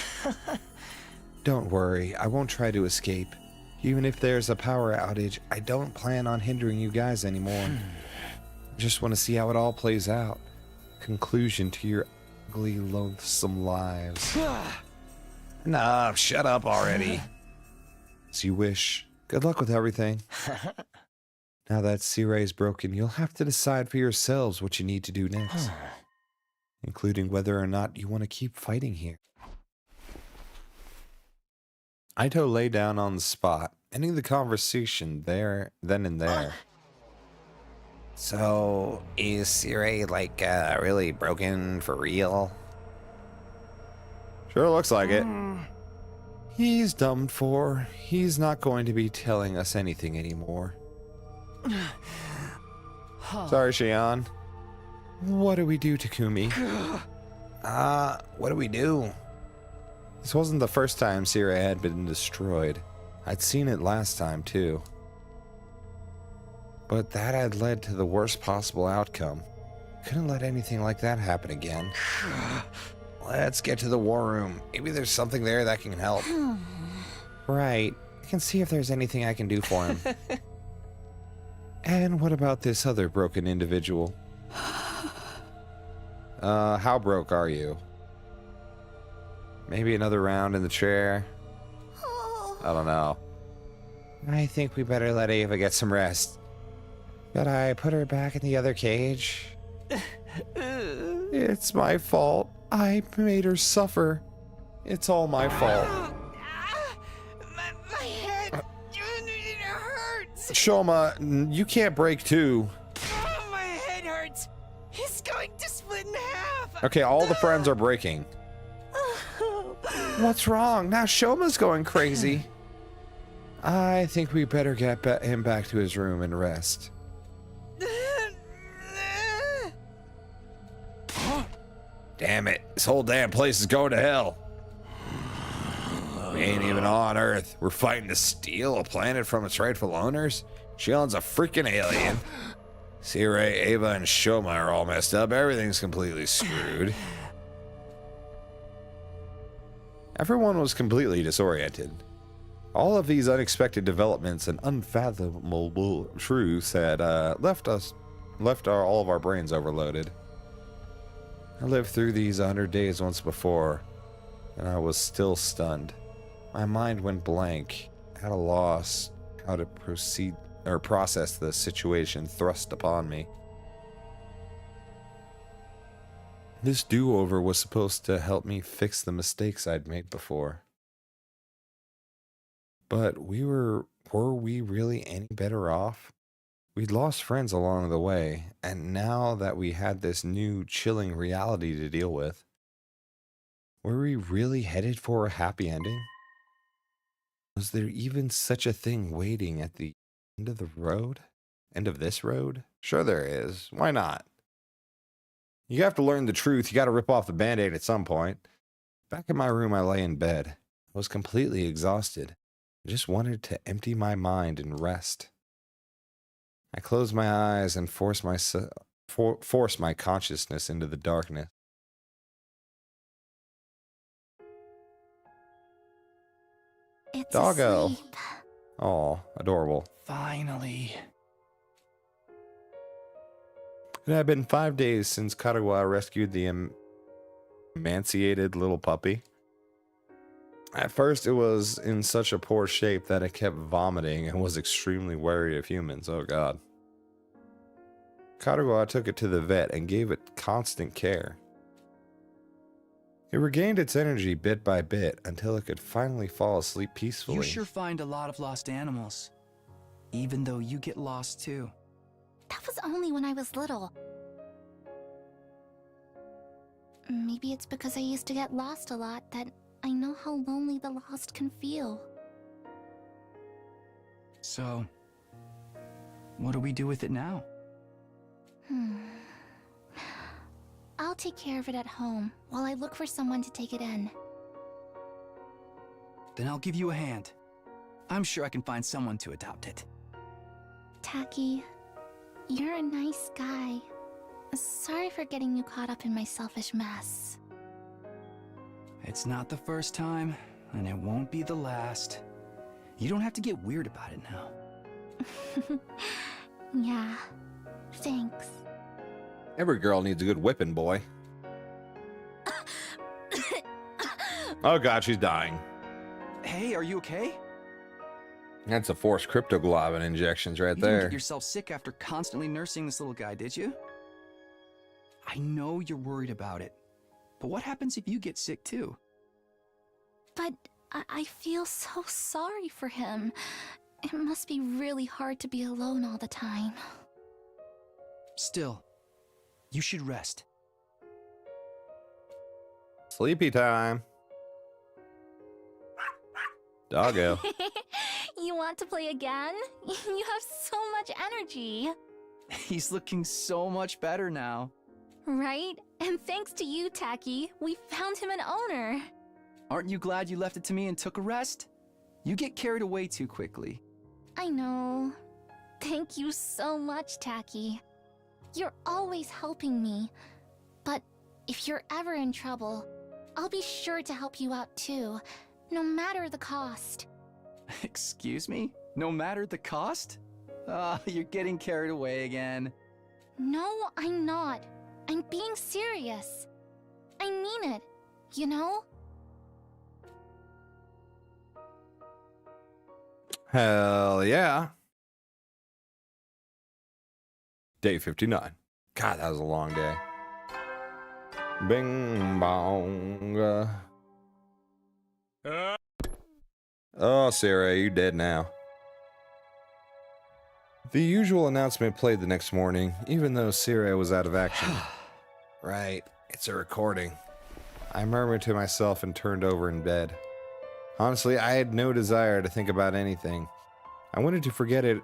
Don't worry, I won't try to escape. Even if there's a power outage, I don't plan on hindering you guys anymore. I just want to see how it all plays out. Conclusion to your ugly, loathsome lives. Enough, shut up already. As you wish. Good luck with everything. Now that Sirei's broken, you'll have to decide for yourselves what you need to do next. Including whether or not you want to keep fighting here. Eito lay down on the spot, ending the conversation then and there. So, is Sirei, like, really broken for real? Sure looks like it. He's done for. He's not going to be telling us anything anymore. Sorry, Shion. What do we do, Takumi? What do we do? This wasn't the first time Sirei had been destroyed. I'd seen it last time, too. But that had led to the worst possible outcome. Couldn't let anything like that happen again. Let's get to the war room. Maybe there's something there that can help. Right. I can see if there's anything I can do for him. And what about this other broken individual? How broke are you? Maybe another round in the chair? I don't know. I think we better let Ava get some rest. Could I put her back in the other cage? It's my fault. I made her suffer. It's all my fault. My head, it hurts. Shoma, you can't break too. Oh, my head hurts. It's going to split in half. Okay, all the friends are breaking. What's wrong? Now Shoma's going crazy. I think we better get him back to his room and rest. Damn it. This whole damn place is going to hell. We ain't even on Earth. We're fighting to steal a planet from its rightful owners? Shion's a freaking alien. Sirei, Ava, and Shoma are all messed up. Everything's completely screwed. Everyone was completely disoriented. All of these unexpected developments and unfathomable truths had left all of our brains overloaded. I lived through these 100 days once before, and I was still stunned. My mind went blank, at a loss how to proceed or process the situation thrust upon me. This do-over was supposed to help me fix the mistakes I'd made before. But were we really any better off? We'd lost friends along the way, and now that we had this new chilling reality to deal with, Were we really headed for a happy ending? Was there even such a thing waiting at the end of the road? End of this road? Sure there is. Why not? You have to learn the truth. You got to rip off the Band-Aid at some point. Back in my room, I lay in bed. I was completely exhausted. I just wanted to empty my mind and rest. I closed my eyes and forced my consciousness into the darkness. It's Doggo. asleep. Aw, adorable. Finally. It had been 5 days since Karawa rescued the emaciated little puppy. At first, it was in such a poor shape that it kept vomiting and was extremely wary of humans. Oh god. Karawa took it to the vet and gave it constant care. It regained its energy bit by bit until it could finally fall asleep peacefully. You sure find a lot of lost animals. Even though you get lost too. That was only when I was little. Maybe it's because I used to get lost a lot that I know how lonely the lost can feel. So, what do we do with it now? I'll take care of it at home while I look for someone to take it in. Then I'll give you a hand. I'm sure I can find someone to adopt it. Taki, you're a nice guy. Sorry for getting you caught up in my selfish mess. It's not the first time, and it won't be the last. You don't have to get weird about it now. Yeah, thanks. Every girl needs a good whipping, boy. Oh god, she's dying. Hey, are you okay? That's a forced cryptoglobin injections right You there. didn't get yourself sick after constantly nursing this little guy, did you? I know you're worried about it, but what happens if you get sick too? But I feel so sorry for him. It must be really hard to be alone all the time. Still, you should rest. Sleepy time. Doggo. You want to play again? You have so much energy. He's looking so much better now. Right? And thanks to you, Taki, we found him an owner. Aren't you glad you left it to me and took a rest? You get carried away too quickly. I know. Thank you so much, Taki. You're always helping me. But if you're ever in trouble, I'll be sure to help you out too, no matter the cost. Excuse me? No matter the cost? You're getting carried away again. No, I'm not. I'm being serious. I mean it, you know? Hell yeah. Day 59. God, that was a long day. Bing bong. Oh, Sirei, you dead now. The usual announcement played the next morning, even though Sirei was out of action. Right, it's a recording. I murmured to myself and turned over in bed. Honestly, I had no desire to think about anything. I wanted to forget it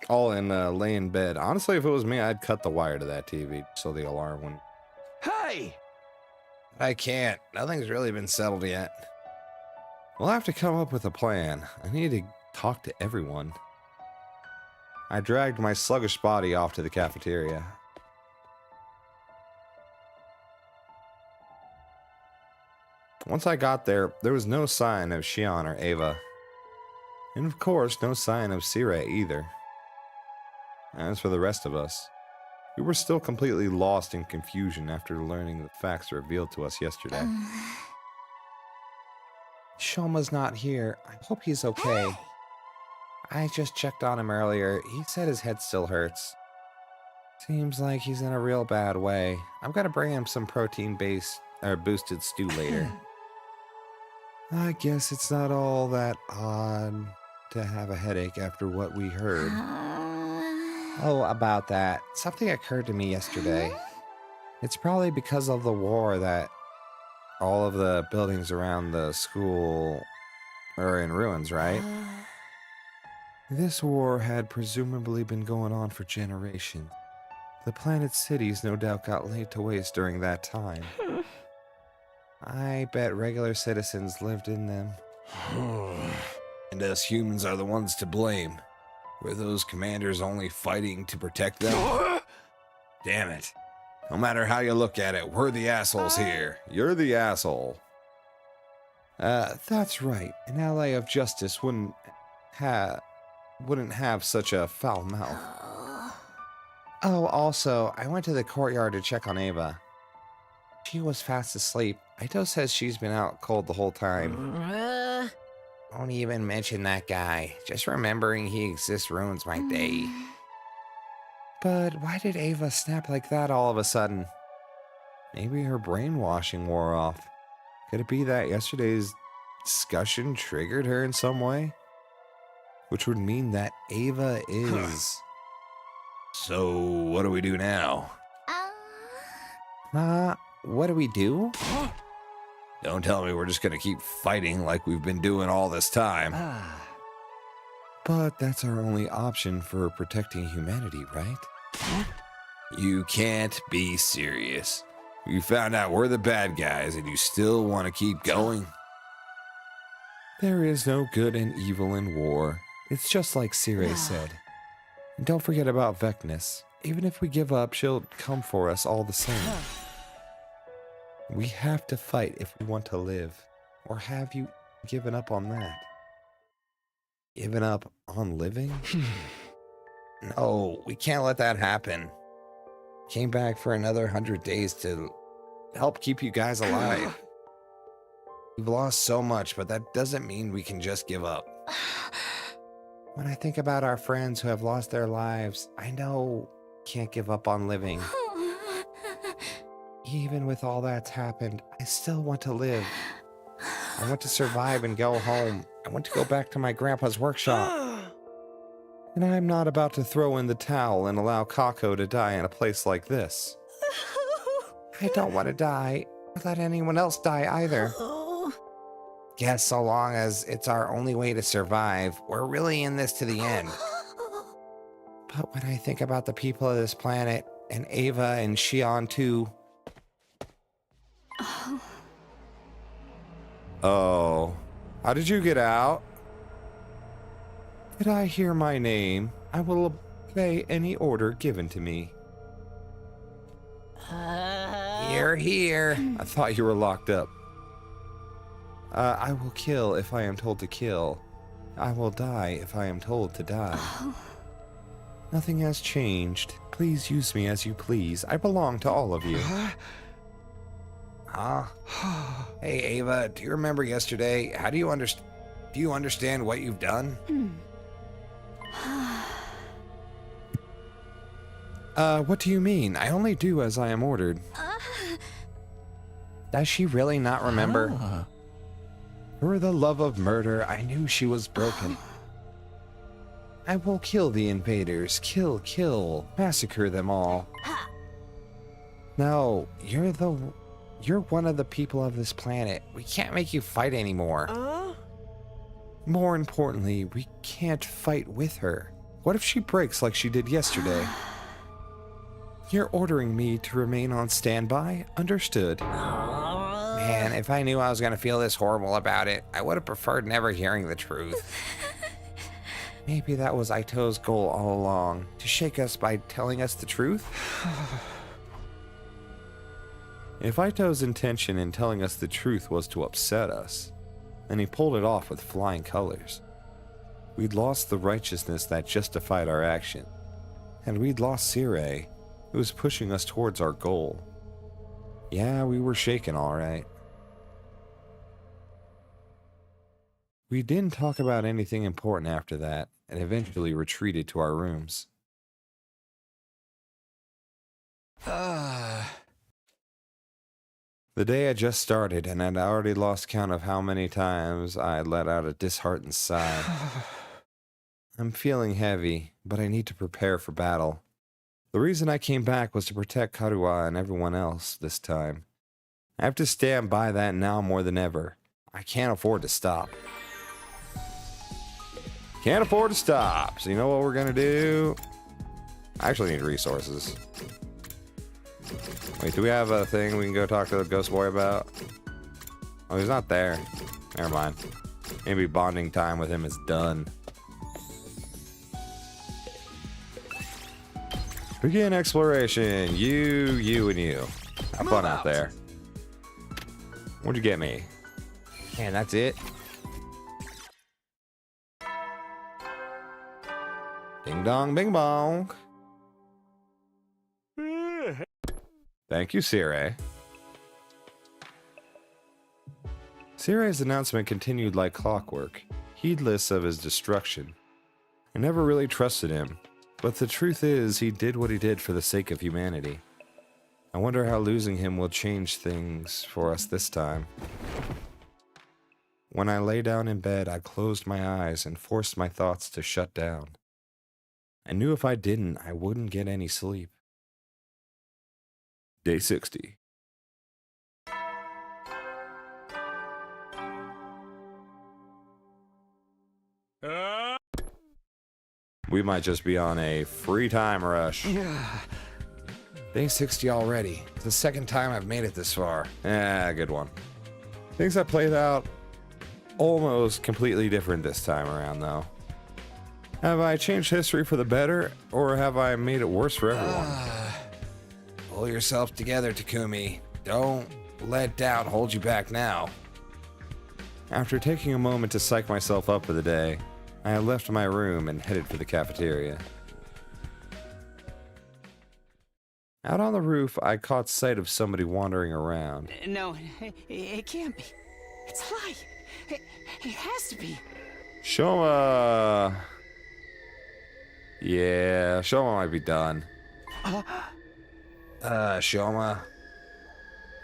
all and lay in bed. Honestly, if it was me, I'd cut the wire to that TV so the alarm wouldn't. Hey! I can't. Nothing's really been settled yet. We'll have to come up with a plan. I need to talk to everyone. I dragged my sluggish body off to the cafeteria. Once I got there, there was no sign of Xion or Ava. And of course, no sign of Sirei either. As for the rest of us, we were still completely lost in confusion after learning the facts revealed to us yesterday. Shoma's not here. I hope he's okay. Hey! I just checked on him earlier. He said his head still hurts. Seems like he's in a real bad way. I'm gonna bring him some protein-based or boosted stew later. I guess it's not all that odd to have a headache after what we heard. Oh, about that. Something occurred to me yesterday. It's probably because of the war that all of the buildings around the school are in ruins, right? This war had presumably been going on for generations. The planet's cities no doubt got laid to waste during that time. I bet regular citizens lived in them. And us humans are the ones to blame. Were those commanders only fighting to protect them? Damn it. No matter how you look at it, we're the assholes here. You're the asshole. That's right. An ally of justice wouldn't have such a foul mouth. Oh, also, I went to the courtyard to check on Ava. She was fast asleep. Eito says she's been out cold the whole time. Don't even mention that guy. Just remembering he exists ruins my day. But why did Ava snap like that all of a sudden? Maybe her brainwashing wore off. Could it be that yesterday's discussion triggered her in some way? Which would mean that Ava is... So, what do we do now? What do we do? Don't tell me we're just gonna keep fighting like we've been doing all this time. But that's our only option for protecting humanity, right? You can't be serious. You found out we're the bad guys and you still want to keep going? There is no good and evil in war. It's just like Sirei said. And don't forget about Vecnus. Even if we give up, she'll come for us all the same. We have to fight if we want to live. Or have you given up on that? Given up on living? No, we can't let that happen. Came back for another 100 days to help keep you guys alive. We've lost so much, but that doesn't mean we can just give up. When I think about our friends who have lost their lives, I know we can't give up on living. Even with all that's happened, I still want to live. I want to survive and go home. I want to go back to my grandpa's workshop. And I'm not about to throw in the towel and allow Kako to die in a place like this. I don't want to die, or let anyone else die either. Guess so long as it's our only way to survive, we're really in this to the end. But when I think about the people of this planet, and Ava and Xion too... Oh, how did you get out? Did I hear my name? I will obey any order given to me. You're here. I thought you were locked up. I will kill if I am told to kill. I will die if I am told to die. Nothing has changed. Please use me as you please. I belong to all of you. Huh? Hey, Ava, do you remember yesterday? How do you understand what you've done? What do you mean? I only do as I am ordered. Does she really not remember? For the love of murder, I knew she was broken. I will kill the invaders. Kill. Massacre them all. No, you're one of the people of this planet. We can't make you fight anymore. More importantly, we can't fight with her. What if she breaks like she did yesterday? You're ordering me to remain on standby? Understood. Man, if I knew I was going to feel this horrible about it, I would have preferred never hearing the truth. Maybe that was Eito's goal all along, to shake us by telling us the truth? If Eito's intention in telling us the truth was to upset us, then he pulled it off with flying colors. We'd lost the righteousness that justified our action, and we'd lost Sirei, who was pushing us towards our goal. Yeah, we were shaken all right. We didn't talk about anything important after that, and eventually retreated to our rooms. The day had just started, and I'd already lost count of how many times I let out a disheartened sigh. I'm feeling heavy, but I need to prepare for battle. The reason I came back was to protect Karua and everyone else this time. I have to stand by that now more than ever. I can't afford to stop. Can't afford to stop. So you know what we're gonna do? I actually need resources. Wait, do we have a thing we can go talk to the ghost boy about? Oh, he's not there. Never mind. Maybe bonding time with him is done. Begin exploration. You, and you. Have fun out there. What'd you get me? Man, that's it? Ding dong, bing bong. Thank you, Sirei. Sirei's announcement continued like clockwork, heedless of his destruction. I never really trusted him, but the truth is he did what he did for the sake of humanity. I wonder how losing him will change things for us this time. When I lay down in bed, I closed my eyes and forced my thoughts to shut down. I knew if I didn't, I wouldn't get any sleep. Day 60. We might just be on a free time rush. Day 60 already. It's the second time I've made it this far. Good one. Things have played out almost completely different this time around, though. Have I changed history for the better, or have I made it worse for everyone? Pull yourself together, Takumi. Don't let doubt hold you back now. After taking a moment to psych myself up for the day, I left my room and headed for the cafeteria. Out on the roof, I caught sight of somebody wandering around. No, it can't be. It's a lie. It has to be. Shoma. Yeah, Shoma might be done. Shoma.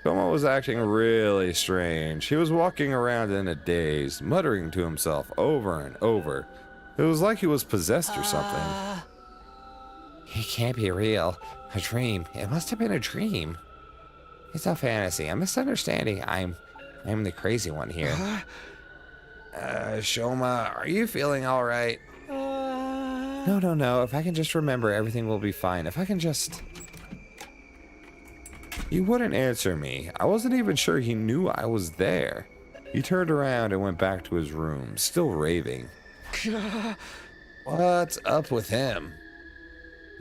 Shoma was acting really strange. He was walking around in a daze, muttering to himself over and over. It was like he was possessed or something. It can't be real. A dream. It must have been a dream. It's a fantasy. A misunderstanding. I'm the crazy one here. Shoma, are you feeling all right? No. If I can just remember, everything will be fine. If I can just... He wouldn't answer me. I wasn't even sure he knew I was there. He turned around and went back to his room, still raving. What's up with him?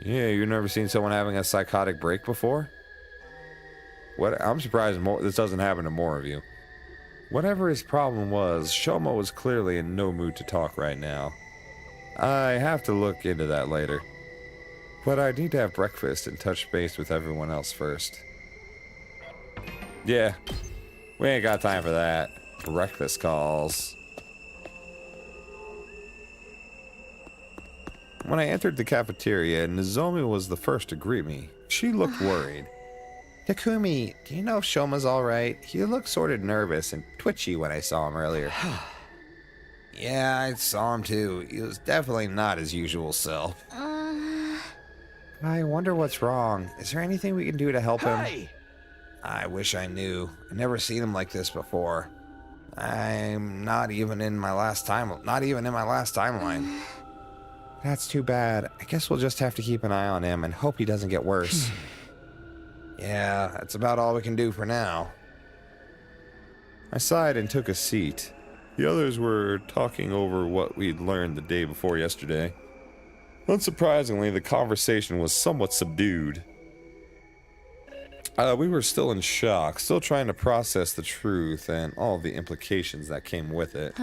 Yeah, you've never seen someone having a psychotic break before? What? I'm surprised this doesn't happen to more of you. Whatever his problem was, Shoma was clearly in no mood to talk right now. I have to look into that later. But I need to have breakfast and touch base with everyone else first. Yeah, we ain't got time for that. Breakfast calls. When I entered the cafeteria, Nozomi was the first to greet me. She looked worried. Takumi, do you know if Shoma's alright? He looked sort of nervous and twitchy when I saw him earlier. Yeah, I saw him too. He was definitely not his usual self. I wonder what's wrong. Is there anything we can do to help him? I wish I knew. I've never seen him like this before. I'm not even in my last timeline. That's too bad. I guess we'll just have to keep an eye on him and hope he doesn't get worse. Yeah, that's about all we can do for now. I sighed and took a seat. The others were talking over what we'd learned the day before yesterday. Unsurprisingly, the conversation was somewhat subdued. We were still in shock, still trying to process the truth and all the implications that came with it.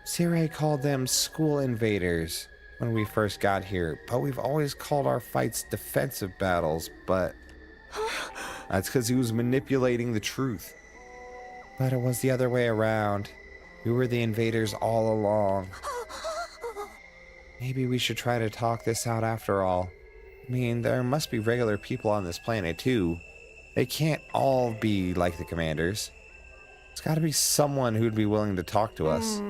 Sirei called them school invaders when we first got here, but we've always called our fights defensive battles, but that's because he was manipulating the truth. But it was the other way around. We were the invaders all along. Maybe we should try to talk this out after all. I mean, there must be regular people on this planet too. They can't all be like the commanders. There's gotta be someone who'd be willing to talk to us.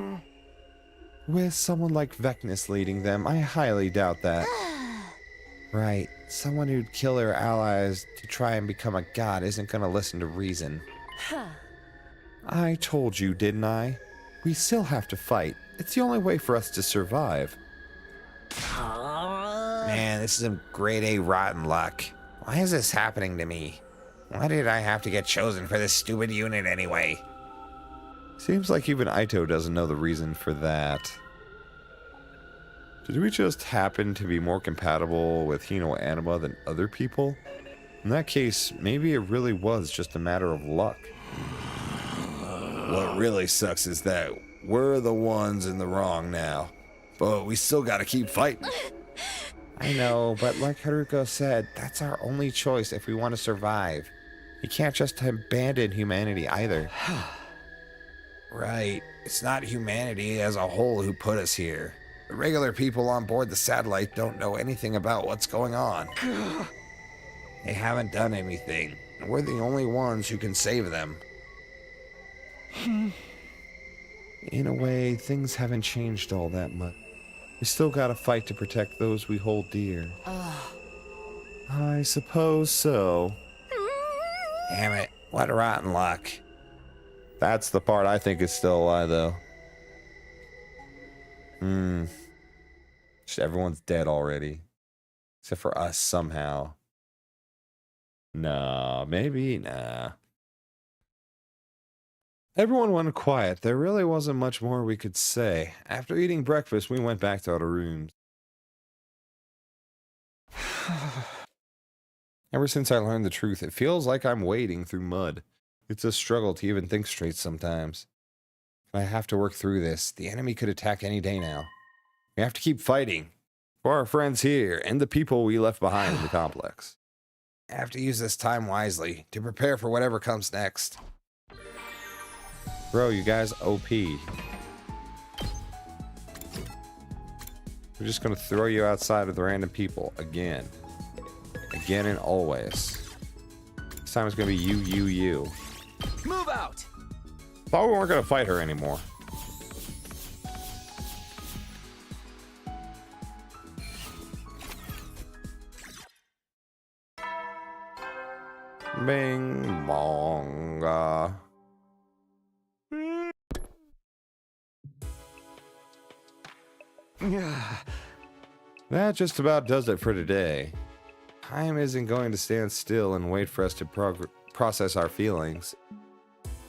With someone like Vecnus leading them, I highly doubt that. Right, Someone who'd kill their allies to try and become a god isn't gonna listen to reason. I told you, didn't I? We still have to fight. It's the only way for us to survive. Man, this is some grade A rotten luck. Why is this happening to me? Why did I have to get chosen for this stupid unit anyway? Seems like even Eito doesn't know the reason for that. Did we just happen to be more compatible with Hino Anima than other people? In that case, maybe it really was just a matter of luck. What really sucks is that we're the ones in the wrong now. But we still gotta keep fighting. I know, but like Haruko said, that's our only choice if we want to survive. You can't just abandon humanity either. Right. It's not humanity as a whole who put us here. The regular people on board the satellite don't know anything about what's going on. They haven't done anything. And we're the only ones who can save them. In a way, things haven't changed all that much. We still gotta fight to protect those we hold dear. I suppose so. Damn it, what rotten luck. That's the part I think is still alive, though. Just everyone's dead already. Except for us, somehow. Nah, maybe, nah. Everyone went quiet. There really wasn't much more we could say. After eating breakfast, we went back to our rooms. Ever since I learned the truth, it feels like I'm wading through mud. It's a struggle to even think straight sometimes. I have to work through this. The enemy could attack any day now. We have to keep fighting. For our friends here and the people we left behind in the complex. I have to use this time wisely to prepare for whatever comes next. Bro, you guys OP. We're just gonna throw you outside with random people again. Again and always. This time it's gonna be you. Move out! Thought we weren't gonna fight her anymore. Bing bong. That just about does it for today. Time isn't going to stand still and wait for us to process our feelings.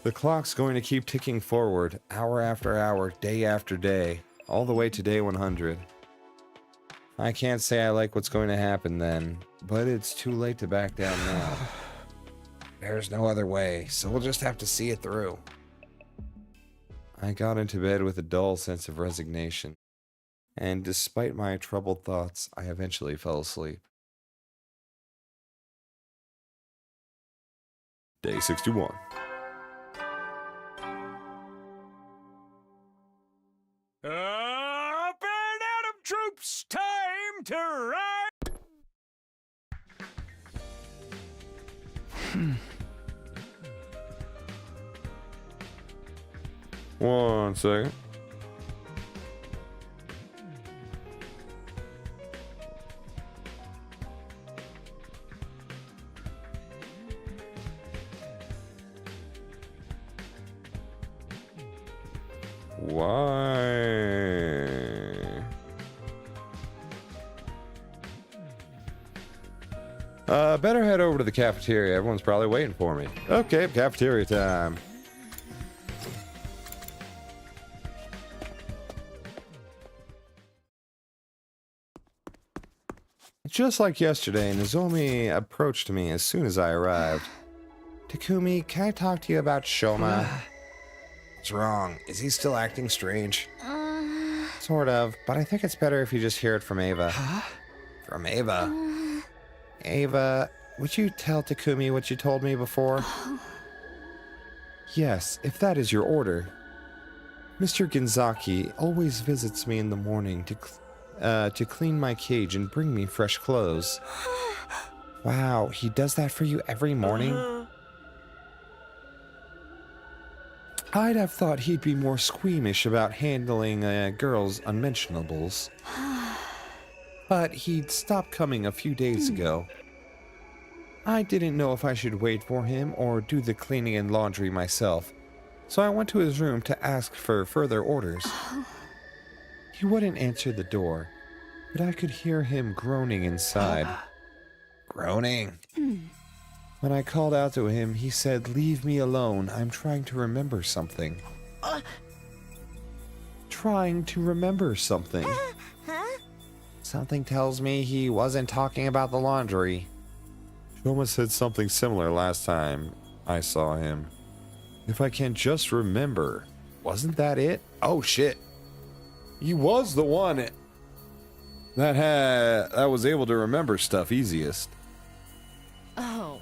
The clock's going to keep ticking forward, hour after hour, day after day, all the way to day 100. I can't say I like what's going to happen then, but it's too late to back down now. There's no other way, so we'll just have to see it through. I got into bed with a dull sense of resignation, and despite my troubled thoughts, I eventually fell asleep. Day 61. Up and Adam troops, time to ride! One second. Why? Better head over to the cafeteria. Everyone's probably waiting for me. Okay, cafeteria time. Just like yesterday, Nozomi approached me as soon as I arrived. Takumi, can I talk to you about Shoma? What's wrong? Is he still acting strange? Sort of, but I think it's better if you just hear it from Ava. From Ava? Ava, would you tell Takumi what you told me before? Yes, if that is your order. Mr. Ginzaki always visits me in the morning to clean my cage and bring me fresh clothes. Wow, he does that for you every morning? I'd have thought he'd be more squeamish about handling girls' unmentionables. but he'd stopped coming a few days ago. I didn't know if I should wait for him or do the cleaning and laundry myself, so I went to his room to ask for further orders. He wouldn't answer the door, but I could hear him groaning inside. Groaning? When I called out to him, he said, "Leave me alone. I'm trying to remember something." Trying to remember something. Something tells me he wasn't talking about the laundry. Shoma said something similar last time I saw him. If I can just remember. Wasn't that it? Oh shit. He was the one that was able to remember stuff easiest. Oh.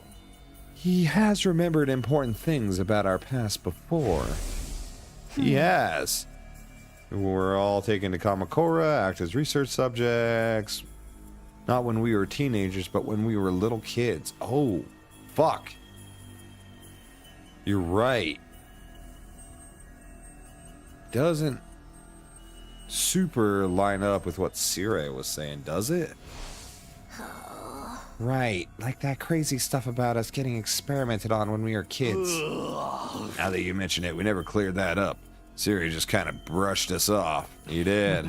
He has remembered important things about our past before. He has. We were all taken to Kamakura, act as research subjects. Not when we were teenagers, but when we were little kids. Oh, fuck. You're right. Doesn't super line up with what Sirei was saying, does it? Right, like that crazy stuff about us getting experimented on when we were kids. Now that you mention it, we never cleared that up. Sirei just kind of brushed us off. He did.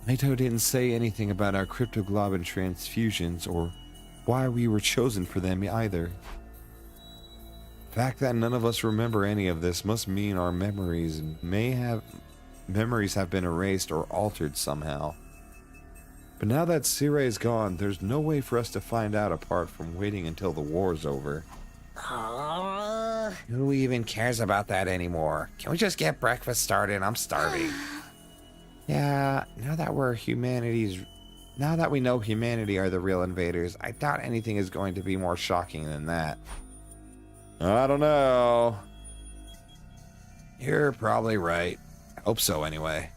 Eito didn't say anything about our cryptoglobin transfusions or why we were chosen for them either. The fact that none of us remember any of this must mean our memories have been erased or altered somehow. But now that Sirei is gone, there's no way for us to find out apart from waiting until the war's over. Who even cares about that anymore? Can we just get breakfast started? I'm starving. Yeah, now that we know humanity are the real invaders, I doubt anything is going to be more shocking than that. I don't know. You're probably right. I hope so anyway.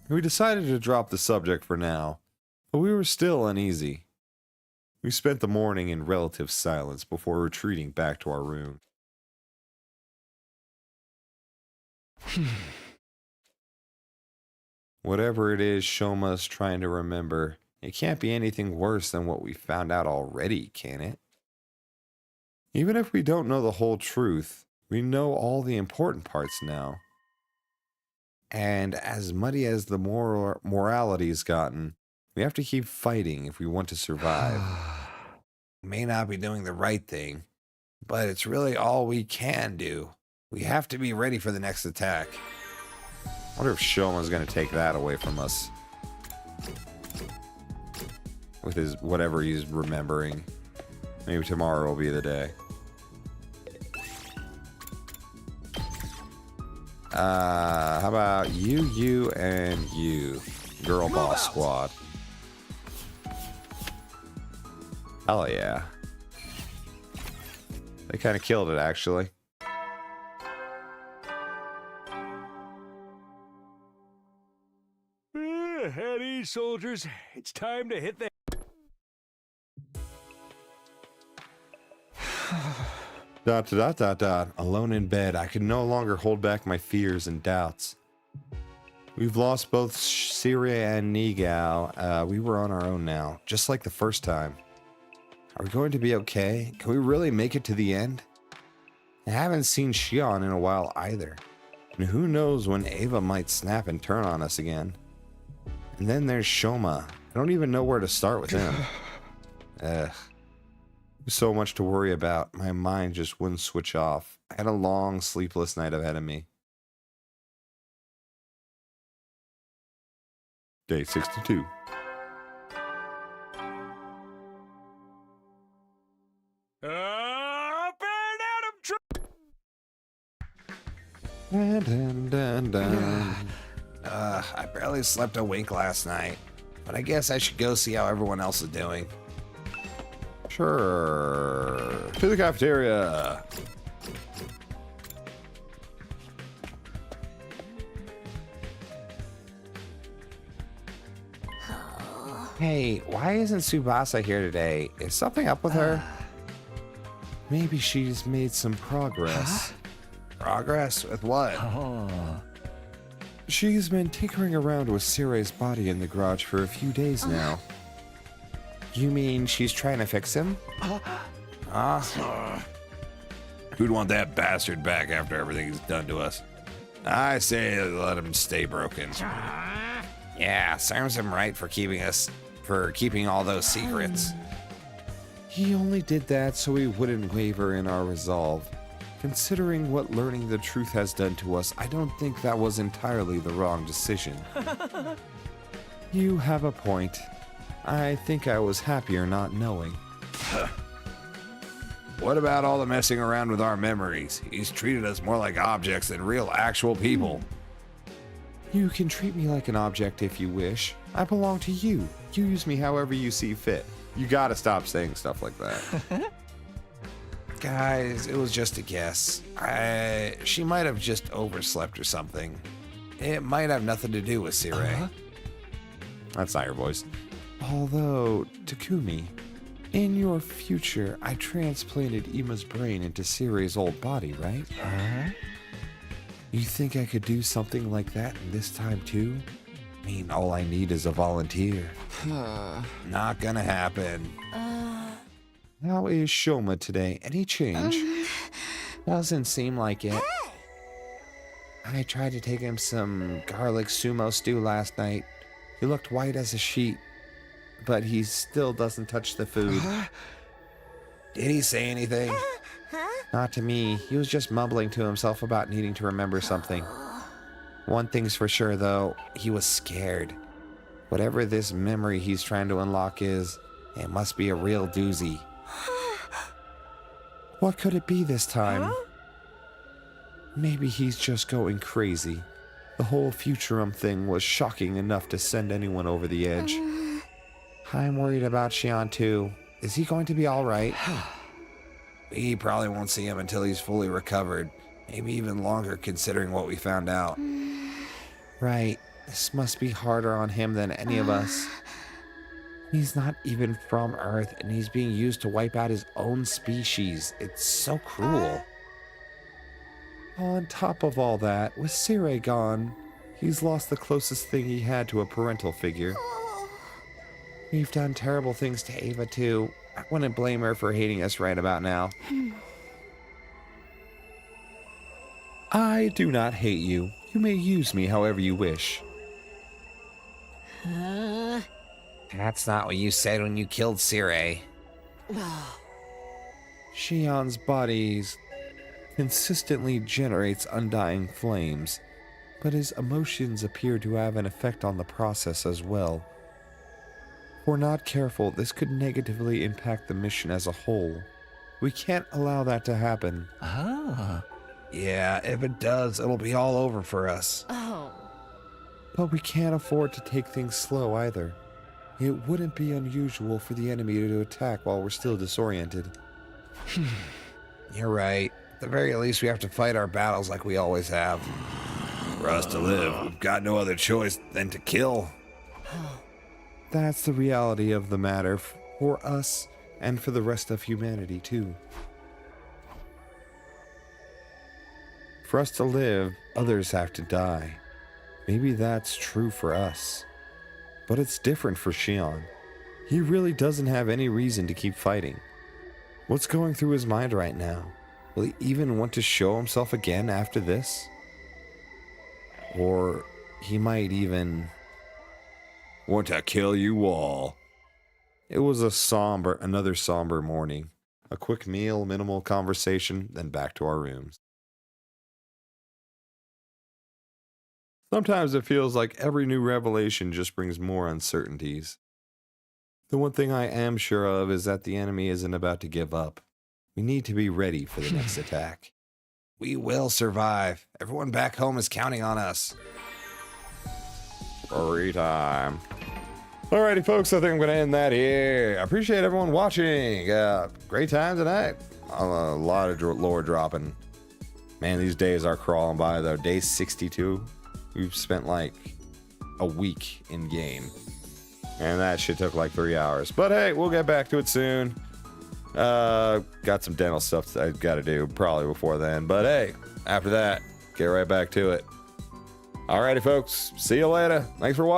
We decided to drop the subject for now, but we were still uneasy. We spent the morning in relative silence before retreating back to our room. Whatever it is Shoma's trying to remember, it can't be anything worse than what we found out already, can it? Even if we don't know the whole truth, we know all the important parts now. And as muddy as the morality's gotten, we have to keep fighting if we want to survive. We may not be doing the right thing, but it's really all we can do. We have to be ready for the next attack. I wonder if Shoma's going to take that away from us. With his whatever he's remembering. Maybe tomorrow will be the day. How about you, and you? Girl boss squad. Hell yeah. They kind of killed it, actually. At ease, soldiers. It's time to hit the... Alone in bed, I could no longer hold back my fears and doubts. We've lost both Sirei and Nigao. We were on our own now, just like the first time. Are we going to be okay? Can we really make it to the end? I haven't seen Shion in a while either. And who knows when Ava might snap and turn on us again. And then there's Shoma. I don't even know where to start with him. So much to worry about. My mind just wouldn't switch off. I had a long, sleepless night ahead of me. Day 62. I barely slept a wink last night, but I guess I should go see how everyone else is doing. Sure. To the cafeteria. Hey, why isn't Tsubasa here today? Is something up with her? Maybe she's made some progress. Progress with what? She's been tinkering around with Sirei's body in the garage for a few days now. You mean she's trying to fix him? Who'd want that bastard back after everything he's done to us? I say let him stay broken. Yeah, serves him right for keeping all those secrets. He only did that so he wouldn't waver in our resolve. Considering what learning the truth has done to us, I don't think that was entirely the wrong decision. You have a point. I think I was happier not knowing. What about all the messing around with our memories? He's treated us more like objects than real, actual people. You can treat me like an object if you wish. I belong to you. You use me however you see fit. You gotta stop saying stuff like that. Guys, it was just a guess. She might have just overslept or something. It might have nothing to do with Sirei. That's not your voice. Although, Takumi, in your future, I transplanted Ima's brain into Sirei's old body, right? You think I could do something like that in this time too? I mean, all I need is a volunteer. Not gonna happen. How is Shoma today? Any change? Doesn't seem like it. I tried to take him some garlic sumo stew last night. He looked white as a sheet, but he still doesn't touch the food. Did he say anything? Not to me. He was just mumbling to himself about needing to remember something. One thing's for sure, though. He was scared. Whatever this memory he's trying to unlock is, it must be a real doozy. What could it be this time? Maybe he's just going crazy. The whole Futurum thing was shocking enough to send anyone over the edge. I'm worried about Xian too. Is he going to be all right? We probably won't see him until he's fully recovered. Maybe even longer considering what we found out. Right. This must be harder on him than any of us. He's not even from Earth, and he's being used to wipe out his own species. It's so cruel. On top of all that, with Sirei gone, he's lost the closest thing he had to a parental figure. We've done terrible things to Ava, too. I wouldn't blame her for hating us right about now. I do not hate you. You may use me however you wish. That's not what you said when you killed Sirei. Xian's body consistently generates undying flames, but his emotions appear to have an effect on the process as well. If we're not careful, this could negatively impact the mission as a whole. We can't allow that to happen. Yeah, if it does, it'll be all over for us. But we can't afford to take things slow either. It wouldn't be unusual for the enemy to attack while we're still disoriented. You're right. At the very least, we have to fight our battles like we always have. For us to live, we've got no other choice than to kill. That's the reality of the matter for us and for the rest of humanity, too. For us to live, others have to die. Maybe that's true for us. But it's different for Xian. He really doesn't have any reason to keep fighting. What's going through his mind right now? Will he even want to show himself again after this? Or he might even want to kill you all. It was another somber morning. A quick meal, minimal conversation, then back to our rooms. Sometimes it feels like every new revelation just brings more uncertainties. The one thing I am sure of is that the enemy isn't about to give up. We need to be ready for the next attack. We will survive. Everyone back home is counting on us. Free time. Alrighty, folks, I think I'm going to end that here. I appreciate everyone watching. Great time tonight. A lot of lore dropping. Man, these days are crawling by, though. Day 62. We've spent like a week in game. And that shit took like 3 hours. But hey, we'll get back to it soon. Got some dental stuff I got to do probably before then. But hey, after that, get right back to it. Alrighty, folks. See you later. Thanks for watching.